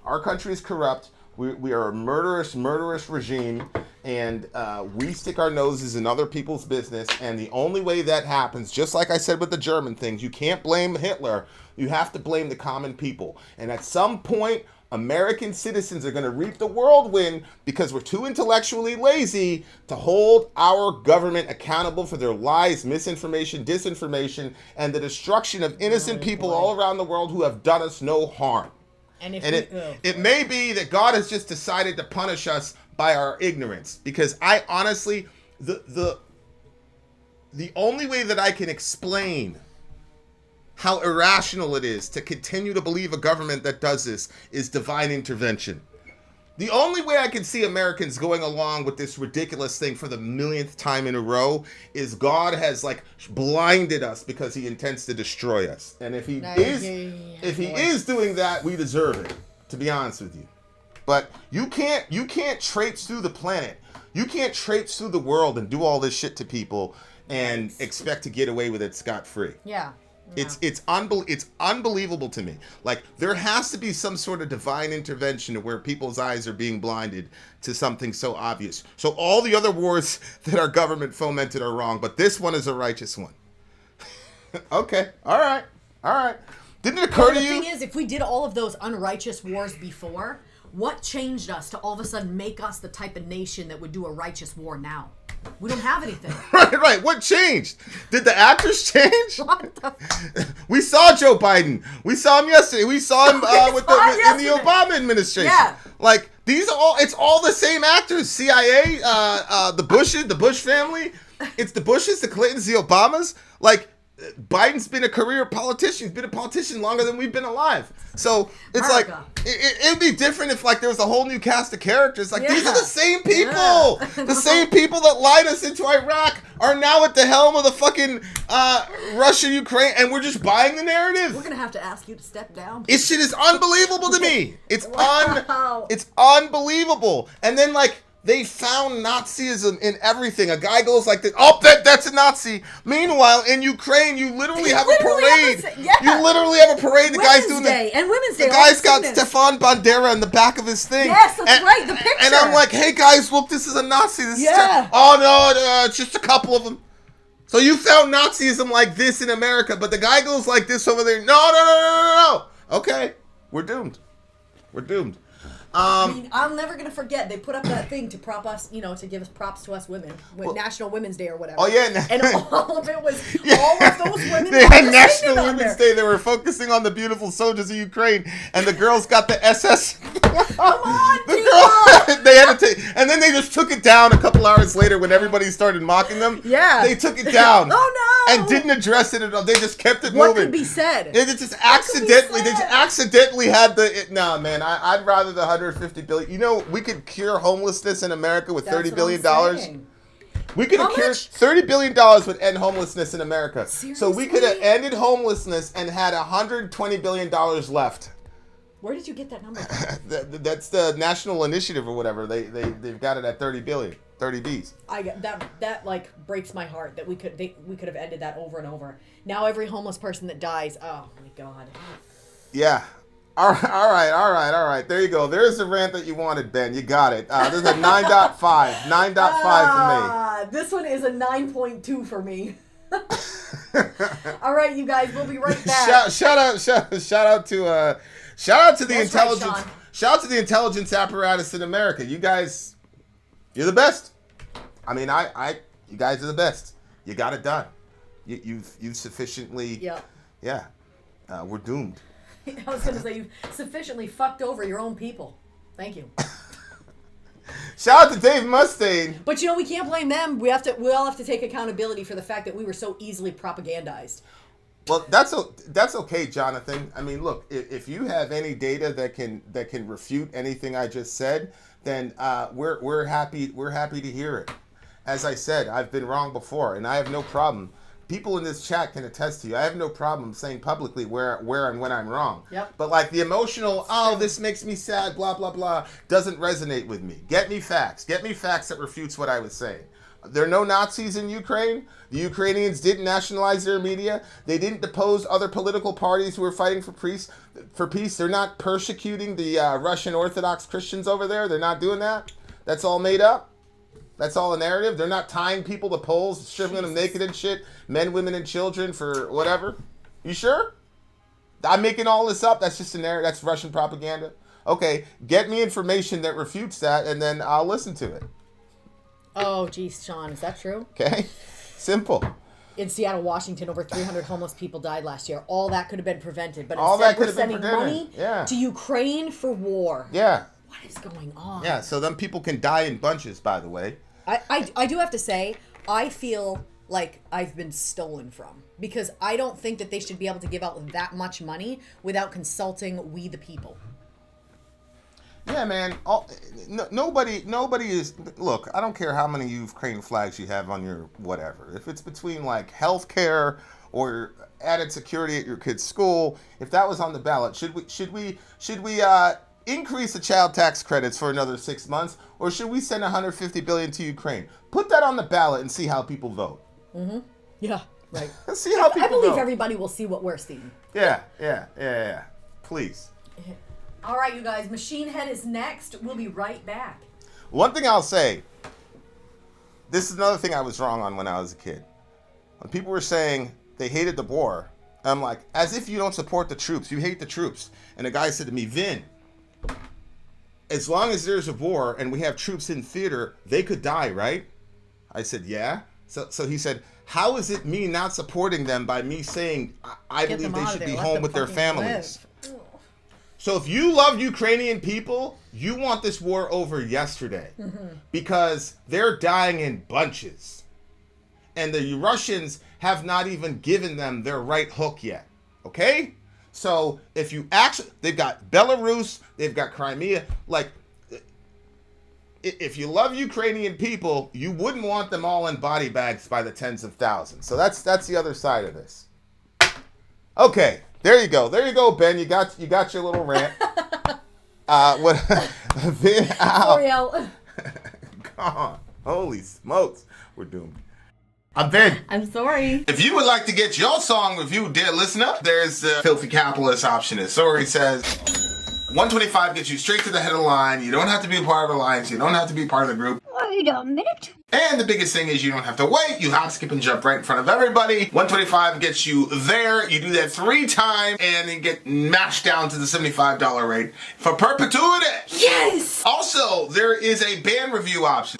Our country is corrupt. We are a murderous regime, and we stick our noses in other people's business, and the only way that happens, just like I said with the German things, you can't blame Hitler, you have to blame the common people. And at some point, American citizens are going to reap the whirlwind because we're too intellectually lazy to hold our government accountable for their lies, misinformation, disinformation, and the destruction of innocent people all around the world who have done us no harm. And it may be that God has just decided to punish us by our ignorance, because I honestly, the only way that I can explain how irrational it is to continue to believe a government that does this is divine intervention. The only way I can see Americans going along with this ridiculous thing for the millionth time in a row is God has like blinded us because he intends to destroy us. And if he is doing that, we deserve it, to be honest with you. But you can't traipse through the planet. You can't traipse through the world and do all this shit to people and expect to get away with it scot-free. Yeah. It's unbelievable to me. Like, there has to be some sort of divine intervention to where people's eyes are being blinded to something so obvious. So all the other wars that our government fomented are wrong, but this one is a righteous one. Okay. All right. Didn't it occur to you? The thing is, if we did all of those unrighteous wars before, what changed us to all of a sudden make us the type of nation that would do a righteous war now? We don't have anything. Right. What changed? Did the actors change? What the? We saw Joe Biden. We saw him yesterday. We saw him in the Obama administration. Yeah. Like, it's all the same actors. CIA, the Bush family. It's the Bushes, the Clintons, the Obamas. Like, Biden's been a career politician. He's been a politician longer than we've been alive. So it's America. like it'd be different if like there was a whole new cast of characters. Like these Yeah. are the same people. Yeah. The same people that lied us into Iraq are now at the helm of the fucking Russia, Ukraine, and we're just buying the narrative. We're gonna have to ask you to step down. This shit is unbelievable to me. It's Wow. it's unbelievable. And then like they found Nazism in everything. A guy goes like this, oh, that's a Nazi. Meanwhile, in Ukraine, you literally have a parade. You literally have a parade. The guy's doing Women's Day. the guy's got Stefan Bandera in the back of his thing. Yes, that's right. The picture. And I'm like, hey guys, look, this is a Nazi. This Yeah. is oh no, it's just a couple of them. So you found Nazism like this in America, but the guy goes like this over there. No. Okay, we're doomed. We're doomed. I mean, I'm never gonna forget. They put up that thing to prop us, to give us props to us women, with National Women's Day or whatever. Oh yeah, and all of it was all of those women. They that had were National singing on Women's there. Day. They were focusing on the beautiful soldiers of Ukraine, and the girls got the SS. Come on, The people! girl, they had to take, and then they just took it down a couple hours later when everybody started mocking them. Yeah. They took it down. Oh no! And didn't address it at all. They just kept it What moving. could be said? They just accidentally, had the. Nah, man, I'd rather the 150 billion. We could cure homelessness in America with $30 billion. We could have How cured much? $30 billion would end homelessness in America. So we could have Seriously? ended homelessness and had $120 billion left. Where did you get that number? That's the national initiative or whatever. They've got it at 30 billion, 30 Bs. I get that like breaks my heart that we could have ended that over and over. Now every homeless person that dies, oh my god. Yeah. All right. There you go. There's the rant that you wanted, Ben. You got it. This is a 9.5. 9.5 for me. This one is a 9.2 for me. All right, you guys, we'll be right back. Shout out to the That's intelligence. right, Sean. Shout out to the intelligence apparatus in America. You guys, you're the best. I mean, you guys are the best. You got it done. You've sufficiently. Yeah. Yeah. We're doomed. I was gonna say you've sufficiently fucked over your own people. Thank you. Shout out to Dave Mustaine. But we can't blame them. We all have to take accountability for the fact that we were so easily propagandized. Well, that's okay, Jonathan. I mean, look, if you have any data that can refute anything I just said, then we're happy to hear it. As I said, I've been wrong before, and I have no problem. People in this chat can attest to you. I have no problem saying publicly where and when I'm wrong. Yep. But like the emotional, this makes me sad, blah blah blah, doesn't resonate with me. Get me facts. Get me facts that refutes what I was saying. There are no Nazis in Ukraine. The Ukrainians didn't nationalize their media. They didn't depose other political parties who were fighting for peace. They're not persecuting the Russian Orthodox Christians over there. They're not doing that. That's all made up. That's all a narrative. They're not tying people to poles, stripping them naked and shit, men, women, and children for whatever. You sure? I'm making all this up. That's just a narrative. That's Russian propaganda. Okay, get me information that refutes that, and then I'll listen to it. Oh, geez, Sean, is that true? Okay? Simple. In Seattle, Washington, over 300 homeless people died last year. All that could have been prevented, but All instead that could we're have been sending prevented. money Yeah. to Ukraine for war. Yeah. What is going on? Yeah, so then people can die in bunches, by the way. I do have to say, I feel like I've been stolen from, because I don't think that they should be able to give out that much money without consulting we the people. Yeah, man. Nobody is. Look, I don't care how many Ukraine flags you have on your whatever. If it's between like healthcare or added security at your kid's school, if that was on the ballot, should we increase the child tax credits for another 6 months, or should we send 150 billion to Ukraine? Put that on the ballot and see how people vote. Mm-hmm. Yeah. Right. See how people I believe vote. everybody will see what we're seeing. Yeah. Please. All right, you guys. Machine Head is next. We'll be right back. One thing I'll say, this is another thing I was wrong on when I was a kid. When people were saying they hated the war, I'm like, as if you don't support the troops, you hate the troops. And a guy said to me, Vin, as long as there's a war and we have troops in theater, they could die, right? I said, yeah. So he said, how is it me not supporting them by me saying I believe they should be home with their families? So if you love Ukrainian people, you want this war over yesterday because they're dying in bunches. And the Russians have not even given them their right hook yet. Okay? So if you actually, they've got Belarus, they've got Crimea. Like, if you love Ukrainian people, you wouldn't want them all in body bags by the tens of thousands. So that's the other side of this. Okay, there you go, Ben. You got your little rant. What? Vin out. L'Oreal. God, holy smokes, we're doomed. I'm Ben. I'm sorry. If you would like to get your song reviewed, dear listener, there's the Filthy Capitalist option. As Sorry says, 125 gets you straight to the head of the line. You don't have to be a part of the alliance. You don't have to be part of the group. Wait a minute. And the biggest thing is you don't have to wait. You hop, skip, and jump right in front of everybody. 125 gets you there. You do that 3 times, and you get mashed down to the $75 rate for perpetuity. Yes! Also, there is a band review option.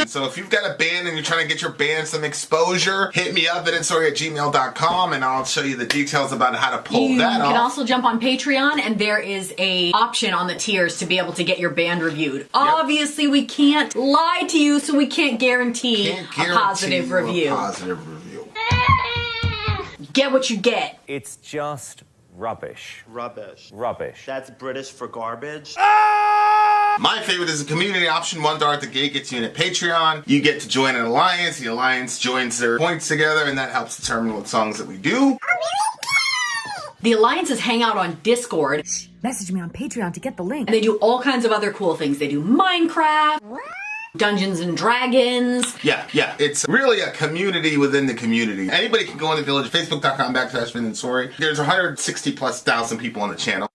So if you've got a band and you're trying to get your band some exposure, hit me up at itsorry@gmail.com, and I'll show you the details about how to pull You that off. can also jump on Patreon, and there is a option on the tiers to be able to get your band reviewed. Obviously, we can't lie to you, so we can't guarantee, a positive review. Get what you get. It's just rubbish. Rubbish. Rubbish. That's British for garbage. My favorite is the community option. $1 at the gate gets you in at Patreon. You get to join an alliance. The alliance joins their points together, and that helps determine what songs that we do. The alliances hang out on Discord, Message me on Patreon to get the link. and they do all kinds of other cool things. They do Minecraft, Dungeons and Dragons. Yeah. It's really a community within the community. Anybody can go in the village, facebook.com/VinandSorry. There's 160,000+ people on the channel.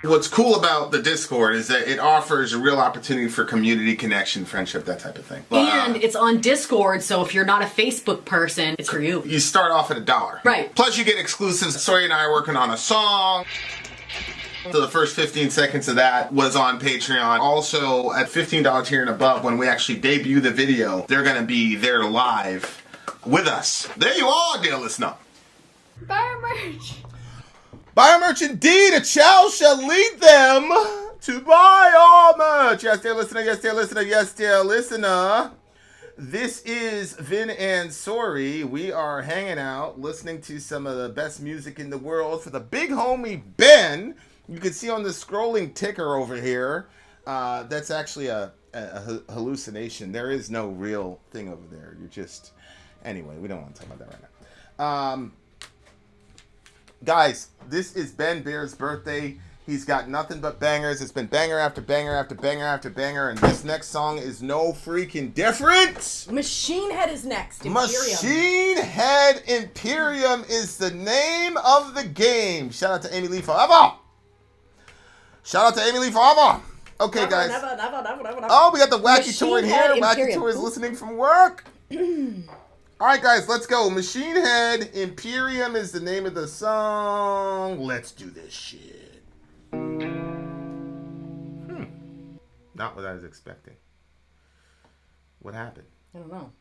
What's cool about the Discord is that it offers a real opportunity for community connection, friendship, that type of thing. And it's on Discord, so if you're not a Facebook person, it's for you. You start off at $1. Right. Plus you get exclusives. Sorry and I are working on a song. So the first 15 seconds of that was on Patreon. Also, at $15 tier and above, when we actually debut the video, they're going to be there live with us. There you are, dear listener. Buy our merch. Buy our merch indeed. A child shall lead them to buy all merch. Yes, dear listener. Yes, dear listener. Yes, dear listener. This is Vin and Sorry. We are hanging out, listening to some of the best music in the world for the big homie Ben. You can see on the scrolling ticker over here, that's actually a hallucination. There is no real thing over there. You're just... Anyway, we don't want to talk about that right now. Guys, this is Ben Bear's birthday. He's got nothing but bangers. It's been banger after banger after banger after banger, and this next song is no freaking different. Machine Head is next. Imperium. Machine Head Imperium is the name of the game. Shout out to Amy Lee forever. Shout out to Amy Lee forever. Okay, Never, guys. never. Oh, we got the Wacky Machine Tour in Head here. Wacky Imperium. Tour is listening from work. All right, guys, let's go. Machine Head Imperium is the name of the song. Let's do this shit. Not what I was expecting. What happened? I don't know.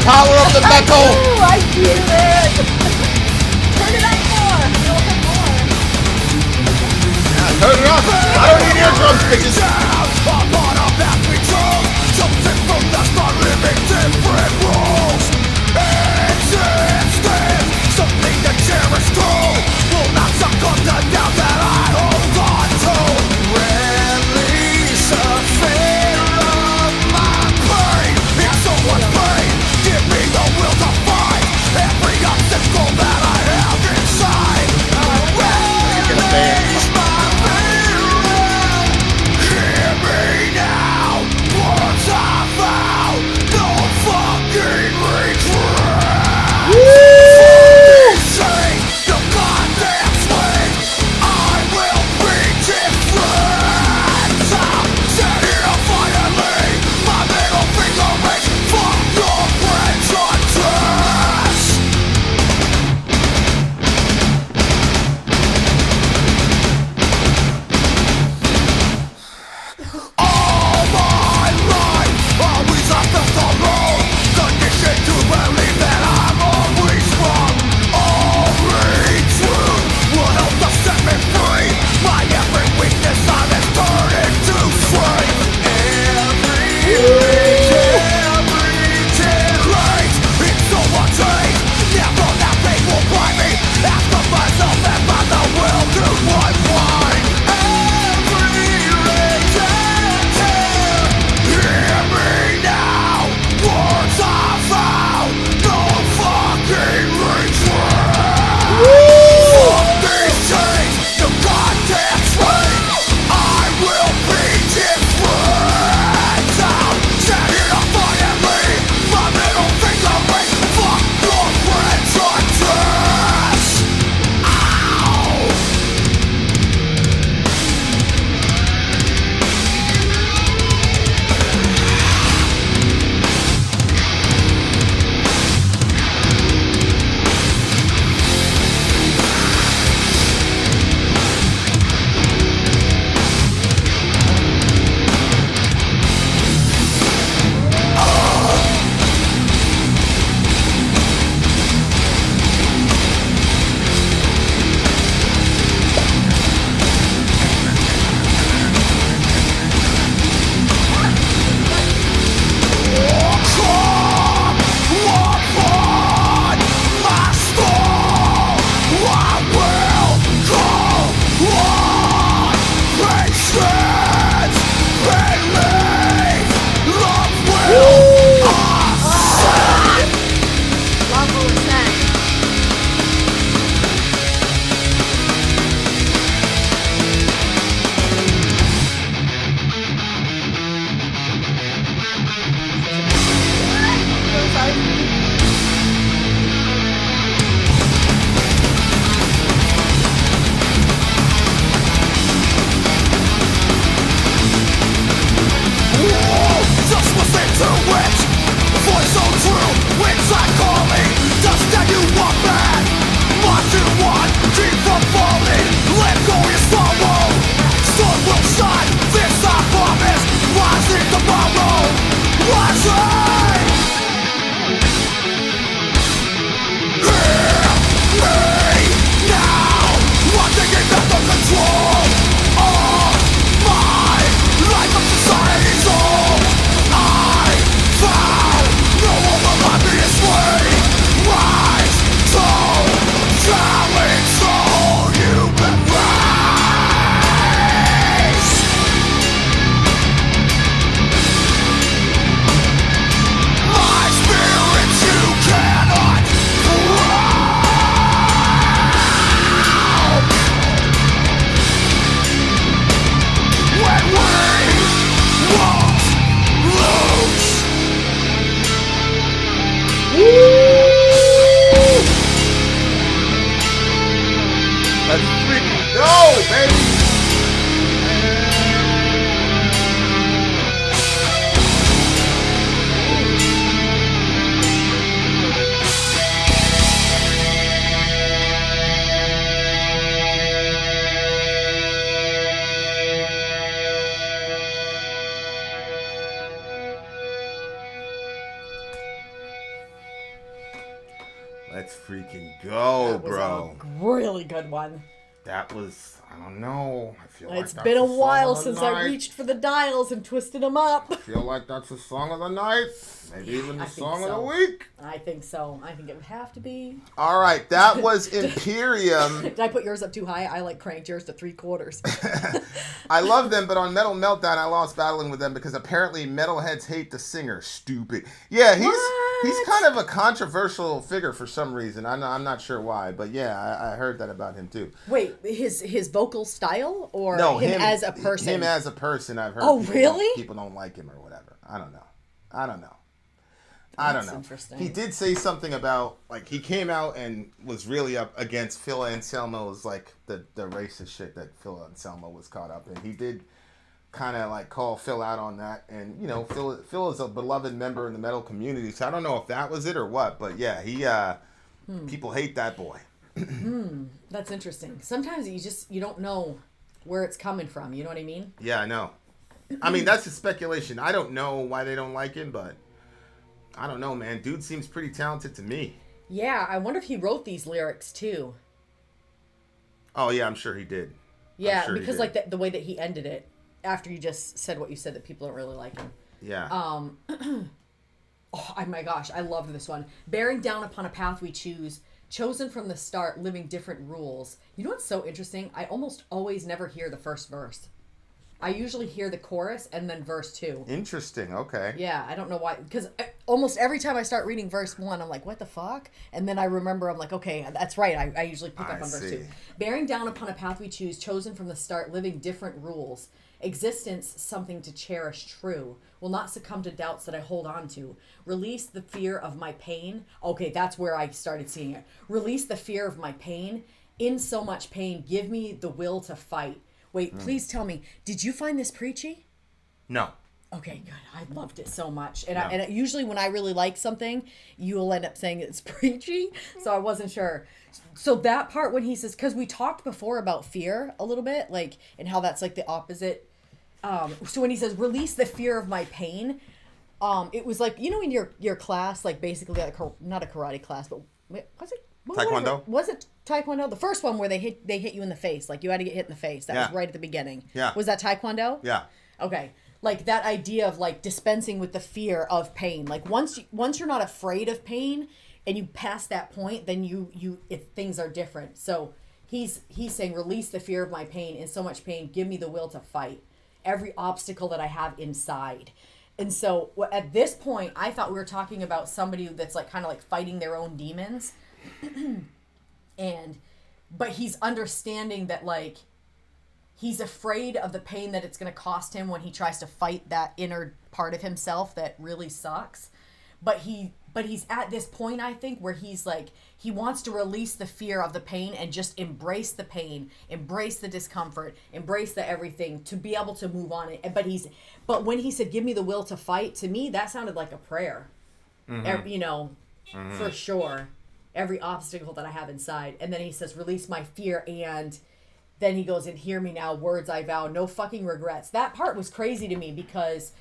power of the metal! I feel it! Turn it up more! A little bit more. Yeah, turn it up! I don't need eardrums, bitches! Something from the start, living different rules. Existence, something to cherish too. Will not succumb to doubt that I hold on to. Release a fear of my pain. It's so much pain. Give me the will to fight every obstacle that I have inside. Release my fear. Hear me now. Words I found. No fucking regret. Say the goddamn swing. I will be different. Set here finally. My middle finger raised. Fuck your prejudice. All my life, always after the road. Conditioned to believe that I'm always wrong. Only truth will help to set me free. My every weakness I have turned into strength. Every great, it's so much hate. Never that pain will blind me. After myself and by the will to unwind. Every rejected, hear me now. Words I found, no fucking regret. Fuck these chains, the goddamn train. I will be different. Set it up finally. My middle finger raised. Fuck your prejudice. Ow. Just listen to it. Voice so true, inside calling. Just that you want back. What you want, keep from falling. Let go your sorrow. Sun will shine, this I promise. Rising tomorrow. Rising. Hear me now. One thing is out of control. Of my life of society's own. I found no one will let me astray. Rise to challenge all human race. My spirit you cannot crush. When we won't lose. Let's freaking go, baby! freaking go, That was bro. a really good one. That was, I don't know. I feel like It's that's been a the song while of the since I night. reached for the dials and twisted them up. I feel like that's the song of the night. Maybe even the I think song of the so. week. I think so. I think it would have to be. All right, that was Imperium. Did I put yours up too high? I like cranked yours to 3/4. I love them, but on Metal Meltdown, I lost battling with them because apparently metalheads hate the singer. Stupid. Yeah, he's kind of a controversial figure for some reason. I'm not sure why, but yeah, I heard that about him too. Wait, his vocal style or No, him as a person? Him as a person, I've heard. Oh, really? People don't like him or whatever. I don't know. That's interesting. He did say something about, like, he came out and was really up against Phil Anselmo's, like, the racist shit that Phil Anselmo was caught up in. He did kind of, like, call Phil out on that. And, you know, Phil is a beloved member in the metal community, so I don't know if that was it or what. But, yeah, he, people hate that boy. That's interesting. Sometimes you don't know where it's coming from. You know what I mean? Yeah, I know. I mean, that's just speculation. I don't know why they don't like him, but I don't know, man. Dude seems pretty talented to me. Yeah, I wonder if he wrote these lyrics too. Oh, yeah, I'm sure he did. Yeah, sure he because did. like the way that he ended it after you just said what you said, that people don't really like him. Yeah. Oh my gosh, I loved this one. Bearing down upon a path we choose, chosen from the start, living different rules. You know what's so interesting? I almost always never hear the first verse. I usually hear the chorus and then verse 2. Interesting. Okay. Yeah, I don't know why. Because almost every time I start reading verse 1, I'm like, what the fuck? And then I remember, I'm like, okay, that's right. I usually pick up on verse 2. Bearing down upon a path we choose, chosen from the start, living different rules. Existence, something to cherish true. Will not succumb to doubts that I hold on to. Release the fear of my pain. Okay, that's where I started seeing it. Release the fear of my pain. In so much pain, give me the will to fight. Wait, please tell me, did you find this preachy? No. Okay, good. I loved it so much. And usually when I really like something, you'll end up saying it's preachy. So I wasn't sure. So that part when he says, because we talked before about fear a little bit, like, and how that's like the opposite. So when he says, release the fear of my pain, it was like, you know, in your class, like basically not a karate class, but was it? Taekwondo? Was it Taekwondo? The first one where they hit you in the face, like you had to get hit in the face. That was right at the beginning. Yeah. Was that Taekwondo? Yeah. Okay. Like that idea of like dispensing with the fear of pain. Like once you're not afraid of pain and you pass that point, then things are different. So he's saying, release the fear of my pain. In so much pain, give me the will to fight every obstacle that I have inside. And so at this point, I thought we were talking about somebody that's like kind of like fighting their own demons. But he's understanding that like he's afraid of the pain that it's going to cost him when he tries to fight that inner part of himself that really sucks. But he's at this point, I think, where he's like, he wants to release the fear of the pain and just embrace the pain, embrace the discomfort, embrace the everything to be able to move on. But when he said, give me the will to fight, to me, that sounded like a prayer, for sure. Every obstacle that I have inside. And then he says, release my fear. And then he goes, and hear me now, words I vow, no fucking regrets. That part was crazy to me because,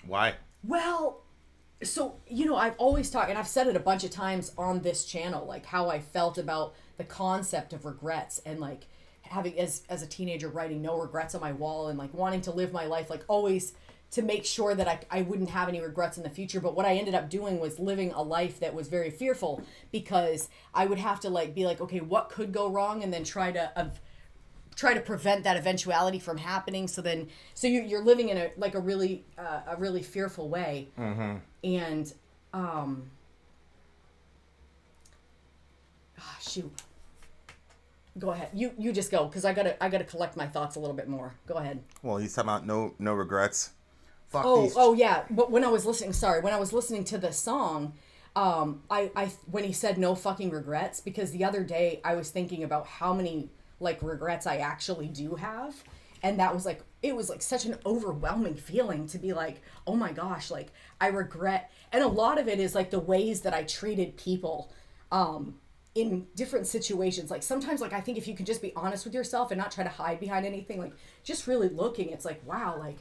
Why? well, so, I've always talked, and I've said it a bunch of times on this channel, like how I felt about the concept of regrets and like having, as a teenager, writing no regrets on my wall and like wanting to live my life, like always to make sure that I wouldn't have any regrets in the future. But what I ended up doing was living a life that was very fearful because I would have to like be like, okay, what could go wrong? And then try to prevent that eventuality from happening. So you're living in a really fearful way. Mm-hmm. And, shoot, go ahead. You just go. Cause I gotta collect my thoughts a little bit more. Go ahead. Well, he's talking about no regrets. Fuck these. Oh yeah. But when I was listening to the song, I when he said no fucking regrets, because the other day I was thinking about how many like regrets I actually do have. And that was like, it was like such an overwhelming feeling to be like, oh my gosh, like I regret. And a lot of it is like the ways that I treated people, in different situations. Like sometimes, like I think if you can just be honest with yourself and not try to hide behind anything, like just really looking, it's like, wow, like,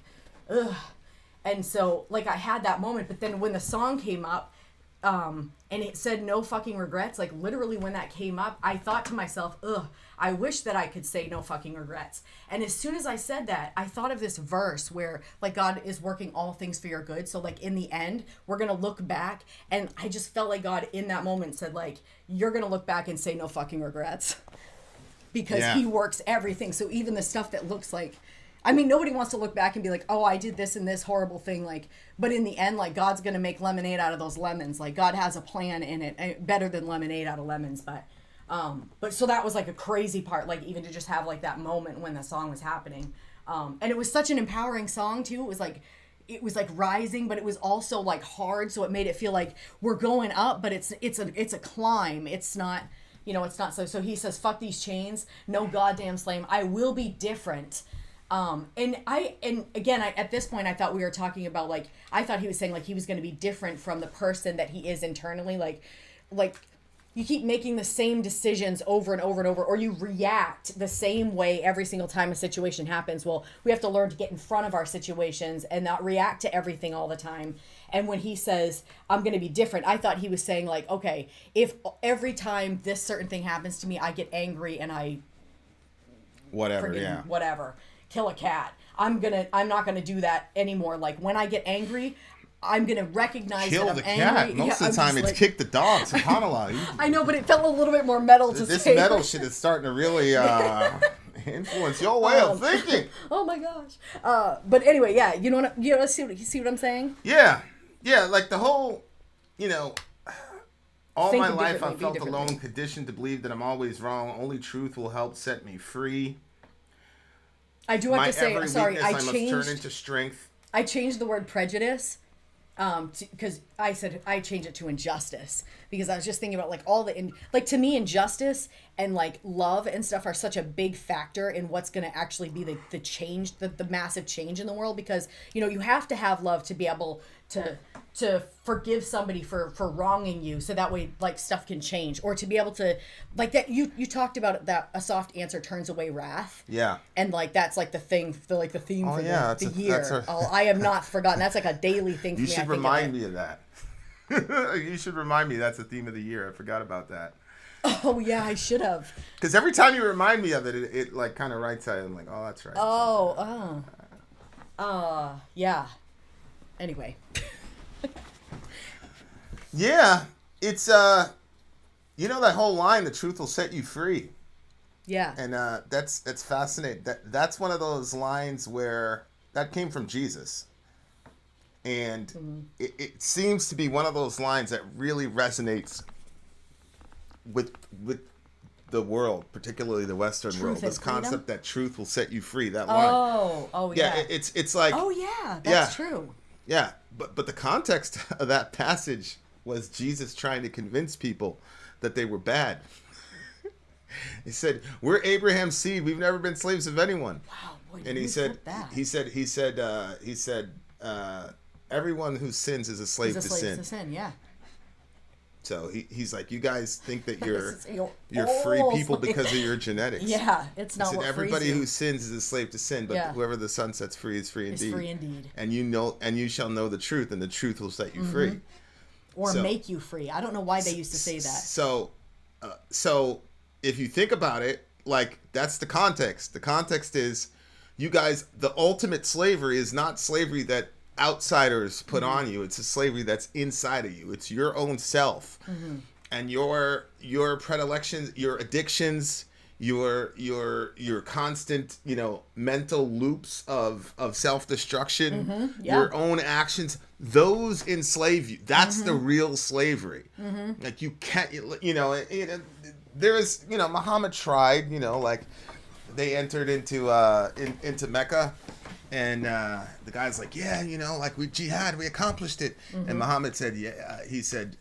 ugh. And so like I had that moment, but then when the song came up, and it said no fucking regrets. Like literally when that came up, I thought to myself, ugh, I wish that I could say no fucking regrets. And as soon as I said that, I thought of this verse where like God is working all things for your good. So like in the end, we're going to look back, and I just felt like God in that moment said like, you're going to look back and say no fucking regrets because he works everything. So even the stuff that looks like, I mean, nobody wants to look back and be like, oh, I did this and this horrible thing. Like, but in the end, like God's going to make lemonade out of those lemons. Like God has a plan in it, better than lemonade out of lemons. But so that was like a crazy part, like even to just have like that moment when the song was happening. And it was such an empowering song too. It was like rising, but it was also like hard. So it made it feel like we're going up, but it's a climb. It's not, it's not so he says, fuck these chains. No goddamn slave. I will be different. And again, at this point, I thought we were talking about like, I thought he was saying like he was going to be different from the person that he is internally. Like you keep making the same decisions over and over and over, or you react the same way every single time a situation happens. Well, we have to learn to get in front of our situations and not react to everything all the time. And when he says, I'm going to be different, I thought he was saying like, okay, if every time this certain thing happens to me, I get angry and I whatever, kill a cat. I'm not gonna do that anymore. Like when I get angry, I'm gonna recognize kill that the I'm cat. angry. Most of the time, it's kick the dog. SubhanAllah. I know, but it felt a little bit more metal to this say. metal shit is starting to really influence your way of thinking. Oh my gosh. But anyway, yeah. You know, see what I'm saying? Yeah. Like the whole, all Think my life differently, I've felt be differently. alone, conditioned to believe that I'm always wrong. Only truth will help set me free. I do have My to say, every sorry, weakness I must turn into strength. I changed the word prejudice because I said I changed it to injustice because I was just thinking about like all the like to me injustice and like love and stuff are such a big factor in what's going to actually be the change, the massive change in the world, because you have to have love to be able to forgive somebody for wronging you, so that way like stuff can change, or to be able to like that you talked about that a soft answer turns away wrath. Yeah. And like that's like the theme for the year. I have not forgotten. That's like a daily thing for me. You should remind me of that. You should remind me that's the theme of the year. I forgot about that. Oh yeah, I should have. Because every time you remind me of it, it like kind of writes out. I'm like, oh, that's right. Yeah. Anyway. Yeah, it's that whole line, the truth will set you free. Yeah. And that's fascinating. That's one of those lines where that came from Jesus. And it seems to be one of those lines that really resonates with the world, particularly the Western world. This concept that truth will set you free. That line. Oh yeah. Yeah, it's like. Oh yeah, that's true. Yeah, but the context of that passage was Jesus trying to convince people that they were bad. He said, "We're Abraham's seed. We've never been slaves of anyone." Wow, boy, and he said, everyone who sins is a slave to sin. Yeah. So he's like, you guys think that you're free people because of your genetics. Yeah, it's not. He said, everybody who sins is a slave to sin, but whoever the Son sets free is free indeed. Is free indeed. And you shall know the truth, and the truth will set you free. Or make you free. I don't know why they used to say that. So if you think about it, like that's the context. The context is, you guys, the ultimate slavery is not slavery that outsiders put on you. It's a slavery that's inside of you. It's your own self, and your predilections, your addictions, your constant mental loops of self-destruction, your own actions. Those enslave you. That's the real slavery. Like you can't. There's Muhammad tried. Like they entered into Mecca. And the guy's like, yeah, like we jihad, we accomplished it. And Muhammad said, he said,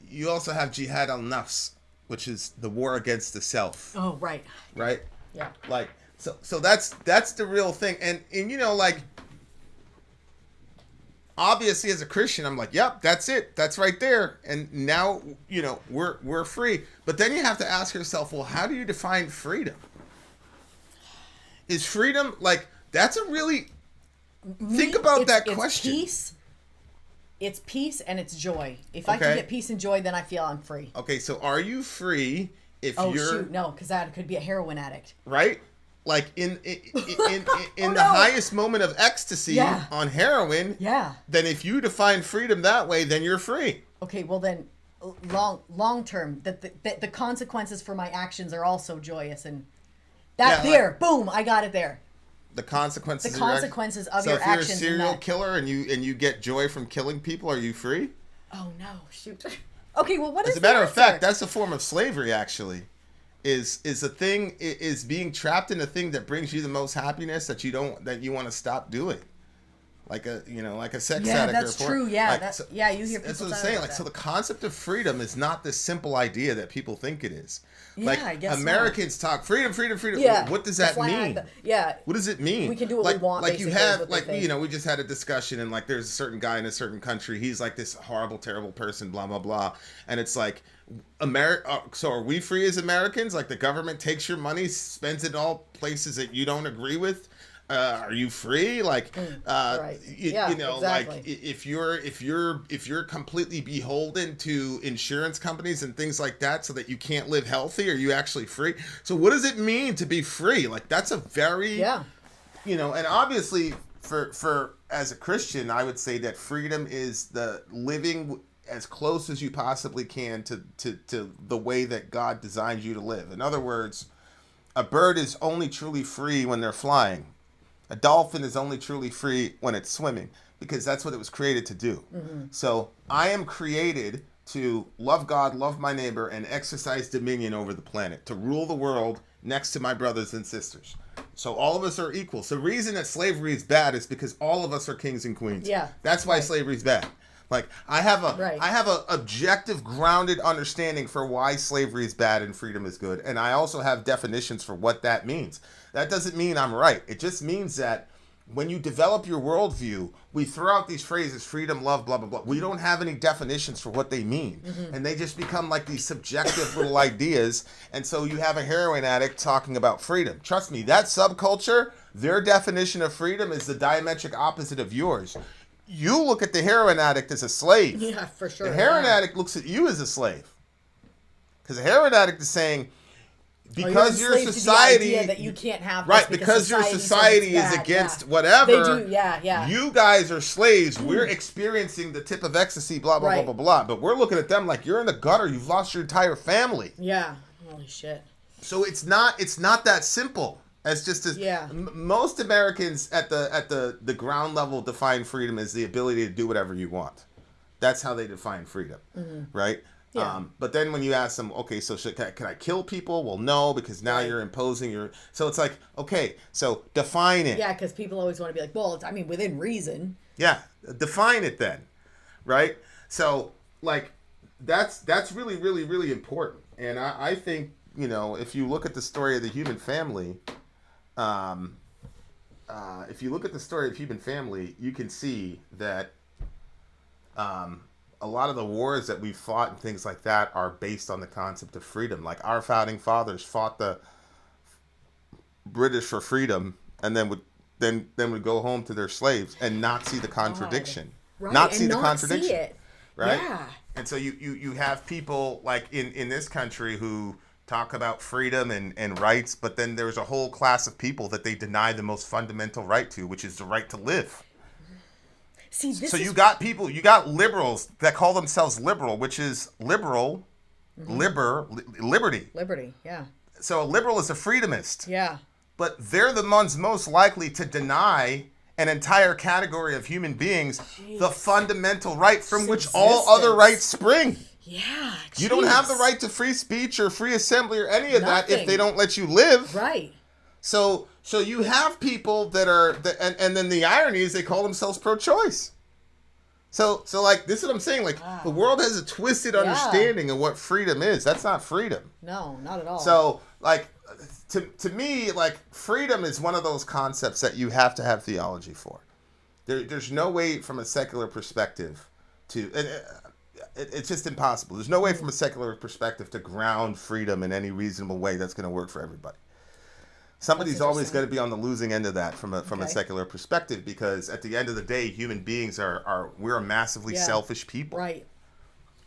you also have jihad al-nafs, which is the war against the self. Oh, right. Right? Yeah. Like, so that's the real thing. And like, obviously as a Christian, I'm like, yep, that's it. That's right there. And now, we're free. But then you have to ask yourself, well, how do you define freedom? Is freedom, like, that's a really... Think about that question. Peace. It's peace and it's joy. If I can Okay. get peace and joy, then I feel I'm free. Okay, so are you free if Oh you're shoot, no, because that could be a heroin addict. right? Like in the no. highest moment of ecstasy Yeah. on heroin, Yeah. then if you define freedom that way, then you're free. Okay, well then, long term, the consequences for my actions are also joyous, and that Yeah, there, boom, I got it there. The consequences. The consequences of so your if you're actions a and serial that- killer and you get joy from killing people, are you free? Oh no, shoot. Okay, well, what is As a matter the of fact, answer? that's a form of slavery. Actually, is a thing is being trapped in a thing that brings you the most happiness that you want to stop doing. Like a sex Yeah, addict. that's or a true. Yeah, like, yeah, you hear That's people what I'm talk saying. about Like, so that. the concept of freedom is not this simple idea that people think it is. Yeah, Like I guess Americans talk freedom. Yeah, What does the that flag, mean? yeah. What does it mean? We can do what we like, want, Like you basically, is have, what they like think. we just had a discussion, and like there's a certain guy in a certain country. He's like this horrible, terrible person. Blah blah blah. And it's like, So are we free as Americans? Like the government takes your money, spends it all places that you don't agree with. Are you free? Like, right. Yeah, you know, exactly. like if you're completely beholden to insurance companies and things like that, so that you can't live healthy, are you actually free? So what does it mean to be free? Like that's a very, you know, and obviously for as a Christian, I would say that freedom is the living as close as you possibly can to the way that God designed you to live. In other words, a bird is only truly free when they're flying. A dolphin is only truly free when it's swimming, because that's what it was created to do. Mm-hmm. So I am created to love God, love my neighbor, and exercise dominion over the planet, to rule the world next to my brothers and sisters. So all of us are equal. So the reason that slavery is bad is because all of us are kings and queens. Yeah. That's why Right. slavery is bad. Like I have Right. a objective, grounded understanding for why slavery is bad and freedom is good, and I also have definitions for what that means. That doesn't mean I'm right. It just means that when you develop your worldview, we throw out these phrases: freedom, love, blah blah blah. We don't have any definitions for what they mean, and they just become like these subjective little ideas. And so you have a heroin addict talking about freedom. Trust me, that subculture, their definition of freedom is the diametric opposite of yours. You look at the heroin addict as a slave. Yeah, for sure. The heroin yeah. addict looks at you as a slave. Because the heroin addict is saying, You're because your enslaved to the society, idea that you can't have this right, because your says society it's is bad, against yeah. whatever, They do, yeah. you guys are slaves. We're experiencing the tip of ecstasy, blah, blah, Right. blah, blah, blah. But we're looking at them like you're in the gutter. You've lost your entire family. Yeah. Holy shit. So it's not that simple. It's just as Yeah. Most Americans at the ground level define freedom as the ability to do whatever you want. That's how they define freedom, right? Yeah. But then when you ask them, okay, so can I kill people? Well, no, because now Right. you're imposing your. So it's like, okay, so define it. Yeah, because people always want to be like, well, it's, within reason. Yeah, define it then, right? So like that's really really really important, and I think, you know, if you look at the story of the human family. If you look at the story of human family, you can see that a lot of the wars that we fought and things like that are based on the concept of freedom. Like our founding fathers fought the British for freedom, and then would go home to their slaves and not see the contradiction, Right. not and see the not contradiction, see it. right? Yeah. And so you have people like in this country who talk about freedom and rights, but then there's a whole class of people that they deny the most fundamental right to, which is the right to live. See, this So is you got liberals that call themselves liberal, which is liberal, liberty. liberty. Yeah. So a liberal is a freedomist, Yeah. but they're the ones most likely to deny an entire category of human beings the fundamental right from which all other Existence. rights spring. Yeah. You don't have the jeez. right to free speech or free assembly or any of that if Nothing. they don't let you live. Right. So you have people that are, and then the irony is they call themselves pro-choice. So like, this is what I'm saying. Like, the world has a twisted understanding of what freedom is. That's not freedom. No, not at all. So like, to me, like, freedom is one of those concepts that you have to have theology for. There's no way from a secular perspective to. It's just impossible. There's no way from a secular perspective to ground freedom in any reasonable way that's going to work for everybody. Somebody's always going to be on the losing end of that from a Okay. secular perspective, because at the end of the day, human beings we're a massively selfish people. Right.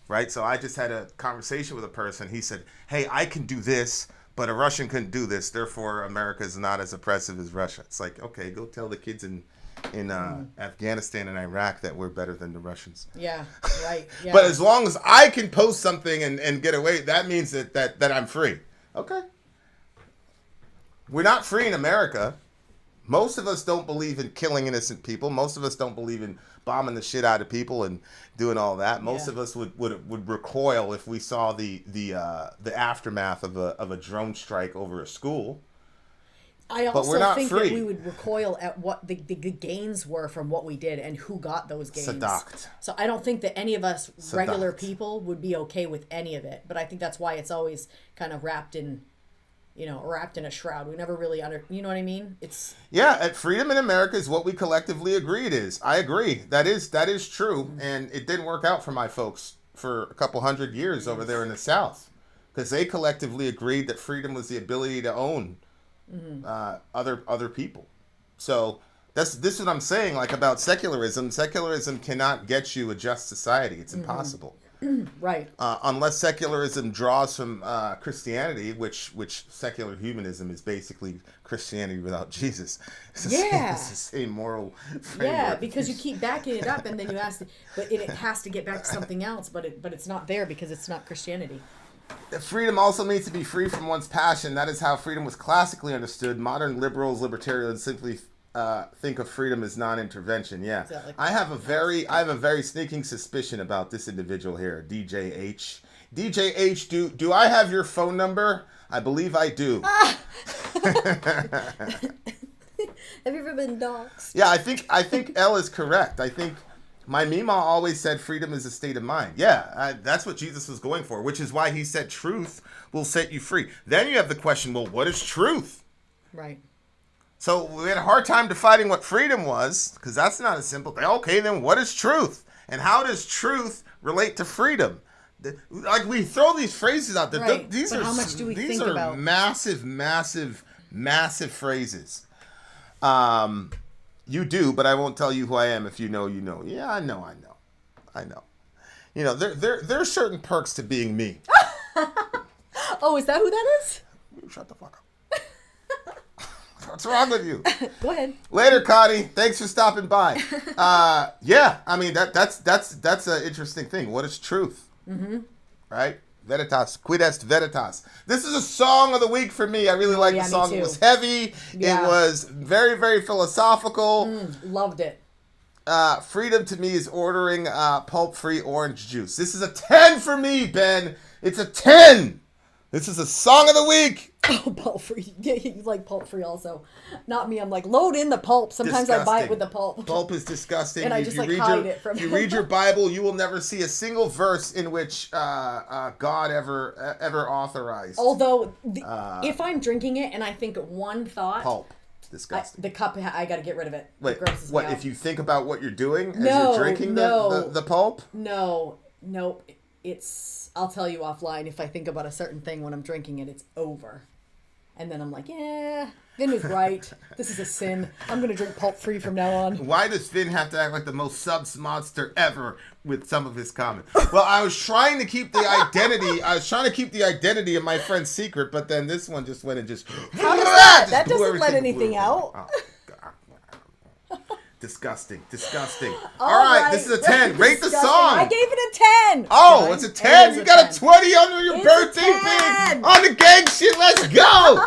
Right? So I just had a conversation with a person. He said, hey, I can do this, but a Russian couldn't do this. Therefore, America is not as oppressive as Russia. It's like, okay, go tell the kids in Afghanistan and Iraq that we're better than the Russians. Yeah, right. Yeah. But as long as I can post something and get away, that means that I'm free. Okay. We're not free in America. Most of us don't believe in killing innocent people. Most of us don't believe in bombing the shit out of people and doing all that. Most of us would recoil if we saw the aftermath of a drone strike over a school. I But we're also not think free. that we would recoil at what the gains were from what we did and who got those gains. Sadakt. So I don't think that any of us regular Sadakt. people would be okay with any of it. But I think that's why it's always kind of wrapped in a shroud. We never really you know what I mean? It's Yeah, freedom in America is what we collectively agree it is. I agree. That is true. And it didn't work out for my folks for a couple hundred years over there in the South, because they collectively agreed that freedom was the ability to own other people. So this is what I'm saying, like, about secularism. Secularism cannot get you a just society. It's impossible. right. Unless secularism draws from Christianity, which secular humanism is basically Christianity without Jesus. It's the same moral framework. Yeah, because you keep backing it up, and then you ask, but it has to get back to something else, but it's not there because it's not Christianity. Freedom also means to be free from one's passion. That is how freedom was classically understood. Modern liberals, libertarians simply think of freedom as non-intervention. Yeah, Exactly. I have a very sneaking suspicion about this individual here, DJ H. DJ H, do I have your phone number? I believe I do. Have you ever been doxxed? Yeah, I think L is correct. I think my Mima always said freedom is a state of mind. Yeah, that's what Jesus was going for, which is why he said truth will set you free. Then you have the question, well, what is truth? Right. So we had a hard time defining what freedom was, because that's not a simple thing. Okay, then what is truth? And how does truth relate to freedom? Like, we throw these phrases out there. Right. These But are how much do we these think are about? massive phrases. You do, but I won't tell you who I am. If you know, you know. Yeah, I know. You know, there are certain perks to being me. Oh, is that who that is? Shut the fuck up. What's wrong with you? Go ahead. Later, Connie. Thanks for stopping by. Yeah, I mean that's an interesting thing. What is truth? Mm-hmm. Right? Veritas. Quid est veritas. This is a song of the week for me. I really like the song. It was heavy. Yeah. It was very, very philosophical. Loved it. Freedom to me is ordering pulp-free orange juice. This is a 10 for me, Ben. It's a 10. This is a song of the week. Oh, pulp free. Yeah, you like pulp free also. Not me. I'm like, load in the pulp. Sometimes I buy it with the pulp. Pulp is disgusting. And I just like hide it from If you read your Bible, you will never see a single verse in which God ever authorized. Although, if I'm drinking it and I think one thought, Pulp. Disgusting. the cup, I got to get rid of it. Wait, It grosses me what? out. If you think about what you're doing as No, you're drinking no. the pulp? No, it's, I'll tell you offline, if I think about a certain thing when I'm drinking it, it's over. And then I'm like, yeah, Vin was right. This is a sin. I'm going to drink pulp free from now on. Why does Finn have to act like the most subs monster ever with some of his comments? Well, I was trying to keep the identity of my friend's secret, but then this one just went and just... How does that? That blew doesn't let everything- anything out. Oh, God. Disgusting. All right, this is a 10. Rate the Disgusting. song. I gave it a 10. Oh, Fine. it's a 10. It You is got 10. a 20 under your It's birthday a thing 10. on the gang shit. Let's go. All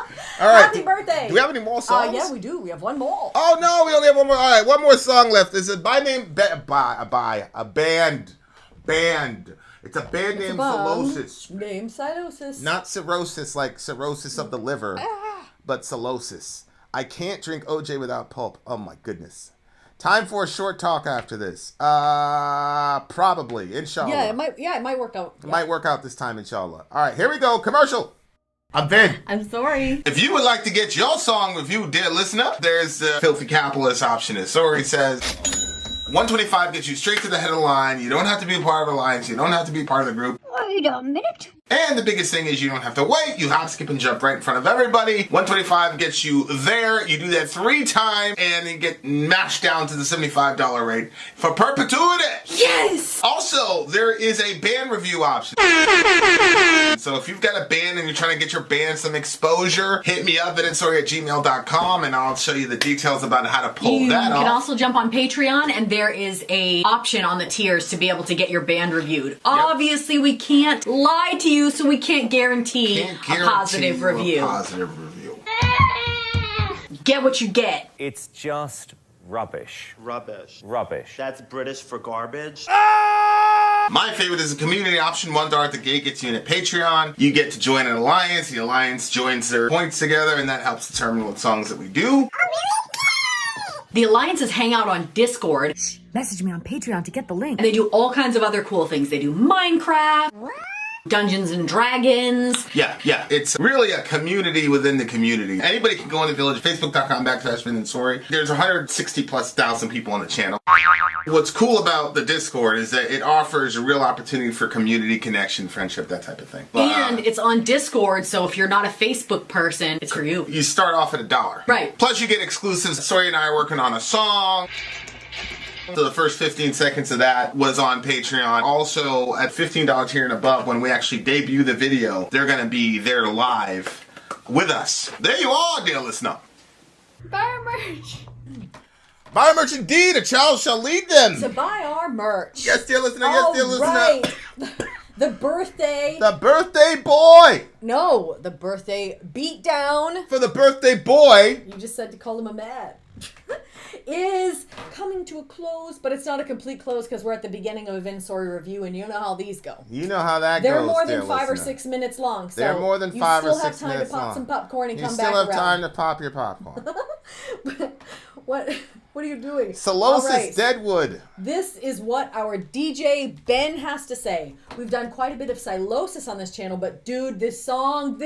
right. Happy birthday. Do we have any more songs? Yeah, we do. We have one more. Oh no, we only have one more. All right, one more song left. It's a band. It's a band named Sylosis. Name Sylosis. Not cirrhosis, like cirrhosis of the liver, but Sylosis. I can't drink OJ without pulp. Oh my goodness. Time for a short talk after this. Probably, inshallah. Yeah, it might work out. It might work out this time, inshallah. All right, here we go. Commercial. I'm Vin. I'm sorry. If you would like to get your song reviewed, dear listener, there's the Filthy Capitalist option. As Sorry says, 125 gets you straight to the head of the line. You don't have to be a part of the alliance. You don't have to be part of the group. Wait a minute. And the biggest thing is you don't have to wait. You hop, skip, and jump right in front of everybody. 125 gets you there. You do that 3 times, and then get mashed down to the $75 rate for perpetuity. Yes! Also, there is a band review option. So if you've got a band and you're trying to get your band some exposure, hit me up at instory@gmail.com, and I'll show you the details about how to pull that off. You can also jump on Patreon, and there is a option on the tiers to be able to get your band reviewed. Obviously, we can't lie to you, so we can't guarantee a positive review. Get what you get. It's just rubbish. Rubbish. Rubbish. That's British for garbage. My favorite is the community option. $1 at the gate gets you in at Patreon. You get to join an alliance. The alliance joins their points together, and that helps determine what songs that we do. The alliances hang out on Discord. Message me on Patreon to get the link. And they do all kinds of other cool things. They do Minecraft, Dungeons and Dragons. Yeah. It's really a community within the community. Anybody can go in the village, facebook.com/VinandSory. There's 160,000+ people on the channel. What's cool about the Discord is that it offers a real opportunity for community connection, friendship, that type of thing. And it's on Discord, so if you're not a Facebook person, it's for you. You start off at $1. Right. Plus you get exclusives. Sory and I are working on a song. So the first 15 seconds of that was on Patreon. Also, at $15 tier and above, when we actually debut the video, they're going to be there live with us. There you are, dear listener. Buy our merch. Buy our merch indeed. A child shall lead them. To buy our merch. Yes, dear listener. Yes, dear listener. Right. The birthday. The birthday boy. No, the birthday beatdown. For the birthday boy. You just said to call him a mad. Is coming to a close, but it's not a complete close because we're at the beginning of a Vin Story review, and you know how these go. You know how that They're goes. more than dear 5 or listener. 6 minutes long. So They're more than 5 or 6 minutes long. You still have time to pop some popcorn and come back You around. still have time to pop your popcorn. What are you doing? Sylosis All right. Deadwood. This is what our DJ Ben has to say. We've done quite a bit of Sylosis on this channel, but dude, this song!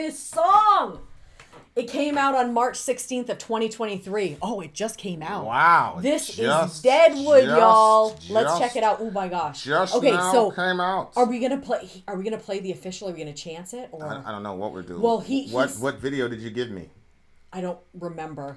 It came out on March 16th of 2023. Oh, it just came out. Wow. This is Deadwood, y'all. Let's check it out. Oh my gosh. Just okay, now so came out. Are we gonna play the official? Are we gonna chance it? Or I don't know what we're doing. Well, what video did you give me? I don't remember.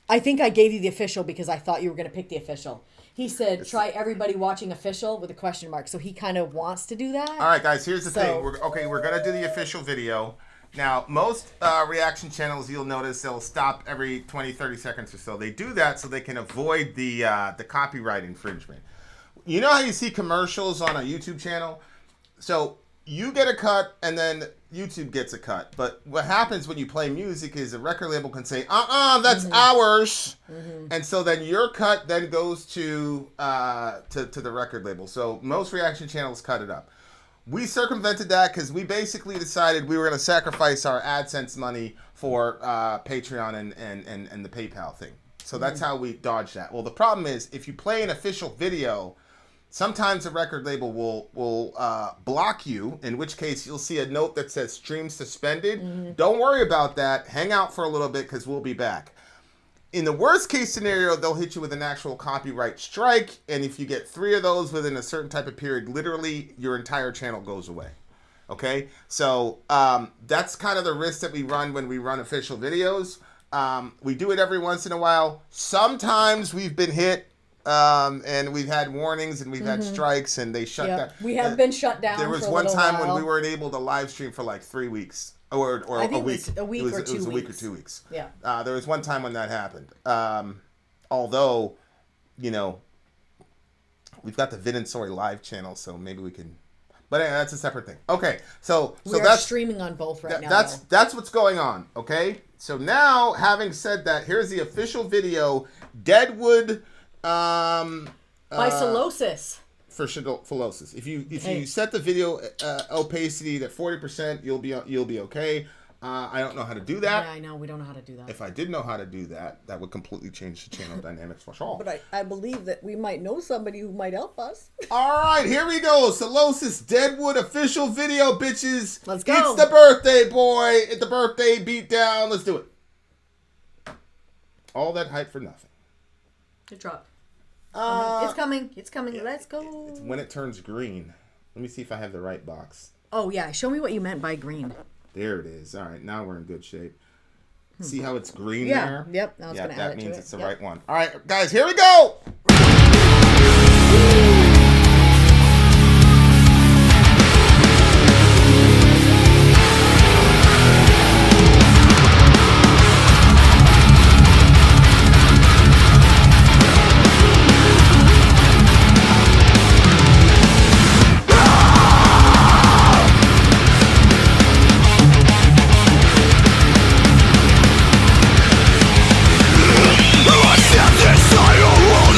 I think I gave you the official because I thought you were gonna pick the official. He said, "Try everybody watching official with a question mark." So he kind of wants to do that. All right, guys. Here's the thing. We're gonna do the official video. Now, most reaction channels, you'll notice they'll stop every 20, 30 seconds or so. They do that so they can avoid the copyright infringement. You know how you see commercials on a YouTube channel? So you get a cut and then YouTube gets a cut. But what happens when you play music is a record label can say, that's ours. And so then your cut then goes to the record label. So most reaction channels cut it up. We circumvented that because we basically decided we were going to sacrifice our AdSense money for Patreon and the PayPal thing. So that's how we dodged that. Well, the problem is if you play an official video, sometimes the record label will block you, in which case you'll see a note that says stream suspended. Don't worry about that. Hang out for a little bit because we'll be back. In the worst case scenario, they'll hit you with an actual copyright strike, and if you get 3 of those within a certain type of period, literally your entire channel goes away. Okay? So that's kind of the risk that we run when we run official videos. We do it every once in a while. Sometimes we've been hit, and we've had warnings, and we've had strikes, and they shut down. We have been shut down. There was for a one little time while. when we weren't able to live stream for like 3 weeks. Or I think a week. It was a week or 2 weeks. It was a week or 2 weeks. Yeah. There was one time when that happened. Although, we've got the Vin and Sory live channel, so maybe we can. But that's a separate thing. Okay, so that's streaming on both right now. That's what's going on. Okay, so now having said that, here's the official video. Deadwood. By Sylosis. For Sylosis. If you set the video opacity to 40%, you'll be okay. I don't know how to do that. Yeah, I know. We don't know how to do that. If I did know how to do that, that would completely change the channel dynamics for sure. But I believe that we might know somebody who might help us. All right, here we go. Sylosis Deadwood official video, bitches. Let's go. It's the birthday boy. It's the birthday beatdown. Let's do it. All that hype for nothing. Good drop. It's coming. It's coming. Let's go. It's when it turns green. Let me see if I have the right box. Oh yeah, show me what you meant by green. There it is. All right, now we're in good shape. See how it's green Yeah, there? yep, I was gonna add that it to means it. it's the Yep. right one. All right, guys, here we go. Step inside a world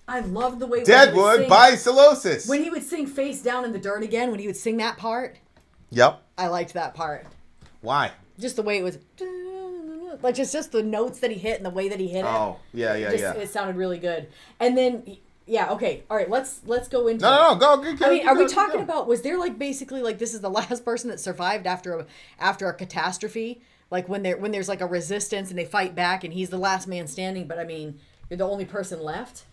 I loved the way Deadwood by Sylosis. when he would sing "Face Down in the Dirt Again." When he would sing that part, Yep. I liked that part. Why? Just the way it was, like just the notes that he hit and the way that he hit it. Oh, yeah. It sounded really good. And then, yeah, okay, all right, let's go into. No, go. I mean, are we talking about? Was there like basically like this is the last person that survived after a catastrophe? Like when there's like a resistance and they fight back and he's the last man standing, but I mean, you're the only person left.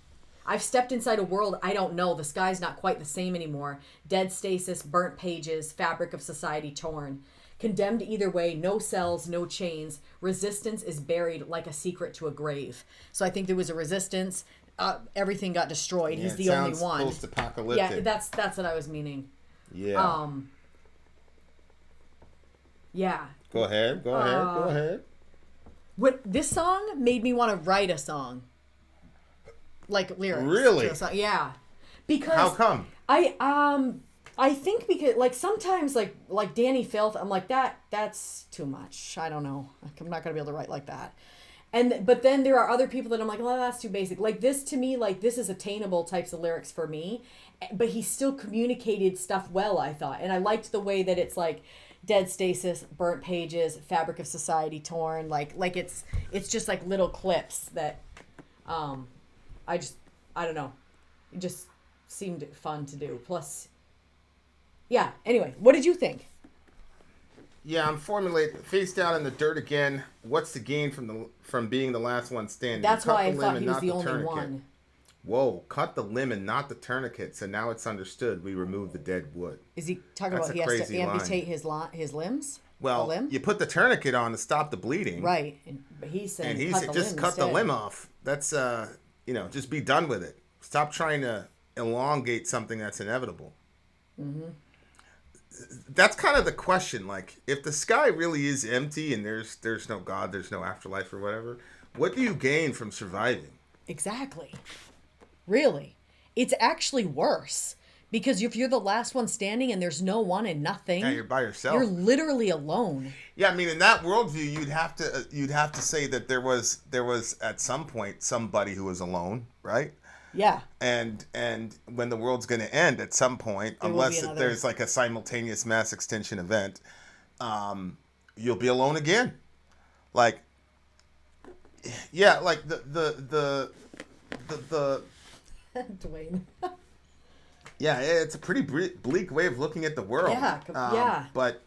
I've stepped inside a world I don't know. The sky's not quite the same anymore. Dead stasis, burnt pages, fabric of society torn. Condemned either way, no cells, no chains. Resistance is buried like a secret to a grave. So I think there was a resistance. Everything got destroyed. Yeah, he's the only one. Post-apocalyptic. Yeah, that's what I was meaning. Yeah. Yeah. Go ahead. What this song made me want to write a song. Like lyrics. Really? To a song. Yeah. Because How come? I think because like sometimes like Danny Filth, I'm like that's too much. I don't know. I'm not gonna be able to write like that. But then there are other people that I'm like, well, that's too basic. Like this to me, like this is attainable types of lyrics for me. But he still communicated stuff well, I thought, and I liked the way that it's like dead stasis, burnt pages, fabric of society torn. Like it's just like little clips that, I don't know, it just seemed fun to do. Plus. Yeah. Anyway, what did you think? Yeah, I'm formulating. Face down in the dirt again. What's the gain from being the last one standing? That's Cut why I the limb thought and he was not the only tourniquet. one. Whoa! Cut the limb and not the tourniquet. So now it's understood. We remove the dead wood. Is he talking That's about a he has to crazy amputate his limbs? Well, a limb? you put the tourniquet on to stop the bleeding. Right. But he's saying And he's cut the just limb cut the instead. limb off. That's just be done with it. Stop trying to elongate something that's inevitable. Mm-hmm. That's kind of the question. Like, if the sky really is empty and there's no God, there's no afterlife or whatever, what do you gain from surviving? Exactly. Really. It's actually worse. Because if you're the last one standing and there's no one and nothing, Yeah, you're by yourself. You're literally alone. Yeah, I mean, in that worldview, you'd have to say that there was at some point somebody who was alone, right? Yeah. And when the world's going to end at some point, There will be unless another. there's like a simultaneous mass extinction event, you'll be alone again. Like, yeah, like the Dwayne. yeah, it's a pretty bleak way of looking at the world. Yeah, yeah. But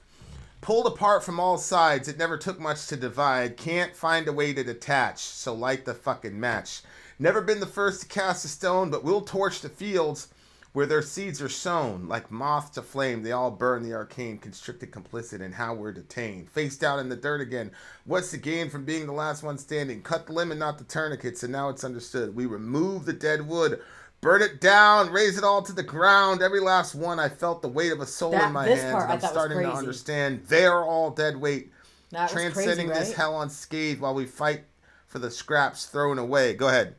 pulled apart from all sides, it never took much to divide. Can't find a way to detach, so light the fucking match. Never been the first to cast a stone, but we'll torch the fields where their seeds are sown. Like moth to flame, they all burn the arcane, constricted, complicit in how we're detained. Face down in the dirt again. What's the gain from being the last one standing? Cut the limb and not the tourniquets, and now it's understood. We remove the dead wood, burn it down, raise it all to the ground. Every last one, I felt the weight of a soul in my This hands, part and I I'm thought was starting to crazy. understand. They're all dead weight. That was Transcending crazy, this right? hell unscathed while we fight for the scraps thrown away. Go ahead.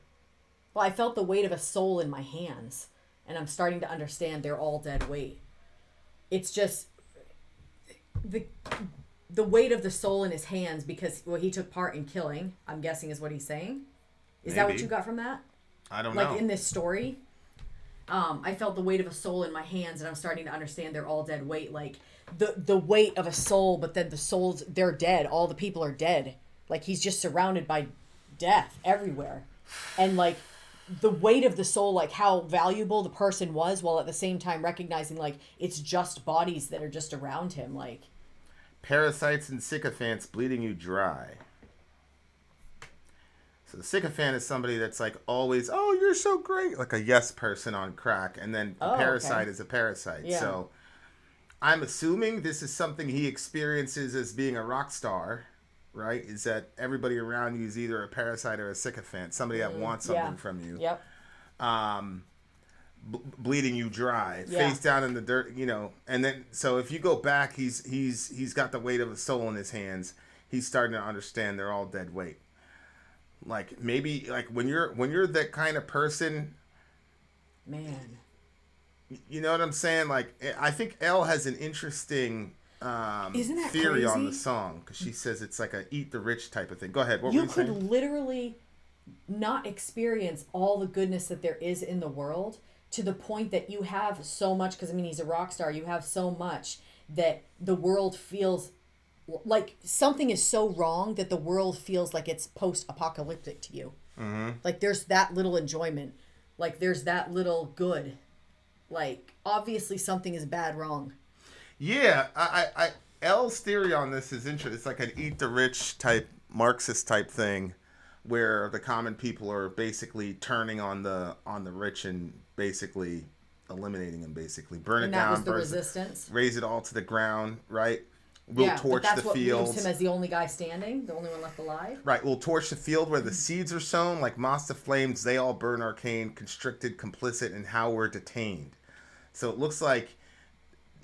Well, I felt the weight of a soul in my hands, and I'm starting to understand they're all dead weight. It's just the weight of the soul in his hands because he took part in killing, I'm guessing is what he's saying. Is that what Maybe. you got from that? I don't know. Like in this story, I felt the weight of a soul in my hands, and I'm starting to understand they're all dead weight. Like the weight of a soul, but then the souls, they're dead. All the people are dead. Like he's just surrounded by death everywhere. And like the weight of the soul, like how valuable the person was, while at the same time recognizing like it's just bodies that are just around him. Like Parasites and sycophants bleeding you dry. So the sycophant is somebody that's like always, oh, you're so great, like a yes person on crack, and then a parasite okay. is a parasite. Yeah. So I'm assuming this is something he experiences as being a rock star, right? Is that everybody around you is either a parasite or a sycophant, somebody that wants something from you. Yep. Bleeding you dry, Yeah. face down in the dirt, and then so if you go back, he's got the weight of a soul in his hands. He's starting to understand they're all dead weight. Like maybe like when you're that kind of person, Man. you know what I'm saying? Like I think Elle has an interesting Isn't that theory on crazy? the song because she says it's like a eat the rich type of thing. Go ahead. What were You you could saying? literally not experience all the goodness that there is in the world to the point that you have so much, because I mean, he's a rock star, you have so much that the world feels like something is so wrong that the world feels like it's post-apocalyptic to you. Like there's that little enjoyment, like there's that little good, like obviously something is bad wrong. Yeah, I L's theory on this is interesting. It's like an eat the rich type, Marxist type thing, where the common people are basically turning on the rich and basically eliminating them, basically burn it And that down, was the resistance. raise it all to the ground, right? We'll torch but that's the what fields. leaves him as the only guy standing, the only one left alive. Right, we'll torch the field where the seeds are sown, like moths to flames. They all burn arcane, constricted, complicit in how we're detained. So it looks like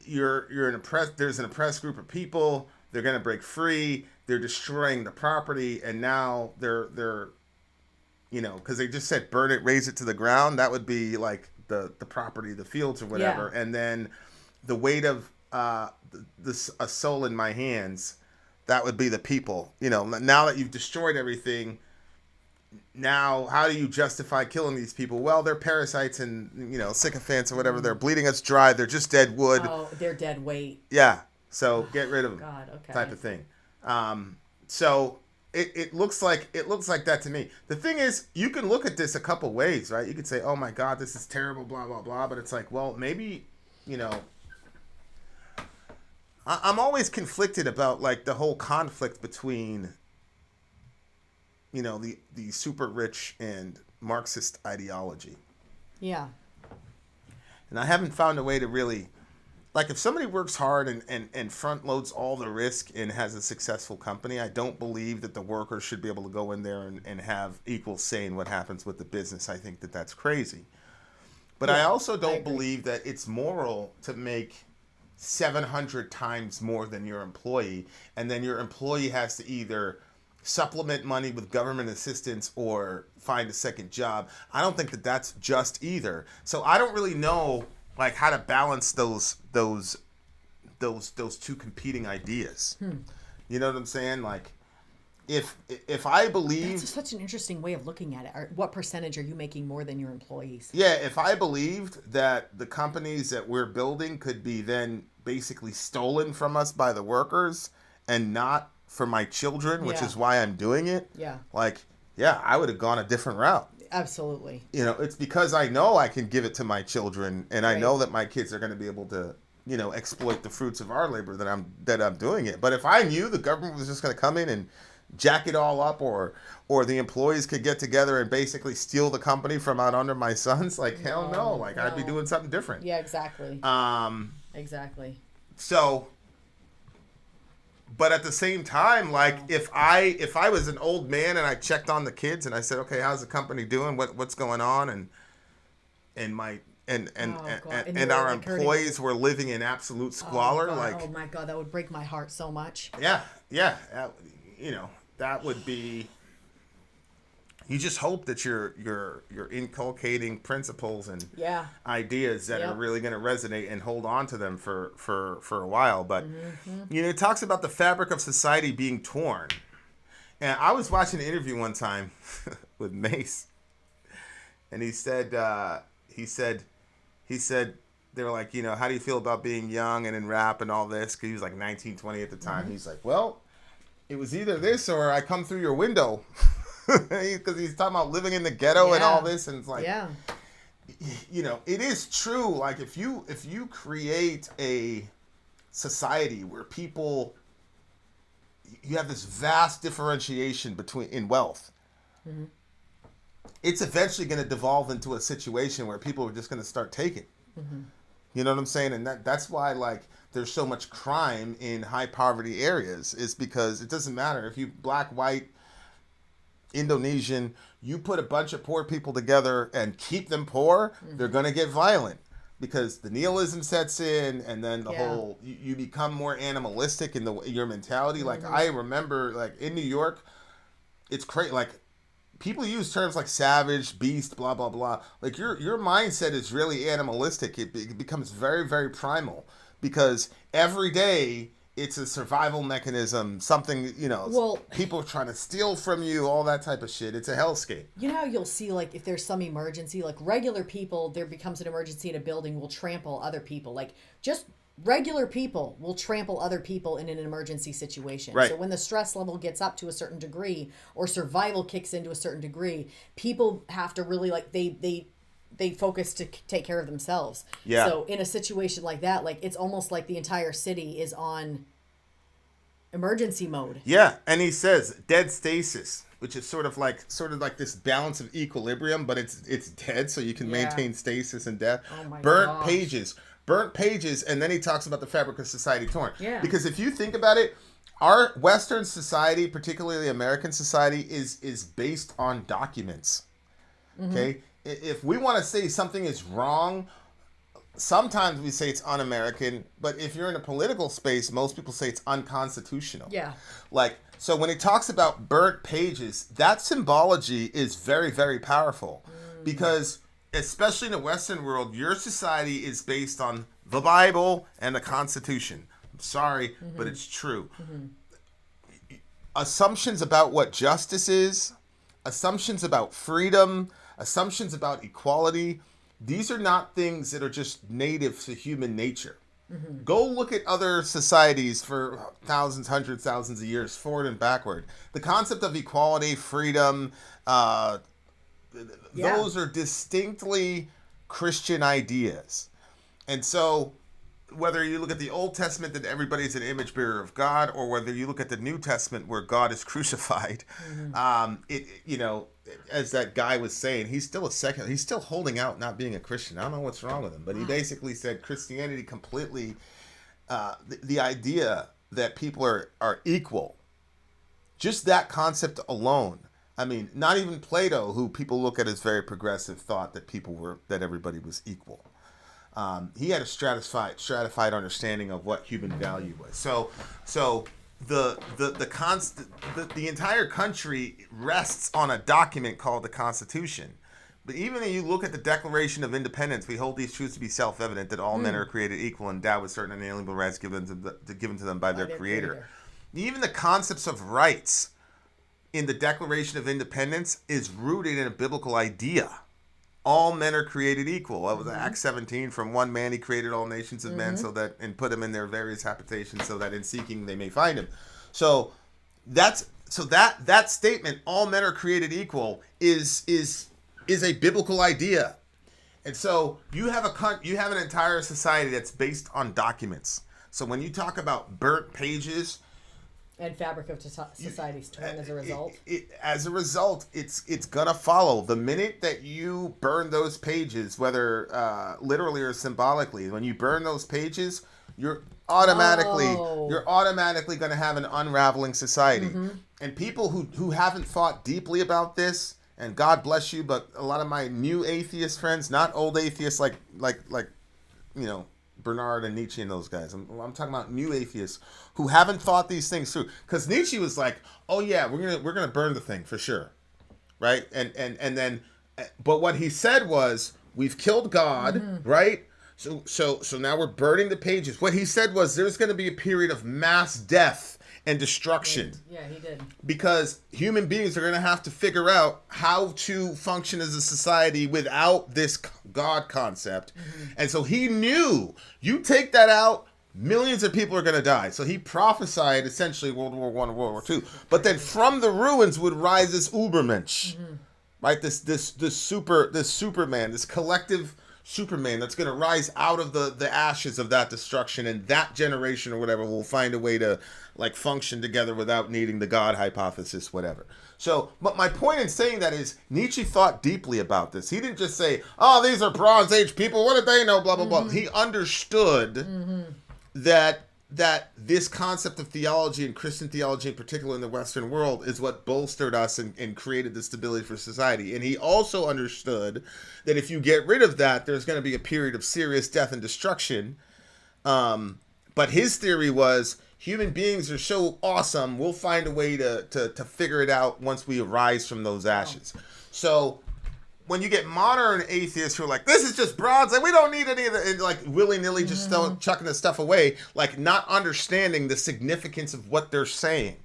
you're an oppressed. There's an oppressed group of people. They're gonna break free. They're destroying the property, and now they're because they just said burn it, raise it to the ground. That would be like the property, the fields or whatever, and then the weight of a soul in my hands. That would be the people. Now that you've destroyed everything, now how do you justify killing these people? Well, they're parasites and sycophants or whatever. They're bleeding us dry. They're just dead wood. Oh, they're dead weight. Yeah. So get rid of them. God, okay. Type of thing. So it looks like that to me. The thing is, you can look at this a couple ways, right? You could say, "Oh my God, this is terrible," blah blah blah. But it's like, well, maybe I'm always conflicted about like the whole conflict between the super rich and Marxist ideology. Yeah. And I haven't found a way to really, like, if somebody works hard and front loads all the risk and has a successful company, I don't believe that the workers should be able to go in there and have equal say in what happens with the business. I think that that's crazy. But I also don't believe that it's moral to make 700 times more than your employee, and then your employee has to either supplement money with government assistance or find a second job. I don't think that that's just either. So I don't really know like how to balance those two competing ideas. You know what I'm saying? Like if I believe That's such an interesting way of looking at it. What percentage are you making more than your employees? Yeah, if I believed that the companies that we're building could be then basically stolen from us by the workers and not for my children, which is why I'm doing it. Yeah. I would have gone a different route. Absolutely. It's because I know I can give it to my children, and I know that my kids are going to be able to, exploit the fruits of our labor that I'm doing it. But if I knew the government was just going to come in and jack it all up, or the employees could get together and basically steal the company from out under my sons, hell no. I'd be doing something different. Yeah, exactly. Exactly. So, but at the same time, if I was an old man and I checked on the kids and I said, okay, how's the company doing? What's going on? And our employees were living in absolute squalor. Oh my God, that would break my heart so much. Yeah. That would be. You just hope that you're inculcating principles and ideas that are really going to resonate and hold on to them for a while. But it talks about the fabric of society being torn. And I was watching an interview one time with Mace, and he said they were like, how do you feel about being young and in rap and all this? Because he was like 19, 20 at the time. He's like, well, it was either this or I come through your window. Because he's talking about living in the ghetto and all this, and it's like, it is true. Like if you create a society where people, you have this vast differentiation in wealth, it's eventually going to devolve into a situation where people are just going to start taking. You know what I'm saying? And that's why there's so much crime in high poverty areas, is because it doesn't matter if you black, white, Indonesian, you put a bunch of poor people together and keep them poor, they're going to get violent because the nihilism sets in, and then the whole, you become more animalistic in your mentality. I remember in New York, it's crazy. People use terms like savage, beast, blah, blah, blah. Your mindset is really animalistic. It becomes very, very primal because every day it's a survival mechanism, something, Well- people are trying to steal from you, all that type of shit. It's a hellscape. You know how you'll see, like, if there's some emergency, like regular people, there becomes an emergency in a building, will trample other people. Like, just regular people will trample other people in an emergency situation. Right. So when the stress level gets up to a certain degree, or survival kicks into a certain degree, people have to really, like, they focus to take care of themselves. Yeah. So in a situation like that, like, it's almost like the entire city is on emergency mode. Yeah, and he says dead stasis, which is sort of like this balance of equilibrium, but it's dead, so you can maintain stasis and death. Oh my burnt gosh. pages, and then he talks about the fabric of society torn. Yeah. Because if you think about it, our Western society, particularly American society, is based on documents. Okay, if we want to say something is wrong, sometimes we say it's un-American, but if you're in a political space, most people say it's unconstitutional. Yeah. Like, so when he talks about burnt pages, that symbology is very, very powerful because, especially in the Western world, your society is based on the Bible and the Constitution. I'm sorry, but it's true. Assumptions about what justice is, assumptions about freedom, assumptions about equality, these are not things that are just native to human nature. Go look at other societies for thousands, hundreds, thousands of years, forward and backward. The concept of equality, freedom, those are distinctly Christian ideas. And so whether you look at the Old Testament that everybody's an image bearer of God, or whether you look at the New Testament where God is crucified, as that guy was saying, he's still holding out not being a Christian. I don't know what's wrong with him, but he basically said Christianity completely, the idea that people are equal, just that concept alone. I mean, not even Plato, who people look at as very progressive, thought that everybody was equal. He had a stratified understanding of what human value was. So the entire country rests on a document called the Constitution. But even when you look at the Declaration of Independence, we hold these truths to be self-evident, that all men are created equal and endowed with certain inalienable rights given to them by their creator. Even the concepts of rights in the Declaration of Independence is rooted in a biblical idea. All men are created equal. That was Acts 17. From one man he created all nations of men, and put them in their various habitations, so that in seeking they may find him. So that statement, all men are created equal, is a biblical idea. And so you have an entire society that's based on documents. So when you talk about burnt pages, And fabric of society's torn as a result. As a result, it's gonna follow. The minute that you burn those pages, whether literally or symbolically, when you burn those pages, you're automatically gonna have an unraveling society. And people who haven't thought deeply about this, and God bless you, but a lot of my new atheist friends, not old atheists like Bernard and Nietzsche and those guys. I'm talking about new atheists who haven't thought these things through. Because Nietzsche was like, "Oh yeah, we're gonna burn the thing for sure," right? And then, but what he said was, "We've killed God," right? So now we're burning the pages. What he said was, there's going to be a period of mass death and destruction. Yeah, he did. Because human beings are going to have to figure out how to function as a society without this God concept. And so he knew, you take that out, millions of people are going to die. So he prophesied essentially World War I and World War II. But then from the ruins would rise this Ubermensch, right? This Superman, this collective Superman that's going to rise out of the ashes of that destruction, and that generation or whatever will find a way to like function together without needing the God hypothesis, whatever. So, but my point in saying that is Nietzsche thought deeply about this. He didn't just say, "Oh, these are Bronze Age people. What did they know?" Blah blah blah. He understood that this concept of theology, and Christian theology in particular in the Western world, is what bolstered us and created the stability for society. And he also understood that if you get rid of that, there's going to be a period of serious death and destruction. But his theory was, human beings are so awesome, we'll find a way to figure it out once we arise from those ashes. So when you get modern atheists who are like, this is just bronze, and we don't need any of it, and like willy-nilly just chucking the stuff away, like not understanding the significance of what they're saying.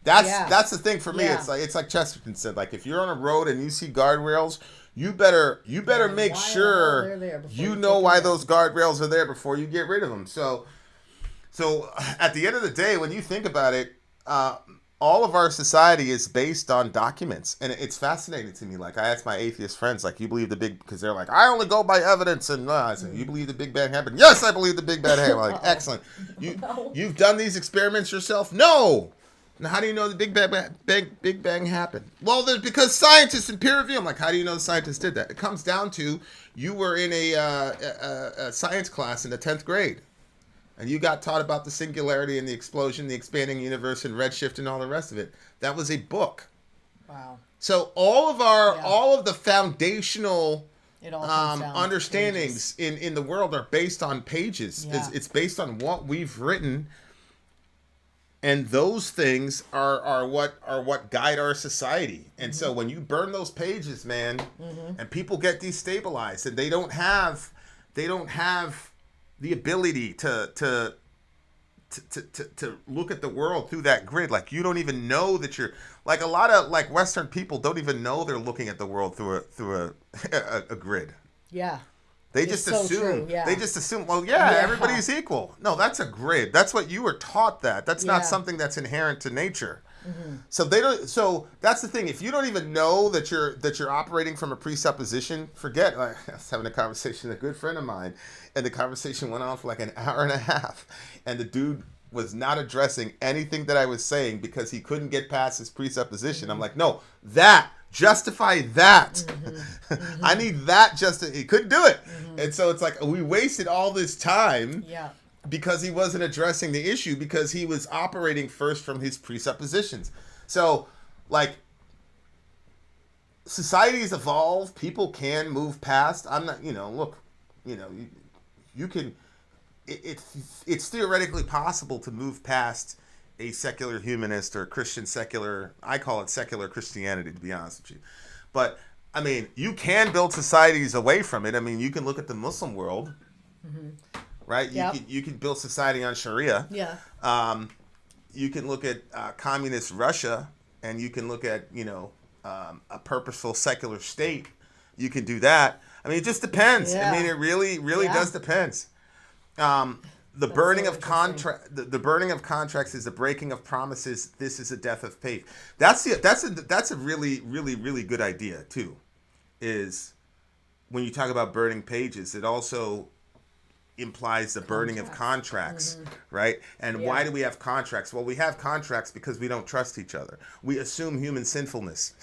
That's the thing for me. Yeah. It's like Chesterton said, like if you're on a road and you see guardrails, you better make sure you know why those guardrails are there before you get rid of them. So at the end of the day, when you think about it, all of our society is based on documents, and it's fascinating to me. Like I ask my atheist friends, like, you believe because they're like, I only go by evidence, and I say, you believe the Big Bang happened? Yes, I believe the Big Bang happened. Like, excellent. You've done these experiments yourself? No. Now, how do you know the Big Bang happened? Well, because scientists and peer review. I'm like, how do you know the scientists did that? It comes down to you were in a science class in the 10th grade. And you got taught about the singularity and the explosion, the expanding universe, and redshift, and all the rest of it. That was a book. Wow. So all of the foundational understandings in the world are based on pages. Yeah. It's based on what we've written, and those things are what guide our society. And so when you burn those pages, man, and people get destabilized, and they don't have the ability to look at the world through that grid. Like, you don't even know that you're, like, a lot of like Western people don't even know they're looking at the world through a grid. Yeah. They just assume. True, yeah. They just assume. Well, everybody's equal. No, that's a grid. That's what you were taught. That's not something that's inherent to nature. So they don't. So that's the thing. If you don't even know that you're operating from a presupposition, forget. Like, I was having a conversation with a good friend of mine, and the conversation went on for like an hour and a half, and the dude was not addressing anything that I was saying because he couldn't get past his presupposition. I'm like, no, justify that. I need that. He couldn't do it, and so it's like we wasted all this time. Yeah. Because he wasn't addressing the issue, because he was operating first from his presuppositions. So, like, societies evolve. People can move past. I'm not, look, you can, it's theoretically possible to move past a secular humanist or Christian secular, I call it secular Christianity, to be honest with you. But, I mean, you can build societies away from it. I mean, you can look at the Muslim world. Right? You can build society on Sharia. Yeah. You can look at communist Russia, and you can look at, a purposeful secular state. You can do that. I mean, it just depends. Yeah. I mean, it really does depends. The burning of the burning of contracts is the breaking of promises. This is a death of faith. That's a really, really, really good idea too. Is when you talk about burning pages, it also implies the burning of contracts, right? And why do we have contracts? Well, we have contracts because we don't trust each other. We assume human sinfulness,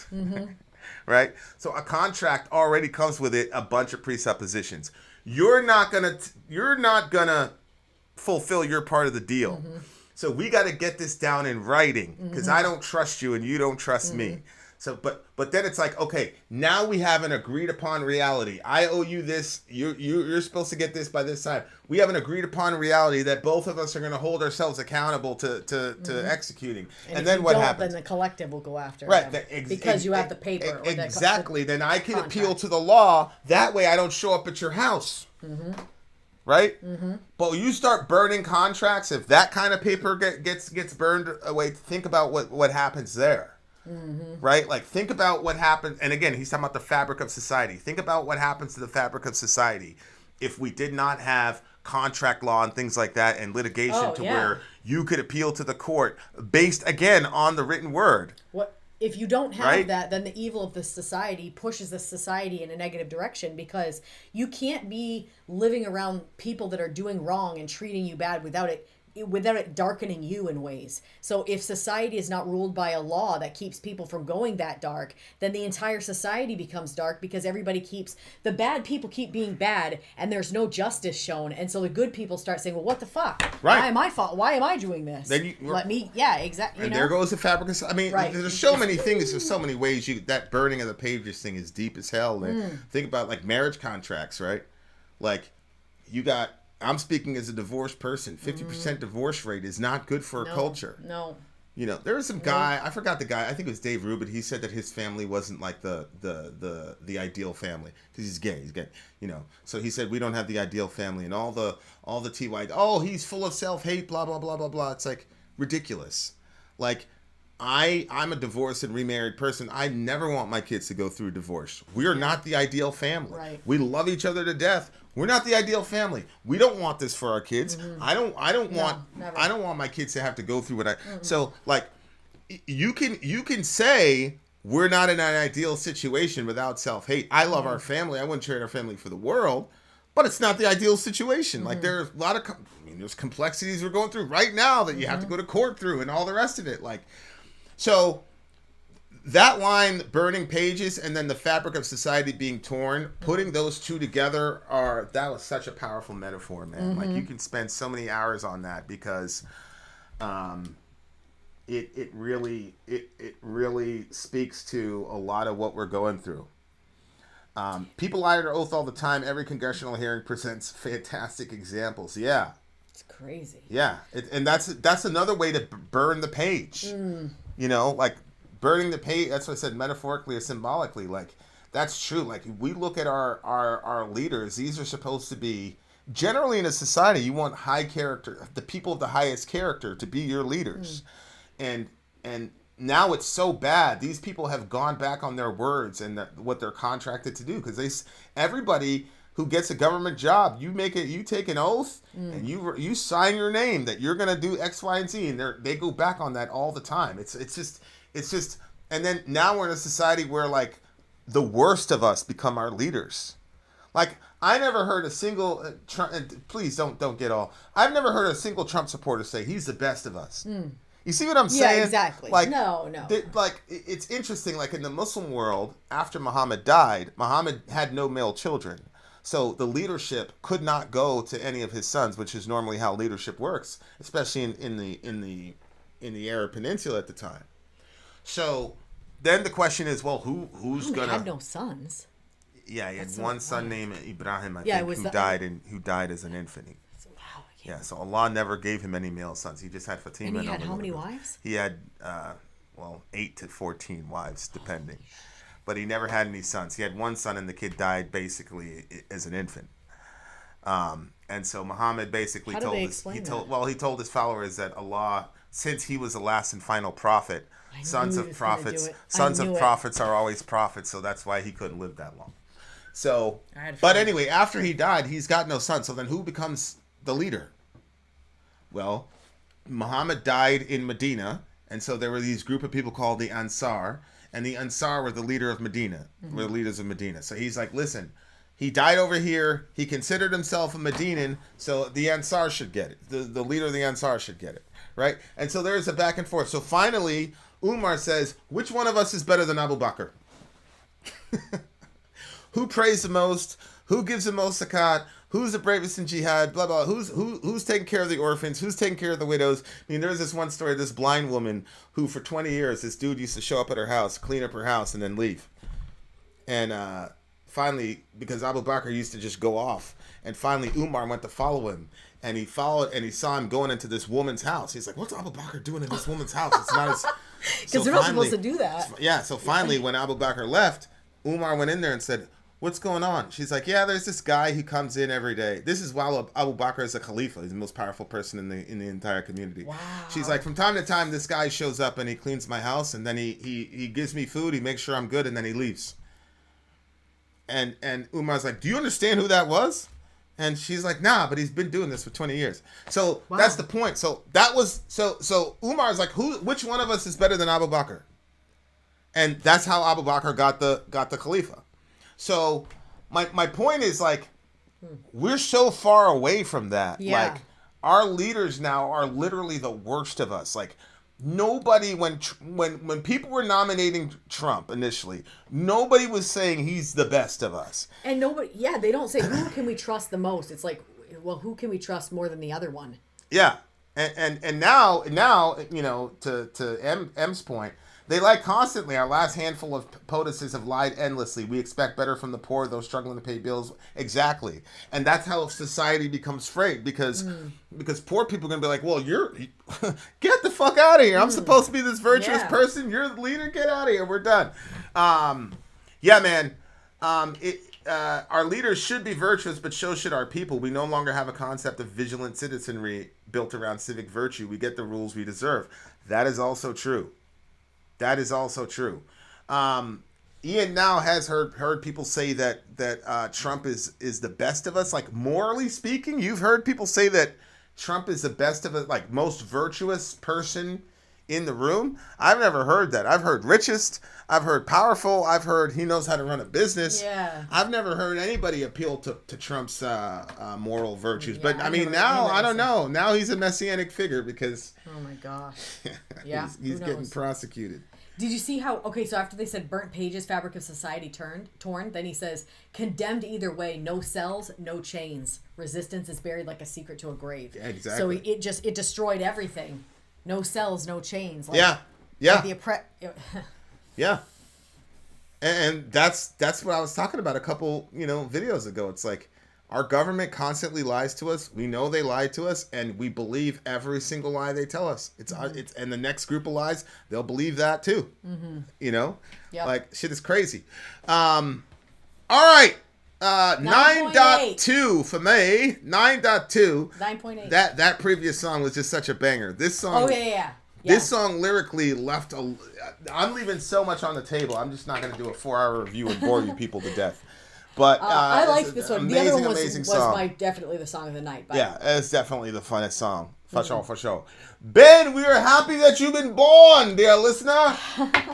right? So a contract already comes with it a bunch of presuppositions. You're not gonna fulfill your part of the deal. So we got to get this down in writing because I don't trust you and you don't trust me. So, but then it's like, okay, now we have an agreed upon reality. I owe you this. You're supposed to get this by this time. We have an agreed upon reality that both of us are going to hold ourselves accountable to executing. And then what happens? Then the collective will go after right them because you have the paper. Exactly. Then I can appeal to the law. That way, I don't show up at your house. Right? But you start burning contracts. If that kind of paper gets burned away, think about what happens there. Right? Like, think about what happens. And again, he's talking about the fabric of society. Think about what happens to the fabric of society if we did not have contract law and things like that and litigation where you could appeal to the court based, again, on the written word. What if you don't have that, then the evil of the society pushes the society in a negative direction, because you can't be living around people that are doing wrong and treating you bad without it darkening you in ways. So if society is not ruled by a law that keeps people from going that dark, then the entire society becomes dark because the bad people keep being bad and there's no justice shown. And so the good people start saying, well, what the fuck? Right. Why am I fault? Why am I doing this? Then exactly. And there goes the fabric of, I mean, there's so many things, there's so many ways that burning of the pages thing is deep as hell. And think about like marriage contracts, right? Like I'm speaking as a divorced person. 50% divorce rate is not good for a culture. No. You know, there was some guy, I forgot the guy, I think it was Dave Rubin. He said that his family wasn't like the ideal family because he's gay, you know. So he said we don't have the ideal family, and all the TY, oh, he's full of self-hate, blah blah blah blah blah. It's like ridiculous. Like I'm a divorced and remarried person. I never want my kids to go through a divorce. We are not the ideal family. Right. We love each other to death. We're not the ideal family. We don't want this for our kids. I don't want my kids to have to go through what I. So like, you can say we're not in an ideal situation without self-hate. I love our family. I wouldn't trade our family for the world, but it's not the ideal situation. Like there's a lot of, there's complexities we're going through right now that you have to go to court through and all the rest of it. Like, so. That line, burning pages, and then the fabric of society being torn, putting those two together that was such a powerful metaphor, man. Like you can spend so many hours on that because it really speaks to a lot of what we're going through. People lie under oath all the time. Every congressional hearing presents fantastic examples. Yeah. It's crazy. Yeah. And that's another way to burn the page. You know, like burning the page, that's what I said, metaphorically or symbolically. Like, that's true. Like, we look at our leaders, these are supposed to be, generally in a society, you want high character, the people of the highest character to be your leaders. And now it's so bad. These people have gone back on their words and what they're contracted to do. Because everybody who gets a government job, you take an oath and you sign your name that you're going to do X, Y, and Z. And they go back on that all the time. It's just, and then now we're in a society where like the worst of us become our leaders. Like I never heard a single Trump. Please don't get all. I've never heard a single Trump supporter say he's the best of us. You see what I'm saying? Yeah, exactly. Like No. Like it's interesting. Like in the Muslim world, after Muhammad died, Muhammad had no male children, so the leadership could not go to any of his sons, which is normally how leadership works, especially in the Arab Peninsula at the time. So then the question is, well, who's gonna? He had no sons. Yeah, he had one son named Ibrahim, I think, who died as an infant. Wow. Yeah, so Allah never gave him any male sons. He just had Fatima. And he had how many wives? He had 8 to 14 wives, depending. But he never had any sons. He had one son, and the kid died basically as an infant. And so Muhammad basically told his followers that Allah, since he was the last and final prophet, sons of prophets are always prophets, so that's why he couldn't live that long. So, but anyway, after he died, he's got no son. So then who becomes the leader? Well, Muhammad died in Medina, and so there were these group of people called the Ansar, and the Ansar were the leader of Medina, were the leaders of Medina. So he's like, listen, he died over here. He considered himself a Medinan, so the Ansar should get it. The leader of the Ansar should get it, right? And so there's a back and forth. So finally, Umar says, which one of us is better than Abu Bakr? Who prays the most? Who gives the most zakat? Who's the bravest in jihad? Blah, blah. Who's taking care of the orphans? Who's taking care of the widows? I mean, there's this one story, this blind woman who for 20 years, this dude used to show up at her house, clean up her house, and then leave. And finally, because Abu Bakr used to just go off, and finally Umar went to follow him. And he followed, and he saw him going into this woman's house. He's like, what's Abu Bakr doing in this woman's house? It's not as... Because they're not supposed to do that. Yeah, so finally, when Abu Bakr left, Umar went in there and said, what's going on? She's like, yeah, there's this guy who comes in every day. This is while Abu Bakr is a Khalifa. He's the most powerful person in the entire community. Wow. She's like, from time to time, this guy shows up and he cleans my house, and then he gives me food, he makes sure I'm good, and then he leaves. And Umar's like, do you understand who that was? And she's like, nah, but he's been doing this for 20 years. So that's the point. So that was so Umar's like, which one of us is better than Abu Bakr? And that's how Abu Bakr got the Khalifa. So my point is, like, we're so far away from that. Yeah. Like, our leaders now are literally the worst of us. Like, nobody, when people were nominating Trump initially, nobody was saying he's the best of us. And they don't say, who can we trust the most? It's like, well, who can we trust more than the other one? Yeah. And now, you know, to M's point, They lie constantly. Our last handful of POTUSes have lied endlessly. We expect better from the poor, those struggling to pay bills. Exactly. And that's how society becomes frayed, because poor people are going to be like, well, get the fuck out of here. I'm supposed to be this virtuous person. You're the leader. Get out of here. We're done. Yeah, man. Our leaders should be virtuous, but so should our people. We no longer have a concept of vigilant citizenry built around civic virtue. We get the rules we deserve. That is also true. That is also true. Ian now has heard people say that Trump is the best of us. Like, morally speaking, you've heard people say that Trump is the best of us, like most virtuous person in the room. I've never heard that. I've heard richest. I've heard powerful. I've heard he knows how to run a business. Yeah. I've never heard anybody appeal to Trump's moral virtues. Yeah, but I mean, now I don't know. Now he's a messianic figure because oh my gosh. Yeah. he's getting prosecuted. Did you see how, okay, so after they said burnt pages, fabric of society torn, then he says, condemned either way, no cells, no chains. Resistance is buried like a secret to a grave. Yeah, exactly. So it destroyed everything. No cells, no chains. Like, yeah. Like yeah. And that's what I was talking about a couple, videos ago. It's like, our government constantly lies to us. We know they lie to us, and we believe every single lie they tell us. It's and the next group of lies, they'll believe that too. Yep. Like, shit is crazy. All right. 9.2 for me. 9.2. 9.8. That previous song was just such a banger. This song. Oh yeah. This song lyrically left I'm leaving so much on the table. I'm just not going to do a 4-hour review and bore you people to death. But I liked this one. The other one was song. definitely the song of the night. But yeah, it's definitely the funnest song. For sure. Ben, we are happy that you've been born, dear listener.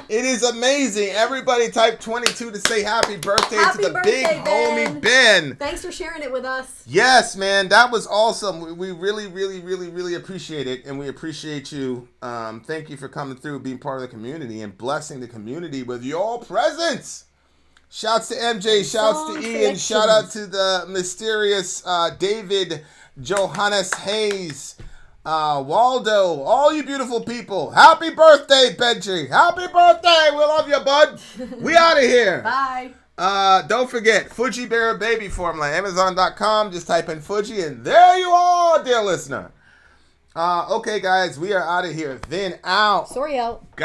It is amazing. Everybody type 22 to say happy birthday to the big homie Ben. Thanks for sharing it with us. Yes, man. That was awesome. We really, really, really, really appreciate it. And we appreciate you. Thank you for coming through, being part of the community, and blessing the community with your presence. Shouts to MJ, shouts to Ian, shout out to the mysterious David, Johannes Hayes, Waldo, all you beautiful people. Happy birthday, Benji. Happy birthday. We love you, bud. We out of here. Bye. Don't forget, Fuji Bear Baby Formula, Amazon.com. Just type in Fuji and there you are, dear listener. Okay, guys, we are out of here. Then out. Sorry out.